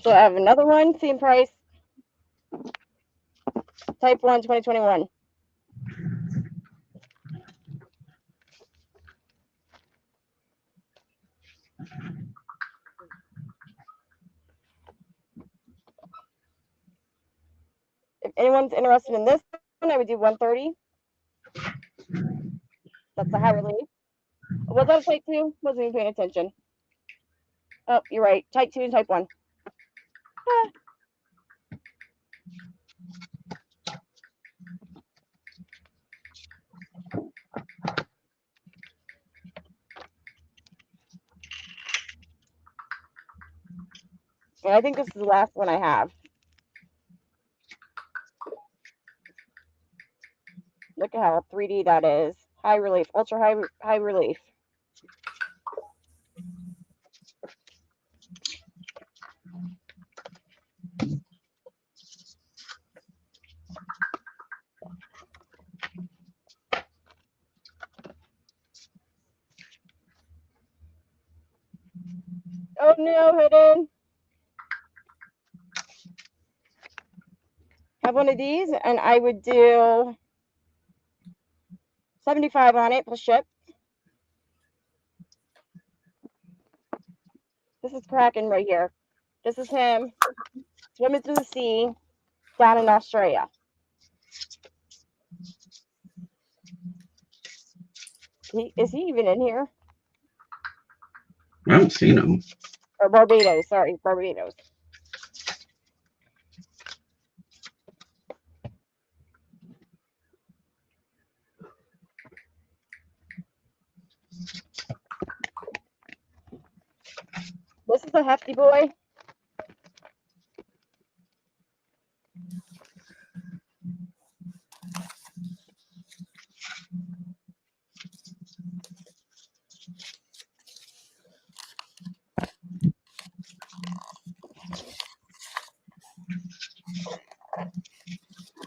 So I have another one, same price. Type 1 2021. If anyone's interested in this one, I would do 130. That's the high relief. Was that a type 2? Wasn't even paying attention. Oh, you're right. Type 2 and type 1. Ah. And I think this is the last one I have. Look at how 3D that is. High relief, ultra high relief. Oh no, hidden. Have one of these, and I would do 75 on it plus ship. This is Kraken right here. This is him swimming through the sea down in Australia. Is he even in here? I haven't seen him. Or Barbados, sorry, Barbados. This is a hefty boy.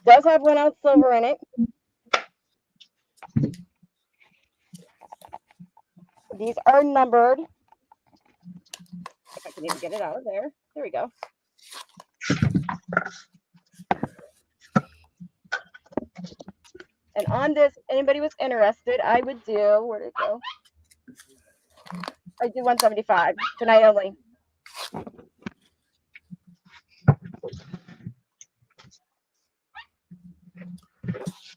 Does have 1 ounce silver in it. These are numbered. If I can even get it out of there. There we go. And on this, anybody was interested, I would do, where'd it go? I do 175 tonight only.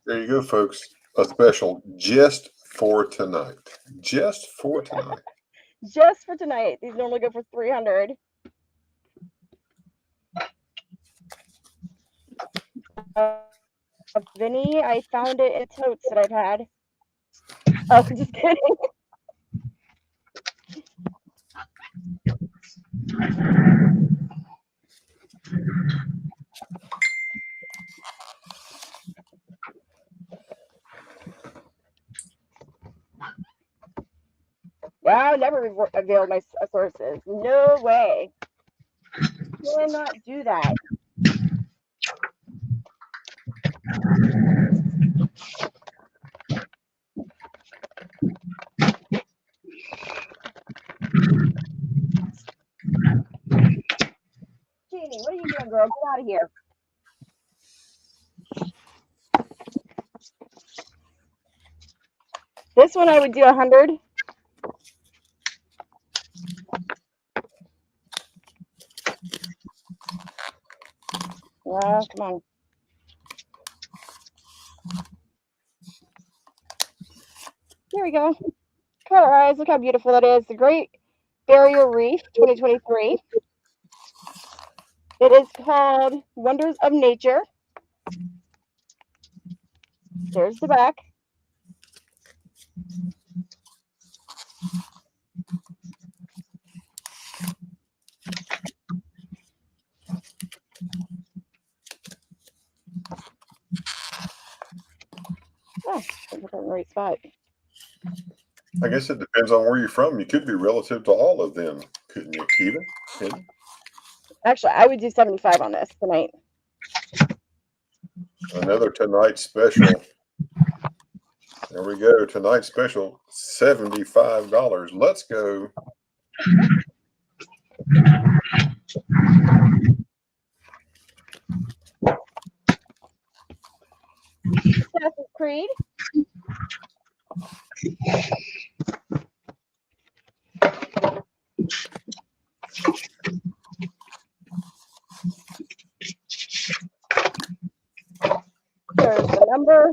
There you go, folks. A special just for tonight. Just for tonight. Just for tonight. These normally go for 300. Vinny, I found it in totes that I've had. Oh, just kidding. Wow, never revealed my sources. No way. Cannot do that. Jeannie, what are you doing, girl? Get out of here. This one I would do 100. Yeah, come on. Here we go. Colorize. Look how beautiful that is. The Great Barrier Reef 2023. It is called Wonders of Nature. There's the back. Oh, I put that in the right spot. I guess it depends on where you're from. You could be relative to all of them, couldn't you, Kiva? Actually, I would do 75 on this tonight. Another tonight special. There we go. Tonight special, $75. Let's go. Assassin's Creed. There's the number.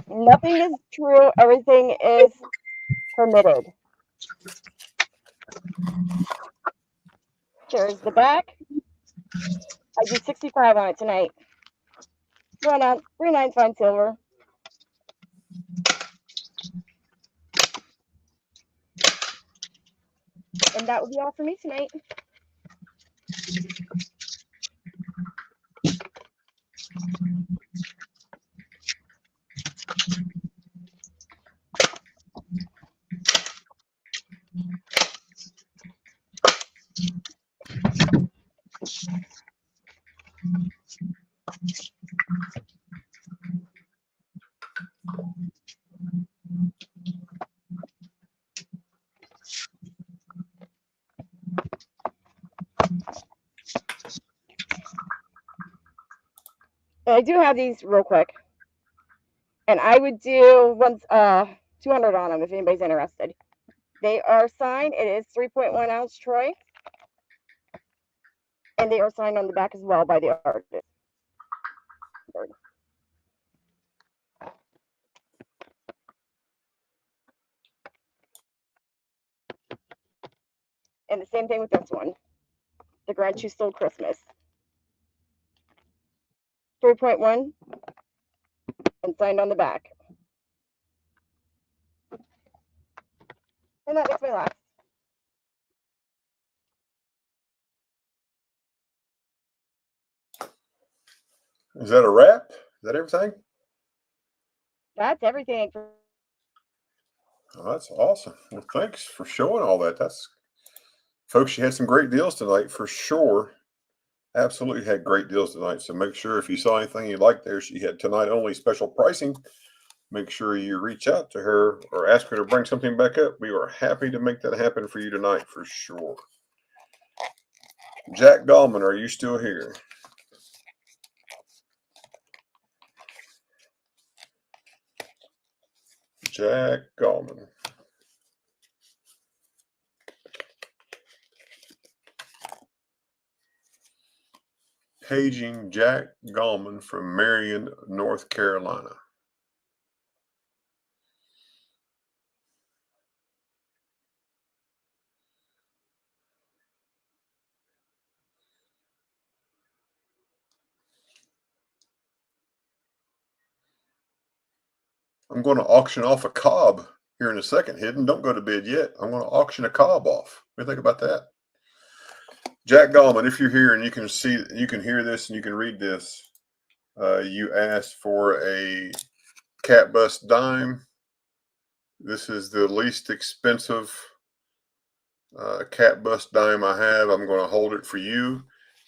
Nothing is true. Everything is permitted. There's the back. I do 65 on it tonight. 1 ounce, 3/9 fine silver. And that will be all for me tonight. And I do have these real quick. And I would do 200 on them if anybody's interested. They are signed. It is 3.1 ounce Troy. And they are signed on the back as well by the artist. And the same thing with this one. The Grant You Stole Christmas. 3.1 and signed on the back. And that makes my last. Is that a wrap? Is that everything? That's everything. Oh, that's awesome. Well, thanks for showing all that. That's, folks, you had some great deals tonight for sure. Absolutely had great deals tonight. So make sure if you saw anything you liked there, she had tonight only special pricing. Make sure you reach out to her or ask her to bring something back up. We are happy to make that happen for you tonight for sure. Jack Gallman, are you still here? Jack Gallman. Paging Jack Gallman from Marion, North Carolina. I'm going to auction off a cob here in a second, Hidden. Don't go to bed yet. I'm going to auction a cob off. What do you think about that? Jack Gallman, if you're here and you can see, you can hear this and you can read this, you asked for a cat bust dime. This is the least expensive cat bust dime I have. I'm going to hold it for you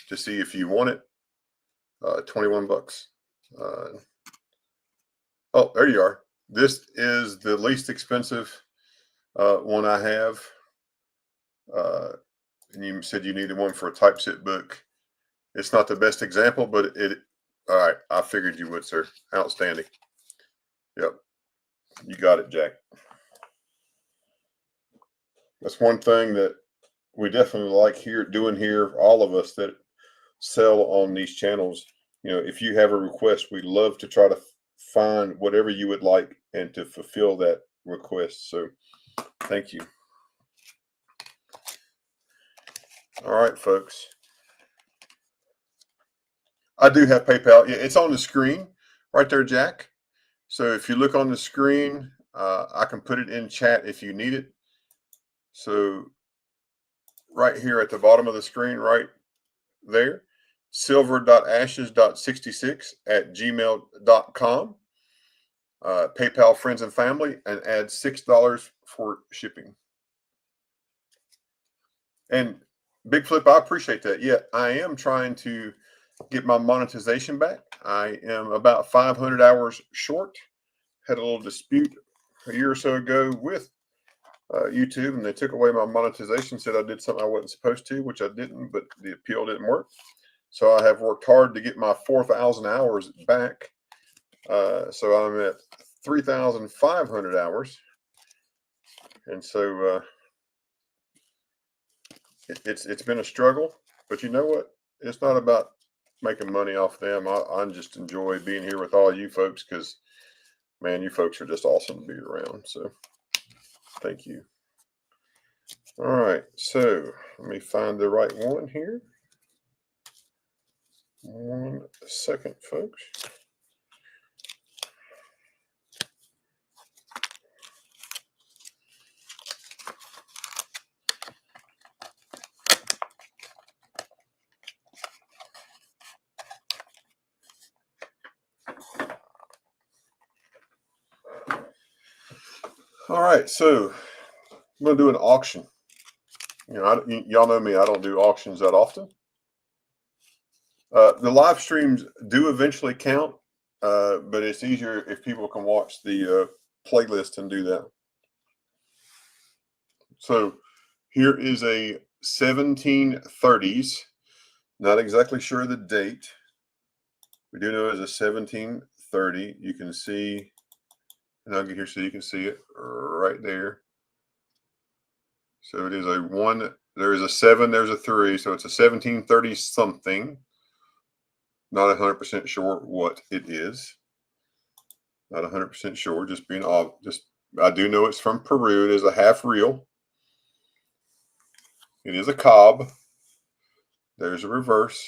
to see if you want it. 21 bucks. Oh, there you are. This is the least expensive one I have. And you said you needed one for a typeset book. It's not the best example, but all right. I figured you would, sir. Outstanding. Yep. You got it, Jack. That's one thing that we definitely like doing here, all of us that sell on these channels. You know, if you have a request, we'd love to try to find whatever you would like and to fulfill that request. So thank you. All right, folks. I do have PayPal. Yeah, it's on the screen right there, Jack. So if you look on the screen, I can put it in chat if you need it. So right here at the bottom of the screen, right there, silver.ashes.66@gmail.com. PayPal friends and family, and add $6 for shipping. And Big Flip, I appreciate that. Yeah, I am trying to get my monetization back. I am about 500 hours short. Had a little dispute a year or so ago with YouTube, and they took away my monetization, said I did something I wasn't supposed to, which I didn't, but the appeal didn't work. So I have worked hard to get my 4,000 hours back. So I'm at 3,500 hours. And so it's been a struggle, but you know what? It's not about making money off them. I just enjoy being here with all you folks because, man, you folks are just awesome to be around. So thank you. All right. So let me find the right one here. 1 second, folks. All right, so I'm going to do an auction. Y'all know me. I don't do auctions that often. The live streams do eventually count, but it's easier if people can watch the playlist and do that. So here is a 1730s. Not exactly sure the date. We do know it's a 1730. You can see, and I'll get here so you can see it right there. So it is a 1. There is a 7. There's a 3. So it's a 1730 something. Not 100% sure what it is. Not 100% sure. Just being off. I do know it's from Peru. It is a half reel. It is a cob. There's a reverse.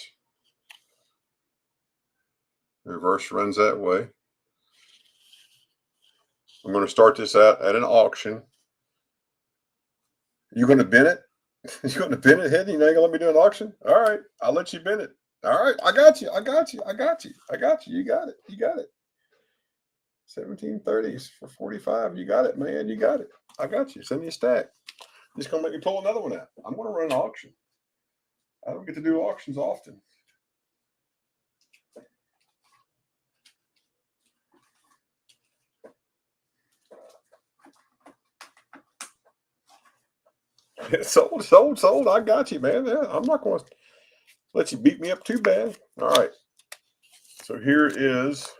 The reverse runs that way. I'm going to start this out at an auction. You going to bin it? You going to bin it, Head? You ain't going to let me do an auction? All right. I'll let you bin it. All right. I got you. I got you. I got you. I got you. You got it. You got it. 1730s for 45. You got it, man. You got it. I got you. Send me a stack. Just going to make me pull another one out. I'm going to run an auction. I don't get to do auctions often. Sold. I got you, man. Yeah, I'm not going to let you beat me up too bad. All right. So here is,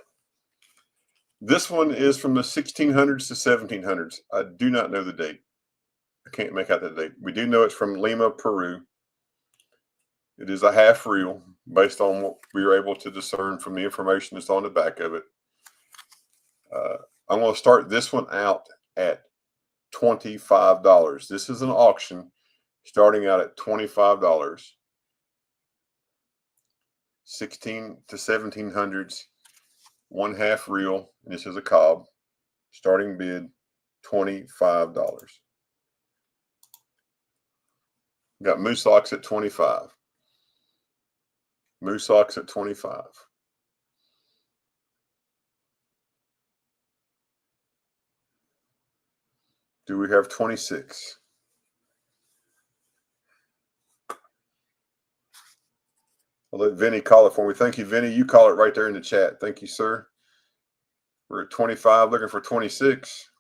this one is from the 1600s to 1700s. I do not know the date. I can't make out the date. We do know it's from Lima, Peru. It is a half reel based on what we were able to discern from the information that's on the back of it. I'm going to start this one out at $25. This is an auction starting out at $25. 16 to 1700s, 1 half reel. And this is a cob. Starting bid $25. Got moose socks at 25. Moose socks at 25. Do we have 26? I'll let Vinny call it for me. Thank you, Vinny. You call it right there in the chat. Thank you, sir. We're at 25, looking for 26.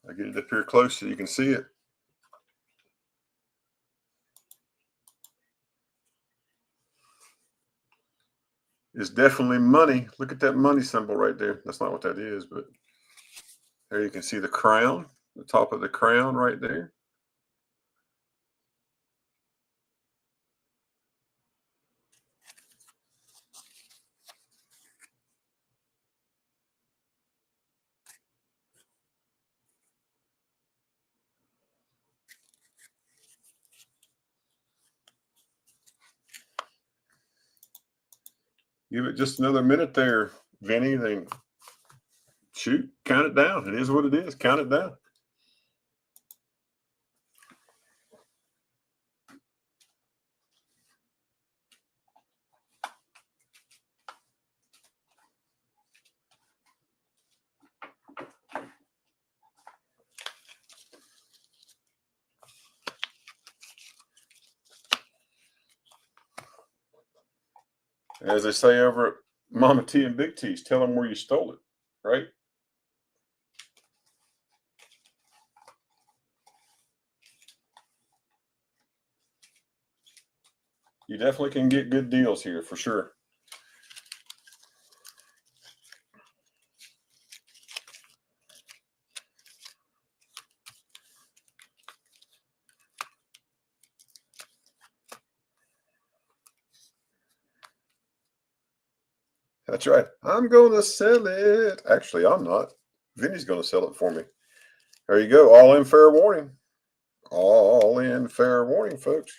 I get it up here close so you can see it. It's definitely money. Look at that money symbol right there. That's not what that is, but there you can see the crown, the top of the crown right there. Give it just another minute there, Vinny. Then shoot, count it down. It is what it is. Count it down. As they say over at Mama T and Big T's, tell them where you stole it, right? You definitely can get good deals here for sure. That's right. I'm going to sell it. Actually, I'm not. Vinny's going to sell it for me. There you go. All in fair warning. All in fair warning, folks.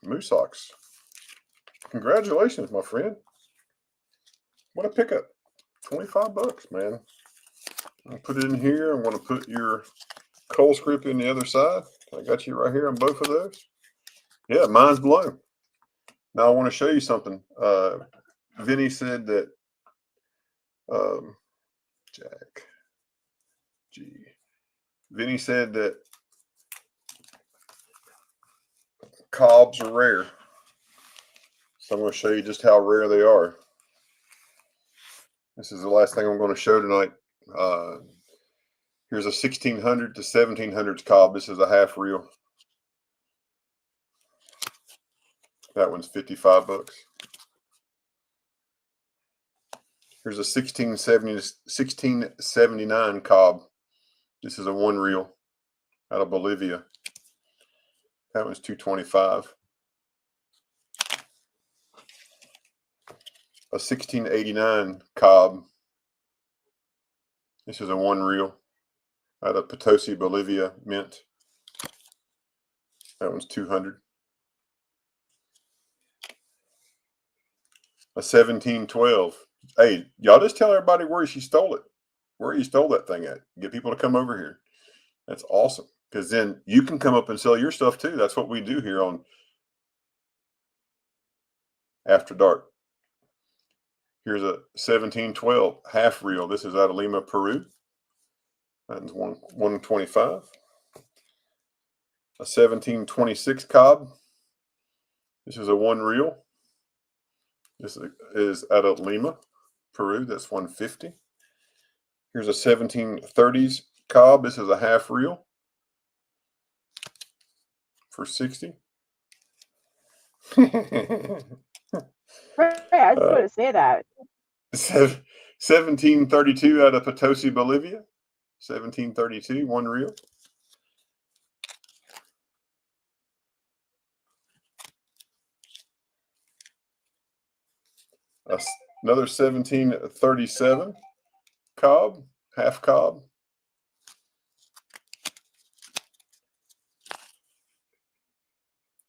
Moose socks. Congratulations, my friend. What a pickup. $25, man. I'll put it in here. I'm going to put your coal script in the other side. I got you right here on both of those. Yeah, mine's blown. Now I want to show you something. Vinny said that Jack G. Vinny said that cobs are rare. So I'm going to show you just how rare they are. This is the last thing I'm going to show tonight. Here's a 1600 to 1700s cob. This is a half reel. That one's 55 bucks. Here's a 1679 cob. This is a one reel out of Bolivia. That one's 225. A 1689 cob. This is a one reel out of Potosi, Bolivia, mint. That one's 200. A 1712. Hey, y'all just tell everybody where she stole it. Where you stole that thing at. Get people to come over here. That's awesome. Because then you can come up and sell your stuff too. That's what we do here on After Dark. Here's a 1712 half reel. This is out of Lima, Peru. That's 125. A 1726 cob. This is a one reel. This is out of Lima, Peru. That's 150. Here's a 1730s cob. This is a half reel for 60. Right, I just want to say that. 1732 out of Potosi, Bolivia. 1732, one reel. Another 1737 cob, half cob.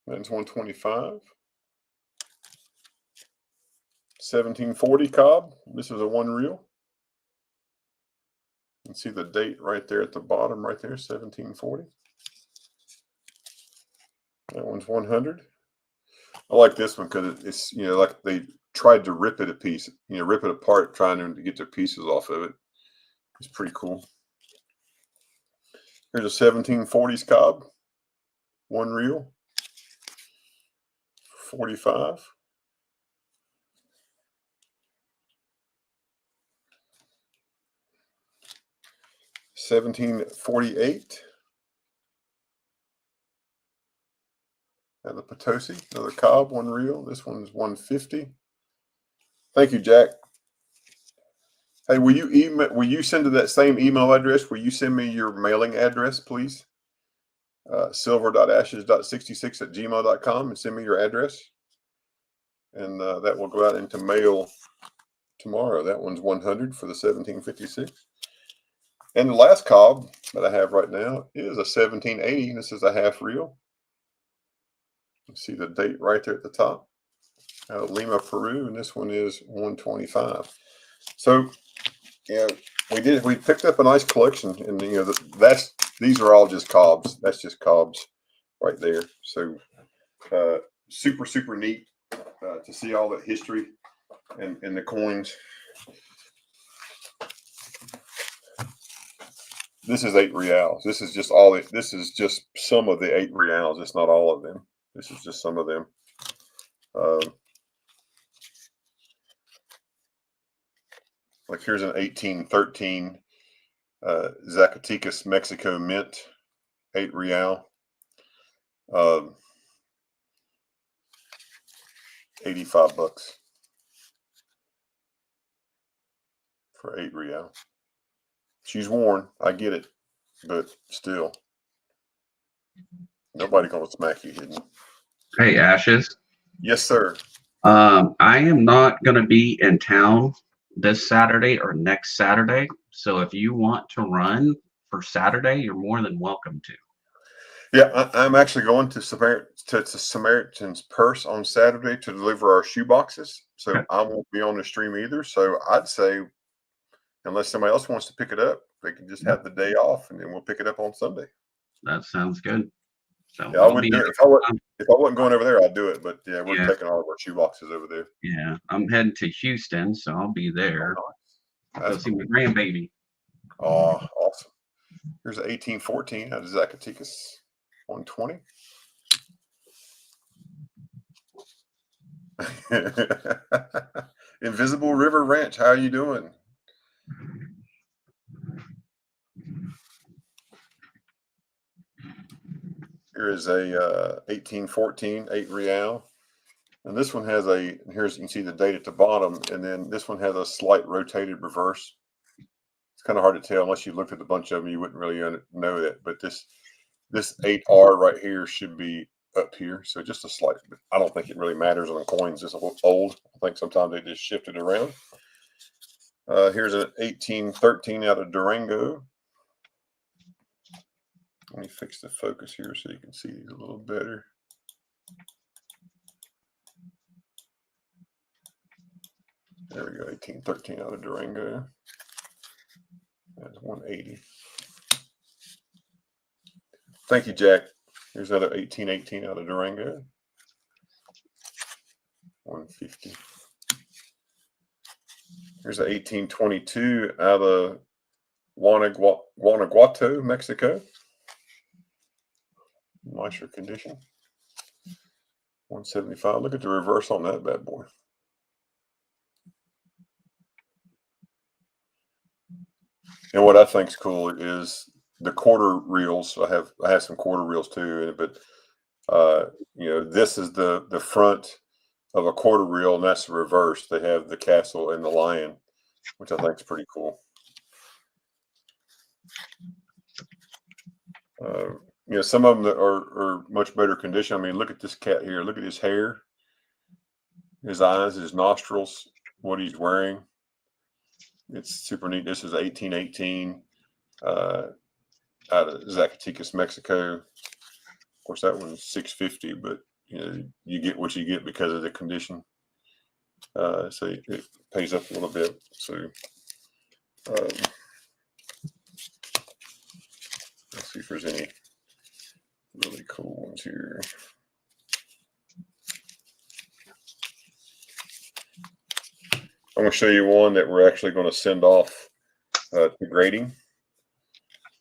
That's 125. 1740 cob. This is a one reel. You can see the date right there at the bottom, right there, 1740. That one's 100. I like this one because it's, you know, like they tried to rip it a piece, you know, rip it apart, trying to get their pieces off of it. It's pretty cool. Here's a 1740s cob, one reel, 45. $17.48 at the Potosi, another cob, one reel. This one's $150. Thank you, Jack. Hey, will you send to that same email address? Will you send me your mailing address, please? silver.ashes.66@gmail.com and send me your address. And that will go out into mail tomorrow. That one's 100 for the 1756. And the last cob that I have right now is a 1780. This is a half reel. You see the date right there at the top. Out of Lima, Peru, and this one is 125. So, you know, we picked up a nice collection, and you know these are all just cobs. That's just cobs right there. So, super neat to see all that history and the coins. This is 8 reals. This is just all it. This is just some of the 8 reals. It's not all of them. This is just some of them. Like here's an 1813 Zacatecas, Mexico mint, 8 real. 85 bucks for 8 real. She's worn, I get it, but still, nobody gonna smack you hidden. Hey, Ashes. Yes, sir. I am not going to be in town this Saturday or next Saturday. So if you want to run for Saturday, you're more than welcome to. Yeah, I'm actually going to Samaritan's Purse on Saturday to deliver our shoe boxes. So Okay. I won't be on the stream either. So I'd say, unless somebody else wants to pick it up, they can just have the day off, and then we'll pick it up on Sunday. That sounds good. So Yeah, I wouldn't do it if I wasn't going over there. I'd do it, but yeah, we're Yeah. taking all of our shoeboxes over there. Yeah, I'm heading to Houston, so I'll be there. Go That's see my grandbaby. Oh, awesome. Here's an 1814 out of Zacatecas, 120. Invisible River Ranch, how are you doing? Here is a 1814 8 real, and this one has a. Here's, you can see the date at the bottom, and then this one has a slight rotated reverse. It's kind of hard to tell unless you looked at a bunch of them. You wouldn't really know that, but this 8R right here should be up here, so just a slight. But I don't think it really matters on the coins. It's a little old. I think sometimes they just shift it around. Here's an 1813 out of Durango. Let me fix the focus here so you can see these a little better. There we go, 1813 out of Durango. That's 180. Thank you, Jack. Here's another 1818 out of Durango. 150. Here's an 1822 out of Guanajuato, Mexico. Nicer condition. 175. Look at the reverse on that bad boy. And what I think is cool is the quarter reels. I have some quarter reels too, but you know, this is the front of a quarter reel, and that's the reverse. They have the castle and the lion, which I think is pretty cool. You know, some of them that are much better condition. I mean, look at this cat here. Look at his hair, his eyes, his nostrils, what he's wearing. It's super neat. This is 1818 out of Zacatecas, Mexico. Of course, that one's 650, but you know, you get what you get because of the condition. So it pays up a little bit. So let's see if there's any really cool ones here. I'm going to show you one that we're actually going to send off to grading,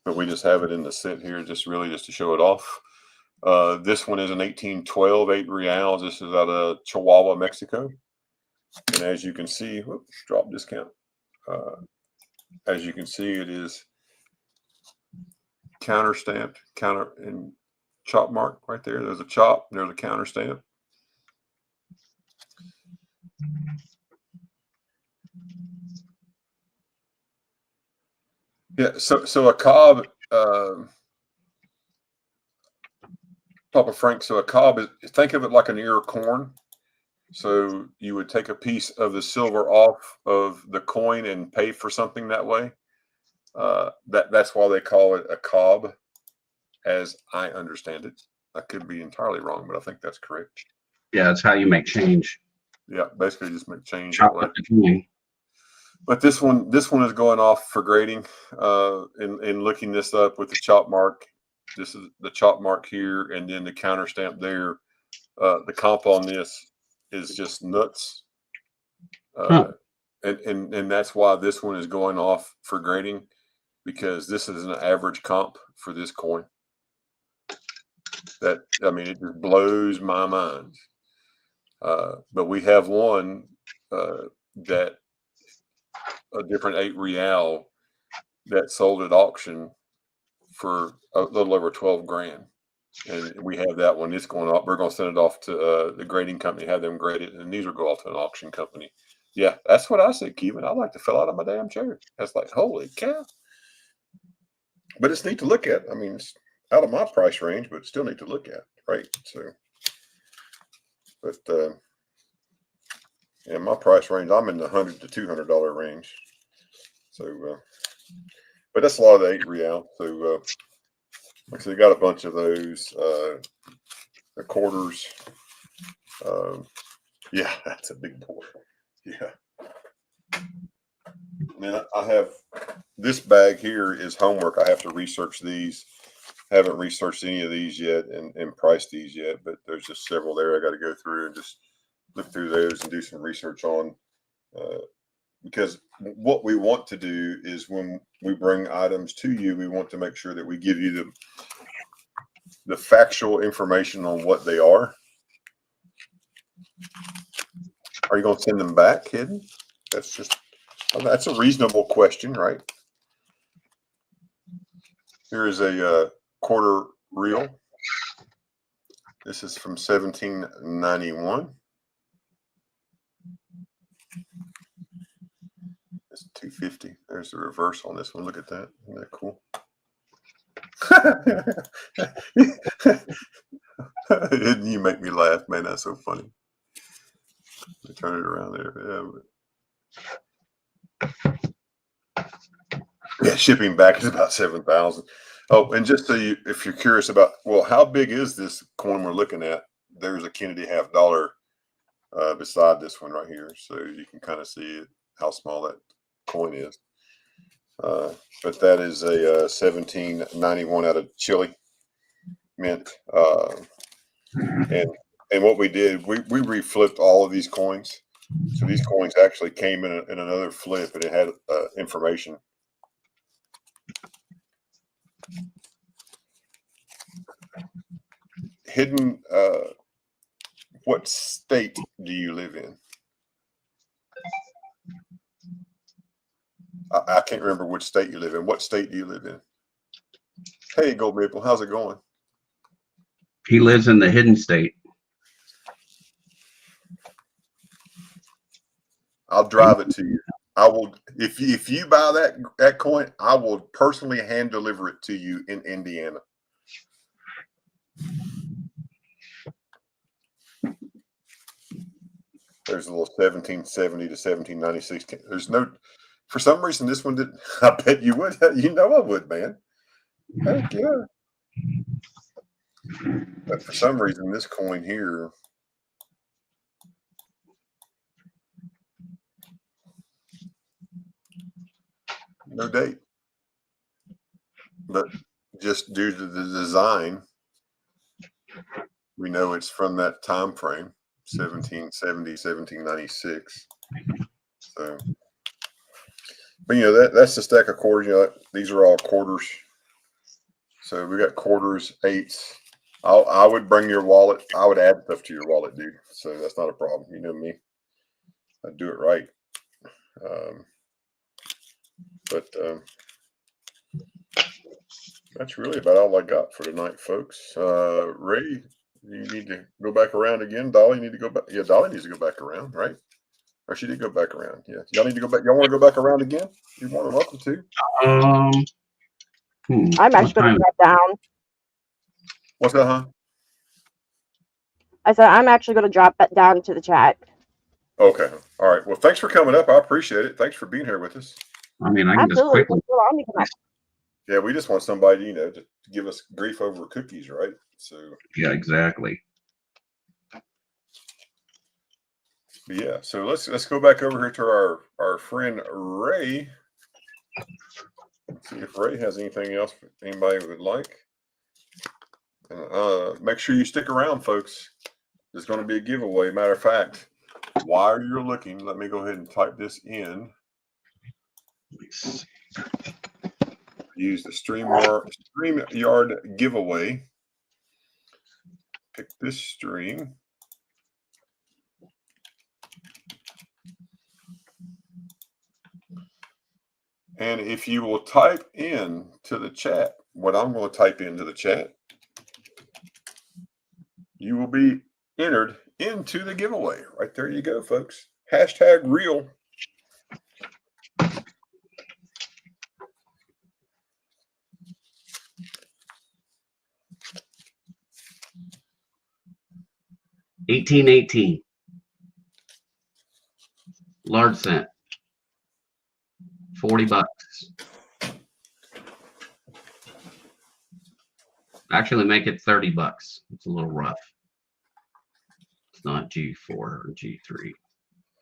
but we just have it in the set here, just to show it off. This one is an 1812 8 reals. This is out of Chihuahua, Mexico. And as you can see, whoops, drop discount. As you can see, it is counter stamped, counter and chop mark right there. There's a chop, and there's a counter stamp. Yeah, so a cob, Papa Frank. So a cob is, think of it like an ear of corn. So you would take a piece of the silver off of the coin and pay for something that way. That's why they call it a cob, as I understand it. I could be entirely wrong, but I think that's correct. Yeah, it's how you make change. Yeah, basically just make change Chop that way. up the coin. But this one is going off for grading. In looking this up with the chop mark, this is the chop mark here, and then the counter stamp there. The comp on this is just nuts. And that's why this one is going off for grading, because this is an average comp for this coin. That, I mean, it just blows my mind. But we have one that a different 8 real that sold at auction for a little over 12 grand. And we have that one. It's going off. We're going to send it off to the grading company, have them grade it, and these will go off to an auction company. Yeah, that's what I said, Kevin. I like to fell out of my damn chair. That's like, holy cow. But it's neat to look at. I mean, it's out of my price range, but still need to look at, right? So, but yeah, my price range, I'm in the $100 to $200 range. So, but that's a lot of the 8 real. So, like I said, got a bunch of those. The quarters. Yeah, that's a big boy. Yeah. And I have this bag here is homework. I have to research these. Haven't researched any of these yet and priced these yet, but there's just several there I got to go through and just look through those and do some research on. Because what we want to do is when we bring items to you, we want to make sure that we give you the factual information on what they are. Are you going to send them back hidden? That's a reasonable question, right? Here is a quarter reel. This is from 1791. It's 250. There's the reverse on this one. Look at that. Isn't that cool? You make me laugh, man. That's so funny. Let me turn it around there. Yeah, shipping back is about 7,000. Oh, and just so if you're curious about, well, how big is this coin we're looking at? There's a Kennedy $half beside this one right here, so you can kind of see it, how small that coin is. But that is a 1791 out of Chile mint. And what we did, we reflipped all of these coins. So these coins actually came in another flip, and it had information. Hidden, what state do you live in? I can't remember which state you live in. What state do you live in? Hey, Gold Maple, how's it going? He lives in the hidden state. I'll drive it to you. I will, if you buy that coin, I will personally hand deliver it to you in Indiana. There's a little 1770 to 1796. There's no, for some reason, this one didn't. I bet you would. You know I would, man. Heck yeah. But for some reason, this coin here, no date. But just due to the design, we know it's from that time frame. 1770, 1796. So, but that's the stack of quarters. These are all quarters. So we got quarters, eights. I would bring your wallet. I would add stuff to your wallet, dude. So that's not a problem. You know me. I'd do it right. But that's really about all I got for tonight, folks. Ray, you need to go back around again. Dolly, you need to go back. Yeah, Dolly needs to go back around, right? Or she did go back around. Yeah. Y'all need to go back. Y'all want to go back around again? You're more than welcome to. I'm actually going to drop down. What's that, huh? I said I'm actually going to drop that down to the chat. Okay. All right. Well, thanks for coming up. I appreciate it. Thanks for being here with us. I mean, I can just quickly. Yeah, we just want somebody, to give us grief over cookies, right? So. Yeah, exactly. But yeah, so let's go back over here to our friend Ray. Let's see if Ray has anything else anybody would like. Make sure you stick around, folks. There's going to be a giveaway. Matter of fact, while you're looking, let me go ahead and type this in. Use the StreamYard giveaway. Pick this stream. And if you will type in to the chat what I'm going to type into the chat, you will be entered into the giveaway. Right there you go, folks. #real. $18.18. Large cent. $40. Actually, make it $30. It's a little rough. It's not G4 or G3.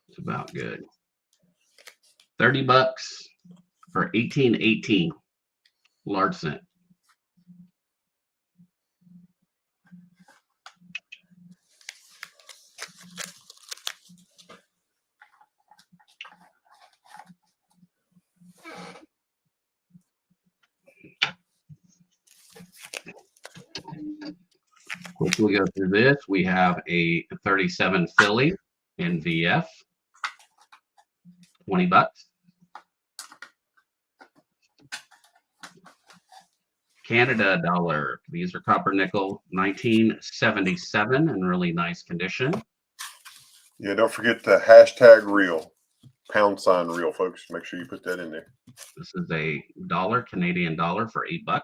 It's about good. $30. for 1818. Large cent. Quickly go through this. We have a 37 Philly in VF, $20. Canada dollar. These are copper nickel, 1977, in really nice condition. Yeah, don't forget the hashtag real, # real, folks. Make sure you put that in there. This is a dollar, Canadian dollar, for $8.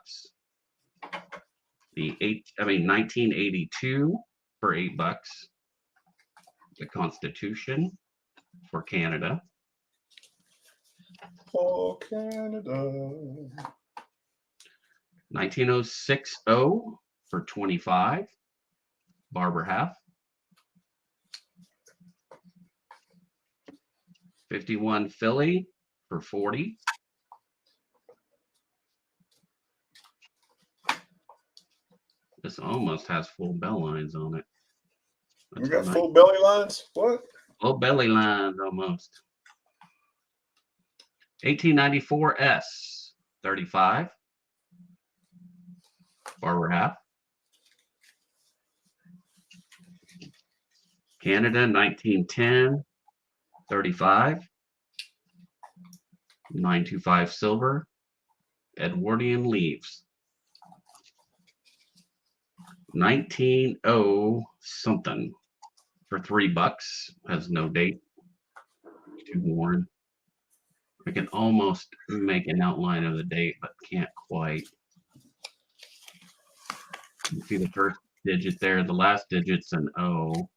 The 1982 for $8. The Constitution for Canada. Oh, Canada. 1906 for 25. Barber half. 51 Philly for 40. This almost has full bell lines on it. We got full belly lines? What? Full belly lines almost. 1894 S, 35. Barber half. Canada 1910, 35. 925 silver. Edwardian leaves. 1900 something for $3. Has no date. Too worn. I can almost make an outline of the date, but can't quite. You see the first digit there, the last digit's an O.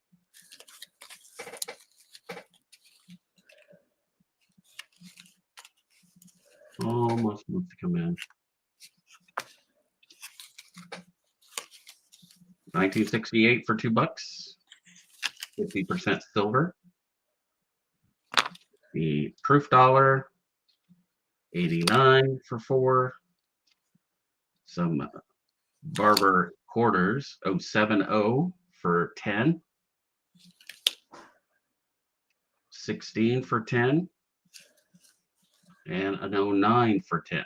Almost wants to come in. 1968 for $2. 50% silver. The proof dollar, 89 for 4. Some Barber quarters, 070 for 10. 16 for 10. And an 09 for 10.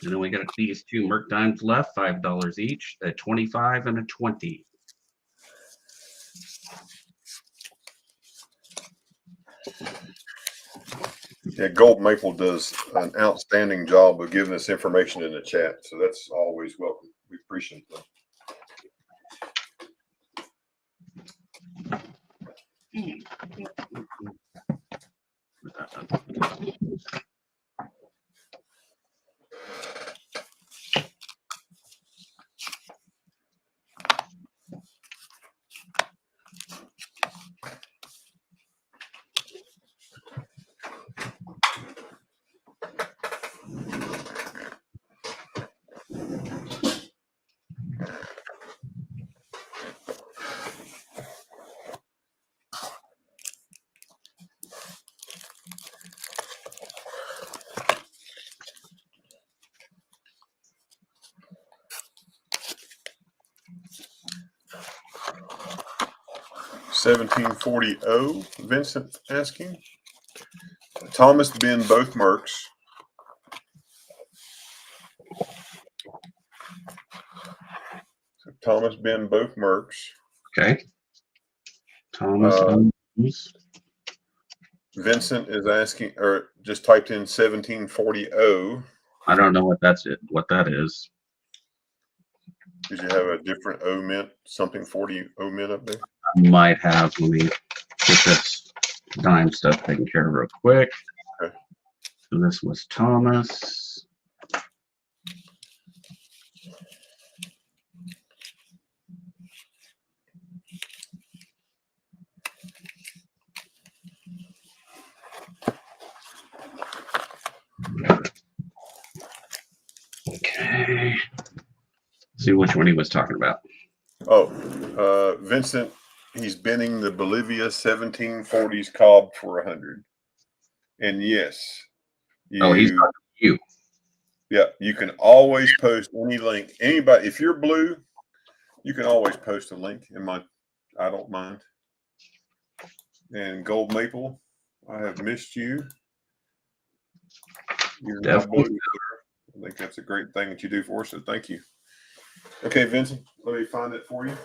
And then we got these two Merc dimes left, $5 each, a 25 and a 20. Yeah, Gold Maple does an outstanding job of giving us information in the chat, so that's always welcome. We appreciate that. $1740 Vincent asking. Thomas Ben both Mercs. So Thomas Ben both Mercs. Okay. Thomas. Vincent is asking, or just typed in 1740. I don't know what that's it. What that is. Did you have a different O mint, something 40 O mint up there? I might have. Let me get this dime stuff taken care of real quick. Okay. So this was Thomas. Okay. See which one he was talking about. Oh, Vincent, he's binning the Bolivia 1740s cob for 100. And yes, Oh, he's talking to you. Yeah, you can always post any link. Anybody, if you're blue, you can always post a link in my. I don't mind. And Gold Maple, I have missed you. You're now Definitely. blue, sir. I think that's a great thing that you do for us. So thank you. Okay, Vincent, let me find it for you.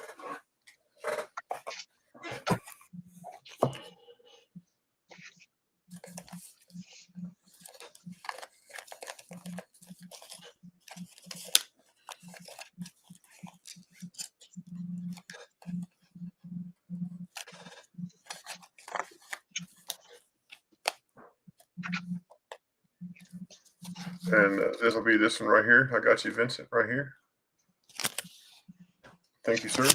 And this will be this one right here. I got you, Vincent, right here. Thank you, sir.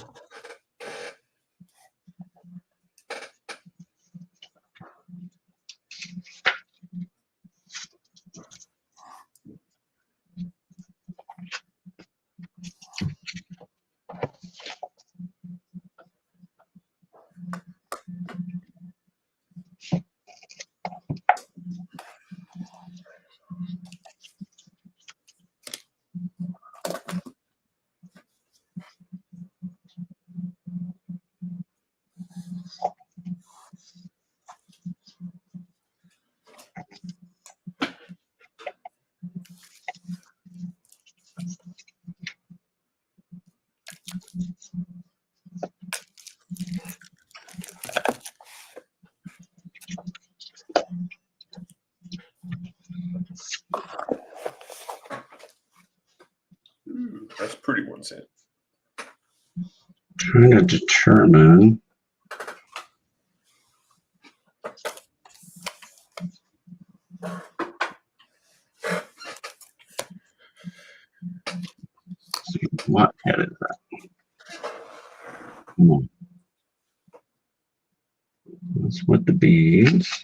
Ooh, that's pretty 1 cent. Trying to determine. See, what head is that? Come on. That's with the beads.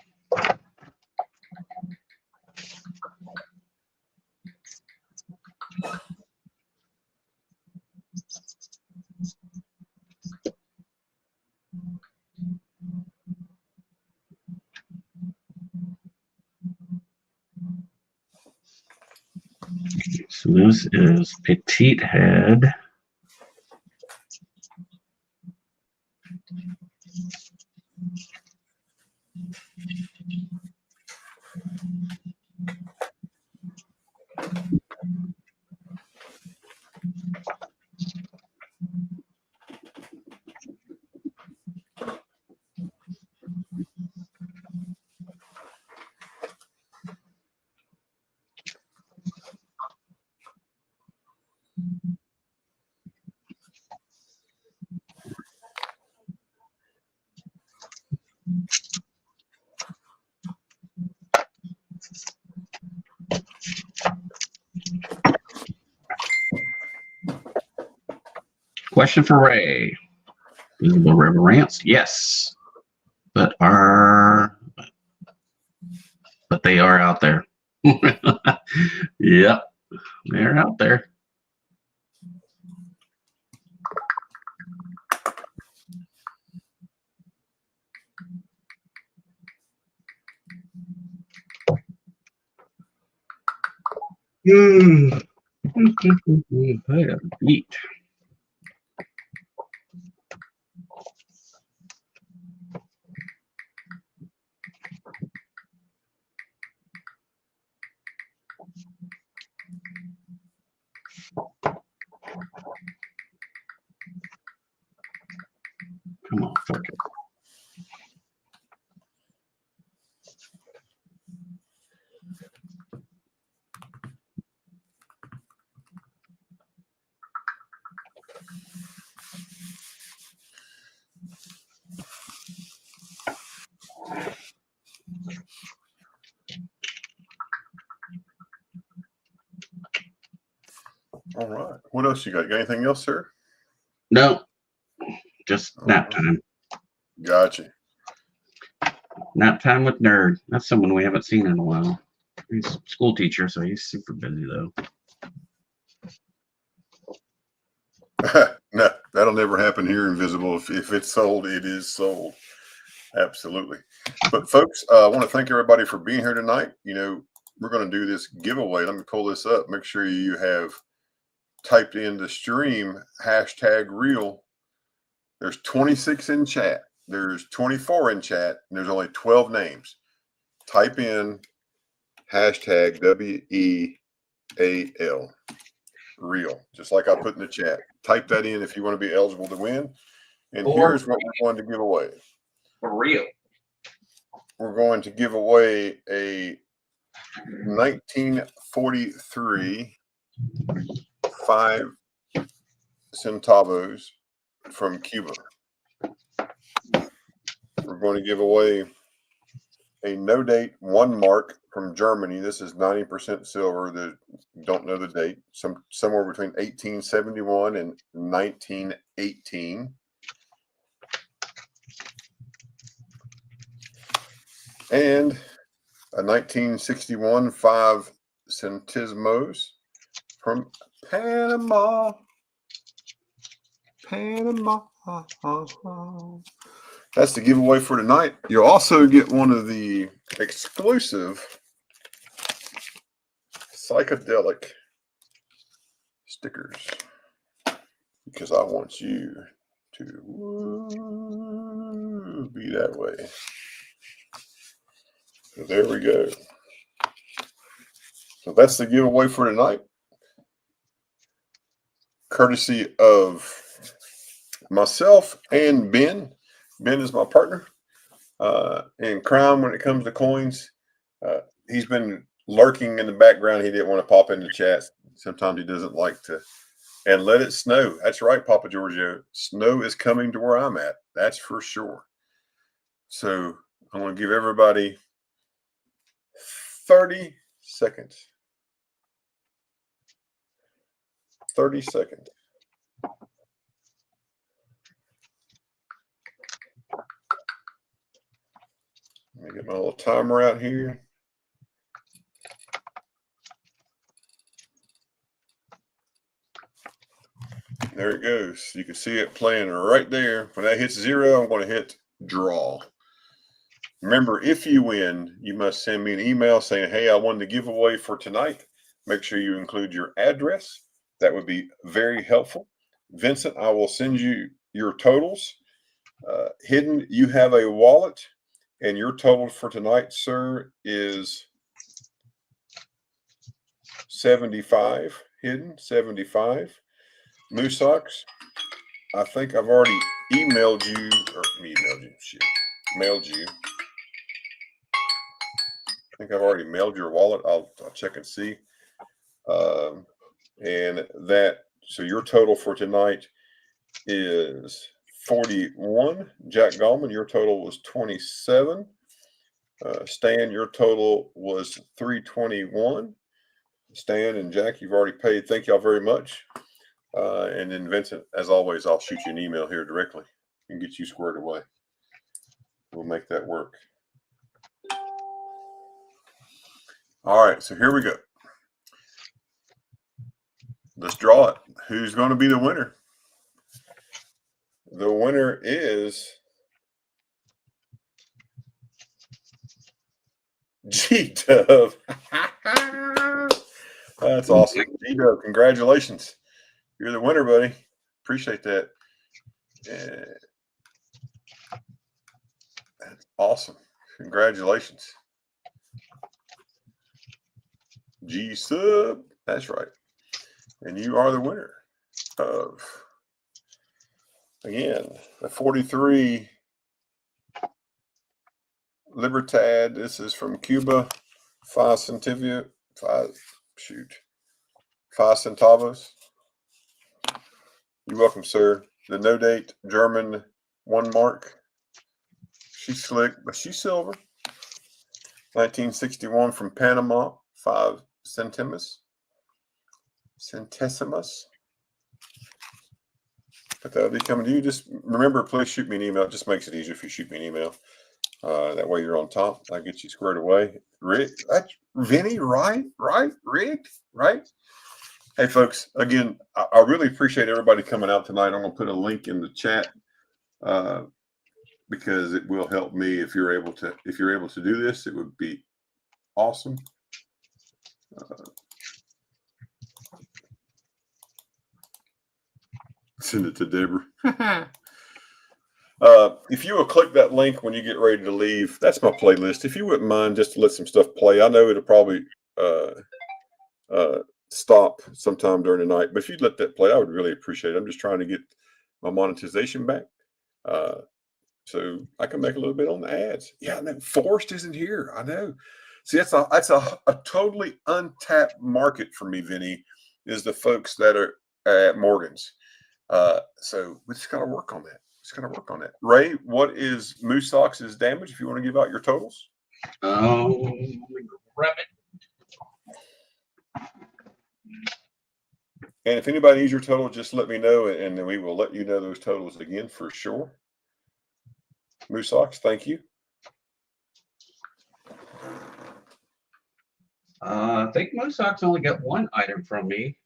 So this is petite head. Question for Ray. Visible reverence? Yes. But they are out there. Yep. They're out there. I gotta eat. Come on, focus. All right. What else you got? Got anything else, sir? No, just nap time. Gotcha. Nap time with Nerd. That's someone we haven't seen in a while. He's a school teacher, so he's super busy though. No, that'll never happen here in Visible. If it's sold, it is sold. Absolutely. But folks, I want to thank everybody for being here tonight. You know, we're going to do this giveaway. Let me pull this up. Make sure you have typed in the stream #real. There's 26 in chat. There's 24 in chat, and there's only 12 names. Type in #WEAL, real, just like I put in the chat. Type that in if you want to be eligible to win. And here's what we're going to give away. For real. We're going to give away a 1943 5 centavos from Cuba. We're going to give away a no date 1 mark from Germany. This is 90% silver. Don't know the date. Somewhere between 1871 and 1918. And a 1961 5 centimos from Panama. That's the giveaway for tonight. You'll also get one of the exclusive psychedelic stickers because I want you to be that way. So there we go. So that's the giveaway for tonight. Courtesy of myself and Ben. Ben is my partner in crime when it comes to coins. He's been lurking in the background. He didn't want to pop into chats. Sometimes he doesn't like to. And let it snow. That's right, Papa Giorgio. Snow is coming to where I'm at. That's for sure. So I'm going to give everybody 30 seconds. 30 seconds. Let me get my little timer out here. There it goes. You can see it playing right there. When that hits 0, I'm going to hit draw. Remember, if you win, you must send me an email saying, hey, I won the giveaway for tonight. Make sure you include your address. That would be very helpful. Vincent, I will send you your totals. Hidden, you have a wallet, and your total for tonight, sir, is 75. Hidden, 75. Moosox, I think I've already mailed you. I think I've already mailed your wallet. I'll check and see. And that, so your total for tonight is 41. Jack Gallman, your total was 27. Stan, your total was 321. Stan and Jack, you've already paid. Thank y'all very much. And then Vincent, as always, I'll shoot you an email here directly and get you squared away. We'll make that work. All right, so here we go. Let's draw it. Who's going to be the winner? The winner is G-Dub. That's awesome. G-Dub, congratulations. You're the winner, buddy. Appreciate that. That's awesome. Congratulations. G-Sub. That's right. And you are the winner of, again, the 43 Libertad. This is from Cuba. 5 centavos. 5 centavos. You're welcome, sir. The no date German 1 mark. She's slick, but she's silver. 1961 from Panama. 5 centésimos. But that'll be coming to you. Just remember, please shoot me an email. It just makes it easier if you shoot me an email. That way you're on top. I'll get you squared away. Rick, that's Vinny, right? Rick, right? Hey, folks, again, I really appreciate everybody coming out tonight. I'm going to put a link in the chat. because it will help me if you're able to do this. It would be awesome. Send it to Deborah. If you will click that link when you get ready to leave, that's my playlist. If you wouldn't mind just to let some stuff play. I know it'll probably stop sometime during the night, but if you'd let that play, I would really appreciate it. I'm just trying to get my monetization back, so I can make a little bit on the ads. Yeah, I know Forrest isn't here. I know. See, that's a totally untapped market for me, Vinny, is the folks that are at Morgan's. So we just got to work on that. Ray, what is Moose Sox's damage? If you want to give out your totals. Let me grab it. And if anybody needs your total, just let me know, and then we will let you know those totals again for sure. Moose Sox, thank you. I think Moose Sox only got one item from me.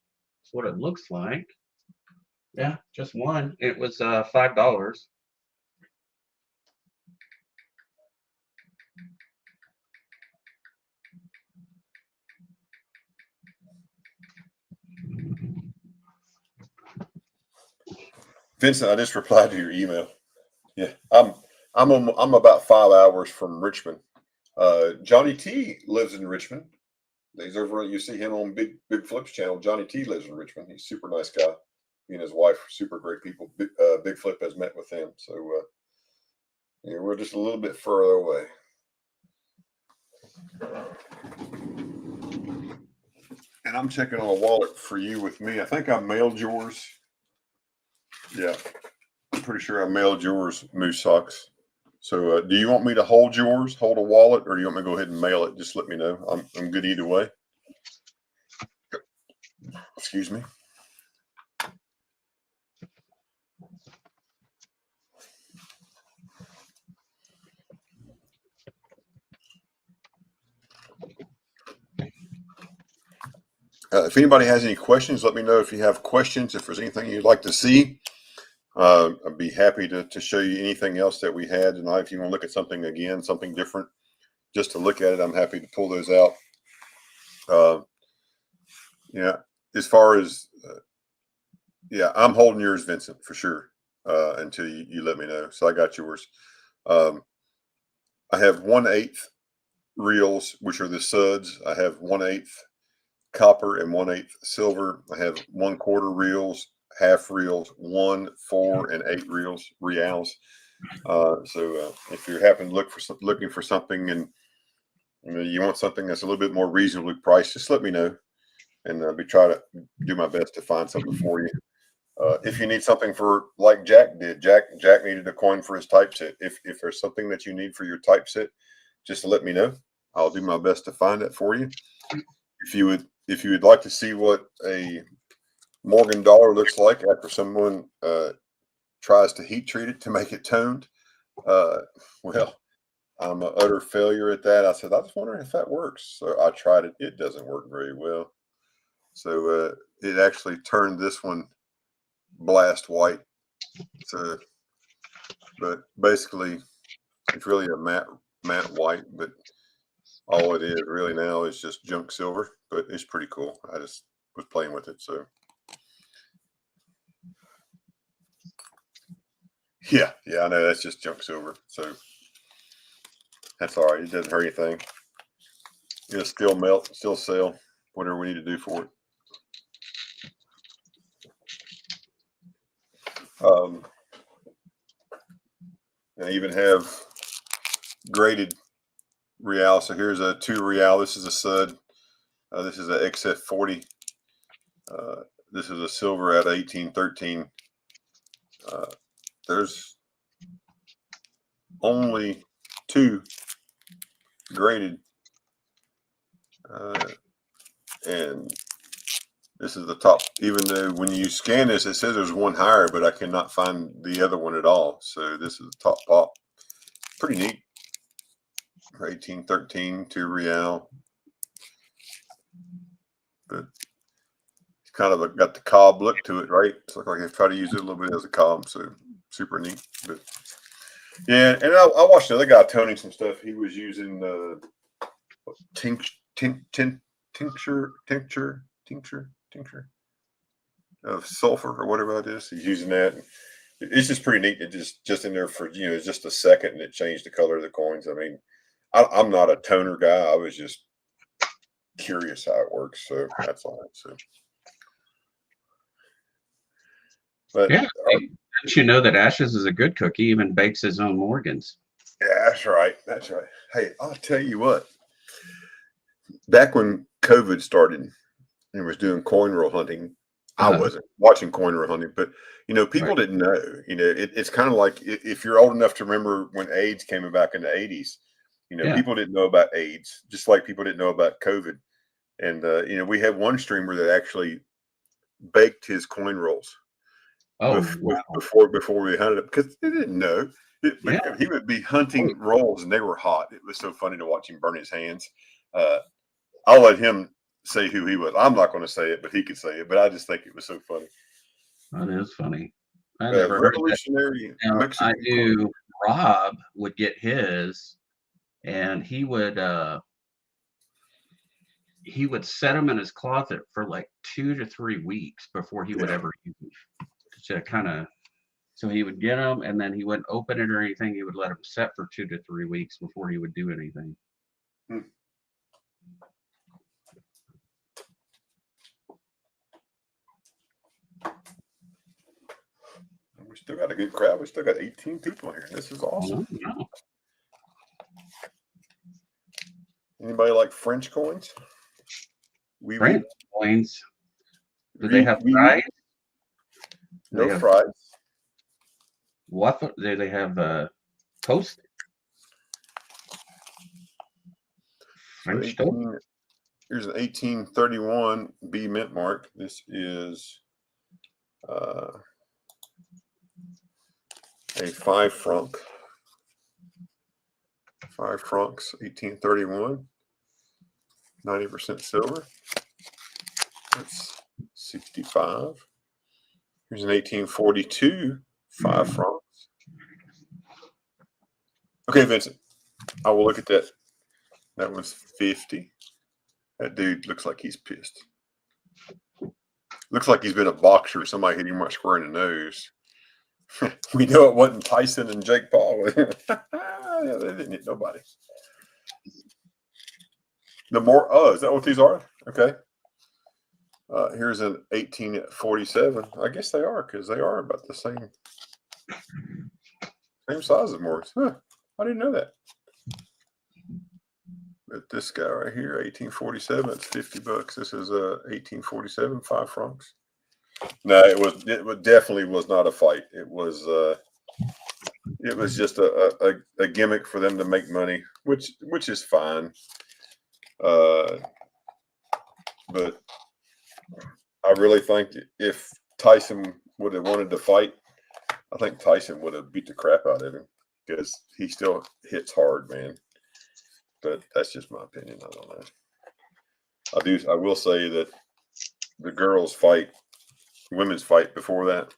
That's what it looks like. Yeah, just one. It was $5. Vincent, I just replied to your email. Yeah, I'm about 5 hours from Richmond. Johnny T lives in Richmond. He's over. You see him on Big Flip's channel. Johnny T lives in Richmond. He's a super nice guy. He and his wife are super great people. Big Flip has met with them, so yeah, we're just a little bit further away. And I'm checking on a wallet for you with me. I think I mailed yours. Yeah, I'm pretty sure I mailed yours, Moose Sox. So do you want me to hold a wallet, or do you want me to go ahead and mail it? Just let me know. I'm good either way. Excuse me. If anybody has any questions, let me know. If you have questions, if there's anything you'd like to see, I'd be happy to show you anything else that we had tonight. If you want to look at something again, something different, just to look at it, I'm happy to pull those out. Yeah, as far as, yeah, I'm holding yours, Vincent, for sure, until you let me know. So I got yours. I have 1/8 reels, which are the suds. I have 1/8 copper and 1/8 silver. I have 1/4 reels, half reels, 1, 4, and 8 reals. So if you happen to looking for something, and you want something that's a little bit more reasonably priced, just let me know, and I'll try to do my best to find something for you. If you need something for, like Jack did, Jack needed a coin for his typeset. If there's something that you need for your typeset, just let me know. I'll do my best to find it for you. If you would like to see what a Morgan dollar looks like after someone tries to heat treat it to make it toned, well, I'm an utter failure at that. I said, I was wondering if that works. So I tried it. It doesn't work very well. So it actually turned this one blast white. So, but basically, it's really a matte white. But all it is really now is just junk silver. But it's pretty cool. I just was playing with it. So. Yeah, I know that's just junk silver, so that's all right. It doesn't hurt anything. It'll still melt, still sell, whatever we need to do for it. I even have graded real. So here's a 2 real. This is a sud. This is a XF40. This is a silver at 1813. There's only 2 graded, and this is the top. Even though when you scan this, it says there's one higher, but I cannot find the other one at all. So this is the top pop. Pretty neat. 1813, 2 real. But it's kind of got the cob look to it, right? It's like I try to use it a little bit as a cob, so super neat. But Yeah, and I watched the other guy toning some stuff. He was using tincture of sulfur or whatever that is. He's using that. It's just pretty neat. It just in there for just a second, and it changed the color of the coins. I mean, I'm not a toner guy. I was just curious how it works, so that's all. So, but Yeah. Didn't you know that Ashes is a good cook? He even bakes his own Morgans. yeah, that's right. That's right. Hey, I'll tell you what. Back when COVID started and was doing coin roll hunting, I wasn't watching coin roll hunting, but people Right. didn't know. It's kind of like if you're old enough to remember when AIDS came back in the 80s. Yeah. People didn't know about AIDS, just like people didn't know about COVID. And we had one streamer that actually baked his coin rolls Oh, wow. before we hunted it because they didn't know. Yeah. He would be hunting rolls and they were hot. It was so funny to watch him burn his hands. I'll let him say who he was. I'm not going to say it, but he could say it. But I just think it was so funny. That is funny. I never heard of Revolutionary that. Now, Mexican. I knew Rob would get his, and he would set them in his closet for like 2 to 3 weeks before he would ever use them. To kind of, so he would get them, and then he wouldn't open it or anything. He would let them set for 2 to 3 weeks before he would do anything. We still got a good crowd. We still got 18 people here. This is awesome. Wow. Anybody like French coins? French coins. Do they have fries? No fries. What do they have? Toast? French toast? Here's an 1831 B mint mark. This is a 5 franc. 5 francs, 1831. 90% silver. That's 65. Here's an 1842 5 francs. Okay, Vincent, I will look at that. That was 50. That dude looks like he's pissed. Looks like he's been a boxer. Somebody hit him right square in the nose. We know it wasn't Tyson and Jake Paul. Yeah, they didn't hit nobody. Is that what these are? Okay. Here's an 1847. I guess they are because they are about the same size as Morris. Huh. I didn't know that. But this guy right here, 1847, it's $50. This is 1847, 5 francs. No, it definitely was not a fight. It was just a gimmick for them to make money, which is fine. But I really think if Tyson would have wanted to fight, I think Tyson would have beat the crap out of him because he still hits hard, man. But that's just my opinion. I don't know. I will say that the women's fight before that.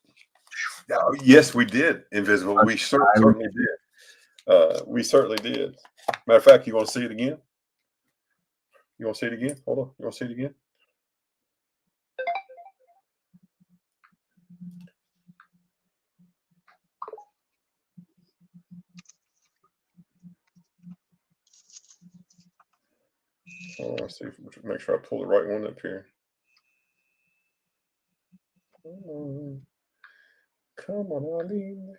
Yes, we did. Invisible. We certainly did. We certainly did. Matter of fact, you want to see it again? You want to see it again? Hold on. You want to see it again? Let's see. Make sure I pull the right one up here. Come on, Eileen.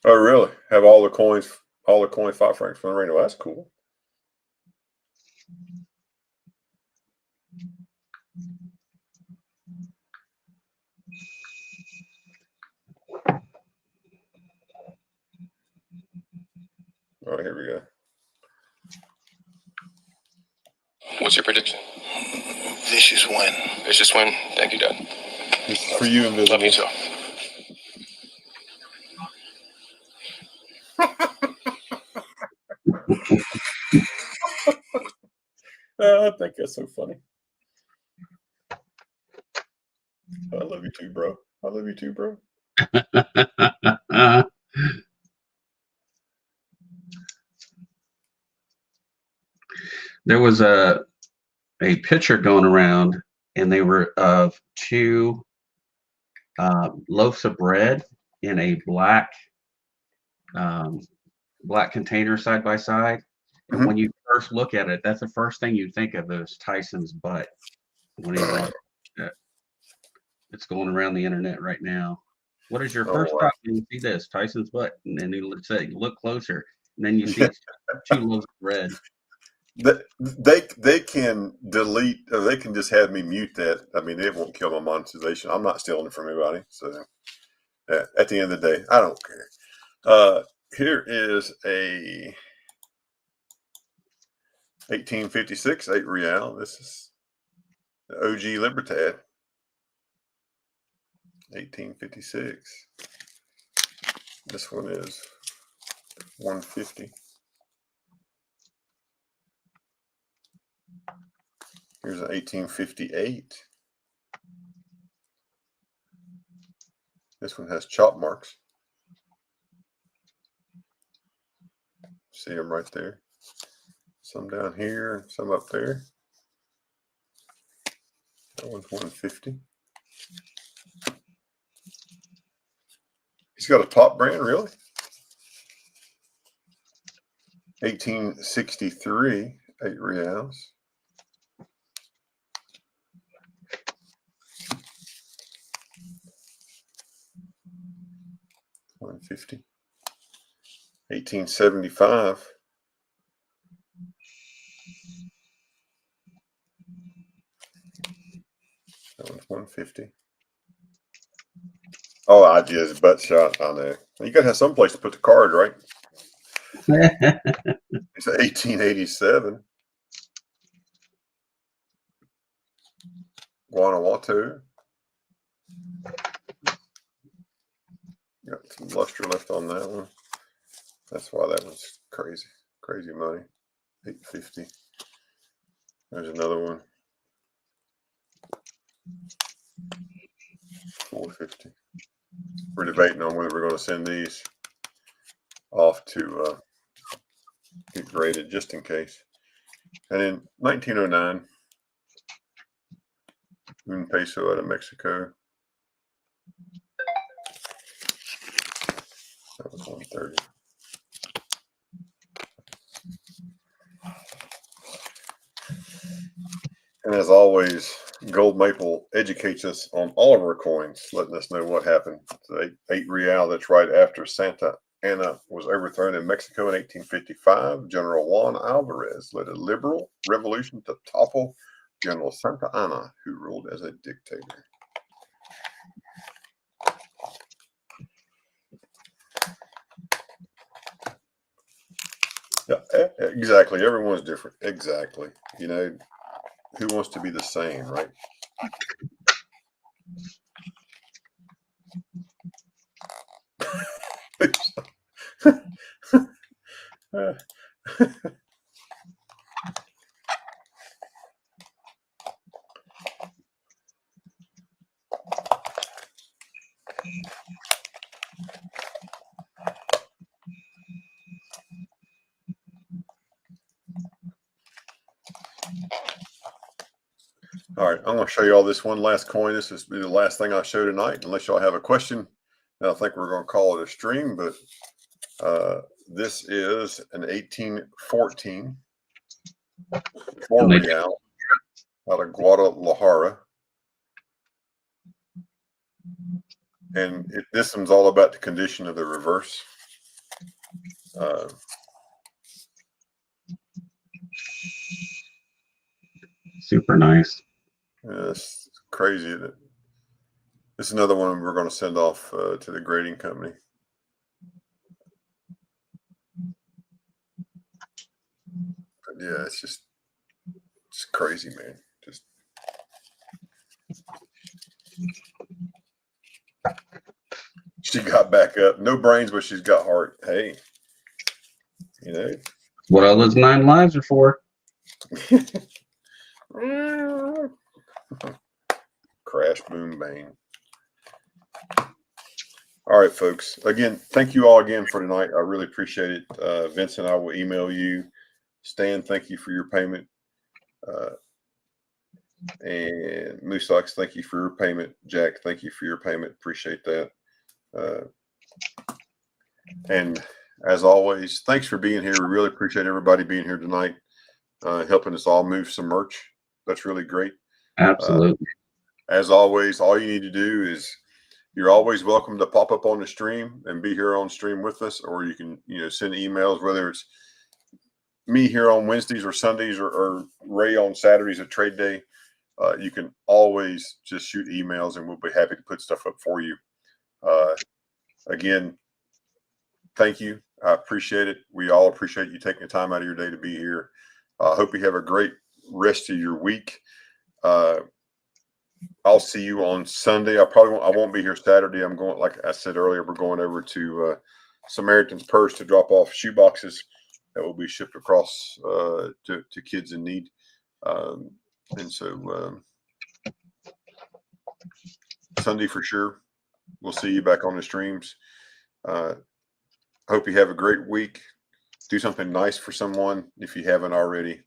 Oh, really? Have all the coins 5 francs from the ring. Well, that's cool. All right, here we go. What's your prediction? Vicious win. Vicious win. Thank you, Dad. This is for you, Invisible. Love you too. I think that's so funny. I love you too, bro. I love you too, bro. There was a picture going around, and they were of two loaves of bread in a black black container side by side. And Mhm. when you first look at it, that's the first thing you think of is Tyson's butt. When he brought it. It's going around the internet right now. What is your Oh, first wow. thought when you see this? Tyson's butt. And then you say, look closer. And then you see Yeah. two loaves of bread. They can delete, or they can just have me mute that. I mean, it won't kill my monetization. I'm not stealing it from anybody. So at the end of the day, I don't care. Here is a 1856 8 real. This is the OG Libertad. 1856. This one is 150. Here's an 1858. This one has chop marks. See them right there. Some down here and some up there. That one's 150. He's got a top brand, really? 1863, 8 reals. $150. 1875. That one's 150. Oh, I just butt shot on there. You gotta have some place to put the card, right? It's 1887. Guanajuato. Got some luster left on that one. That's why that one's crazy. Crazy money. 850. There's another one. 450. We're debating on whether we're going to send these off to get graded just in case. And in 1909, un peso out of Mexico. That was 130. And as always, Gold Maple educates us on all of our coins, letting us know what happened. The 8 real that's right after Santa Anna was overthrown in Mexico in 1855. General Juan Alvarez led a liberal revolution to topple General Santa Anna, who ruled as a dictator. Yeah, exactly. Everyone's different. Exactly. You know, who wants to be the same, right? All right, I'm going to show you all this one last coin. This is the last thing I show tonight, unless y'all have a question. I think we're going to call it a stream, but this is an 1814 4 real out of Guadalajara. And this one's all about the condition of the reverse. Super nice. It's crazy. This is another one we're going to send off to the grading company. But yeah, it's crazy, man. Just she got back up. No brains, but she's got heart. Hey, you know What all those 9 lives are for. Crash, boom, bang. All right, folks. Again, thank you all again for tonight. I really appreciate it. Vincent, I will email you. Stan, thank you for your payment. And Moose Ox, thank you for your payment. Jack, thank you for your payment. Appreciate that. And as always, thanks for being here. We really appreciate everybody being here tonight, helping us all move some merch. That's really great. Absolutely. As always, all you need to do is you're always welcome to pop up on the stream and be here on stream with us, or you can, send emails, whether it's me here on Wednesdays or Sundays or Ray on Saturdays at trade day. You can always just shoot emails and we'll be happy to put stuff up for you. Again, thank you. I appreciate it. We all appreciate you taking the time out of your day to be here. I hope you have a great rest of your week. I'll see you on Sunday. I won't be here Saturday. I'm going, like I said earlier, we're going over to Samaritan's Purse to drop off shoe boxes that will be shipped across to kids in need. And so Sunday for sure. We'll see you back on the streams. Hope you have a great week. Do something nice for someone if you haven't already.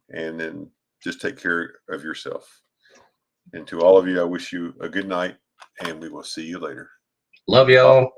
And then just take care of yourself. And to all of you, I wish you a good night, and we will see you later. Love y'all.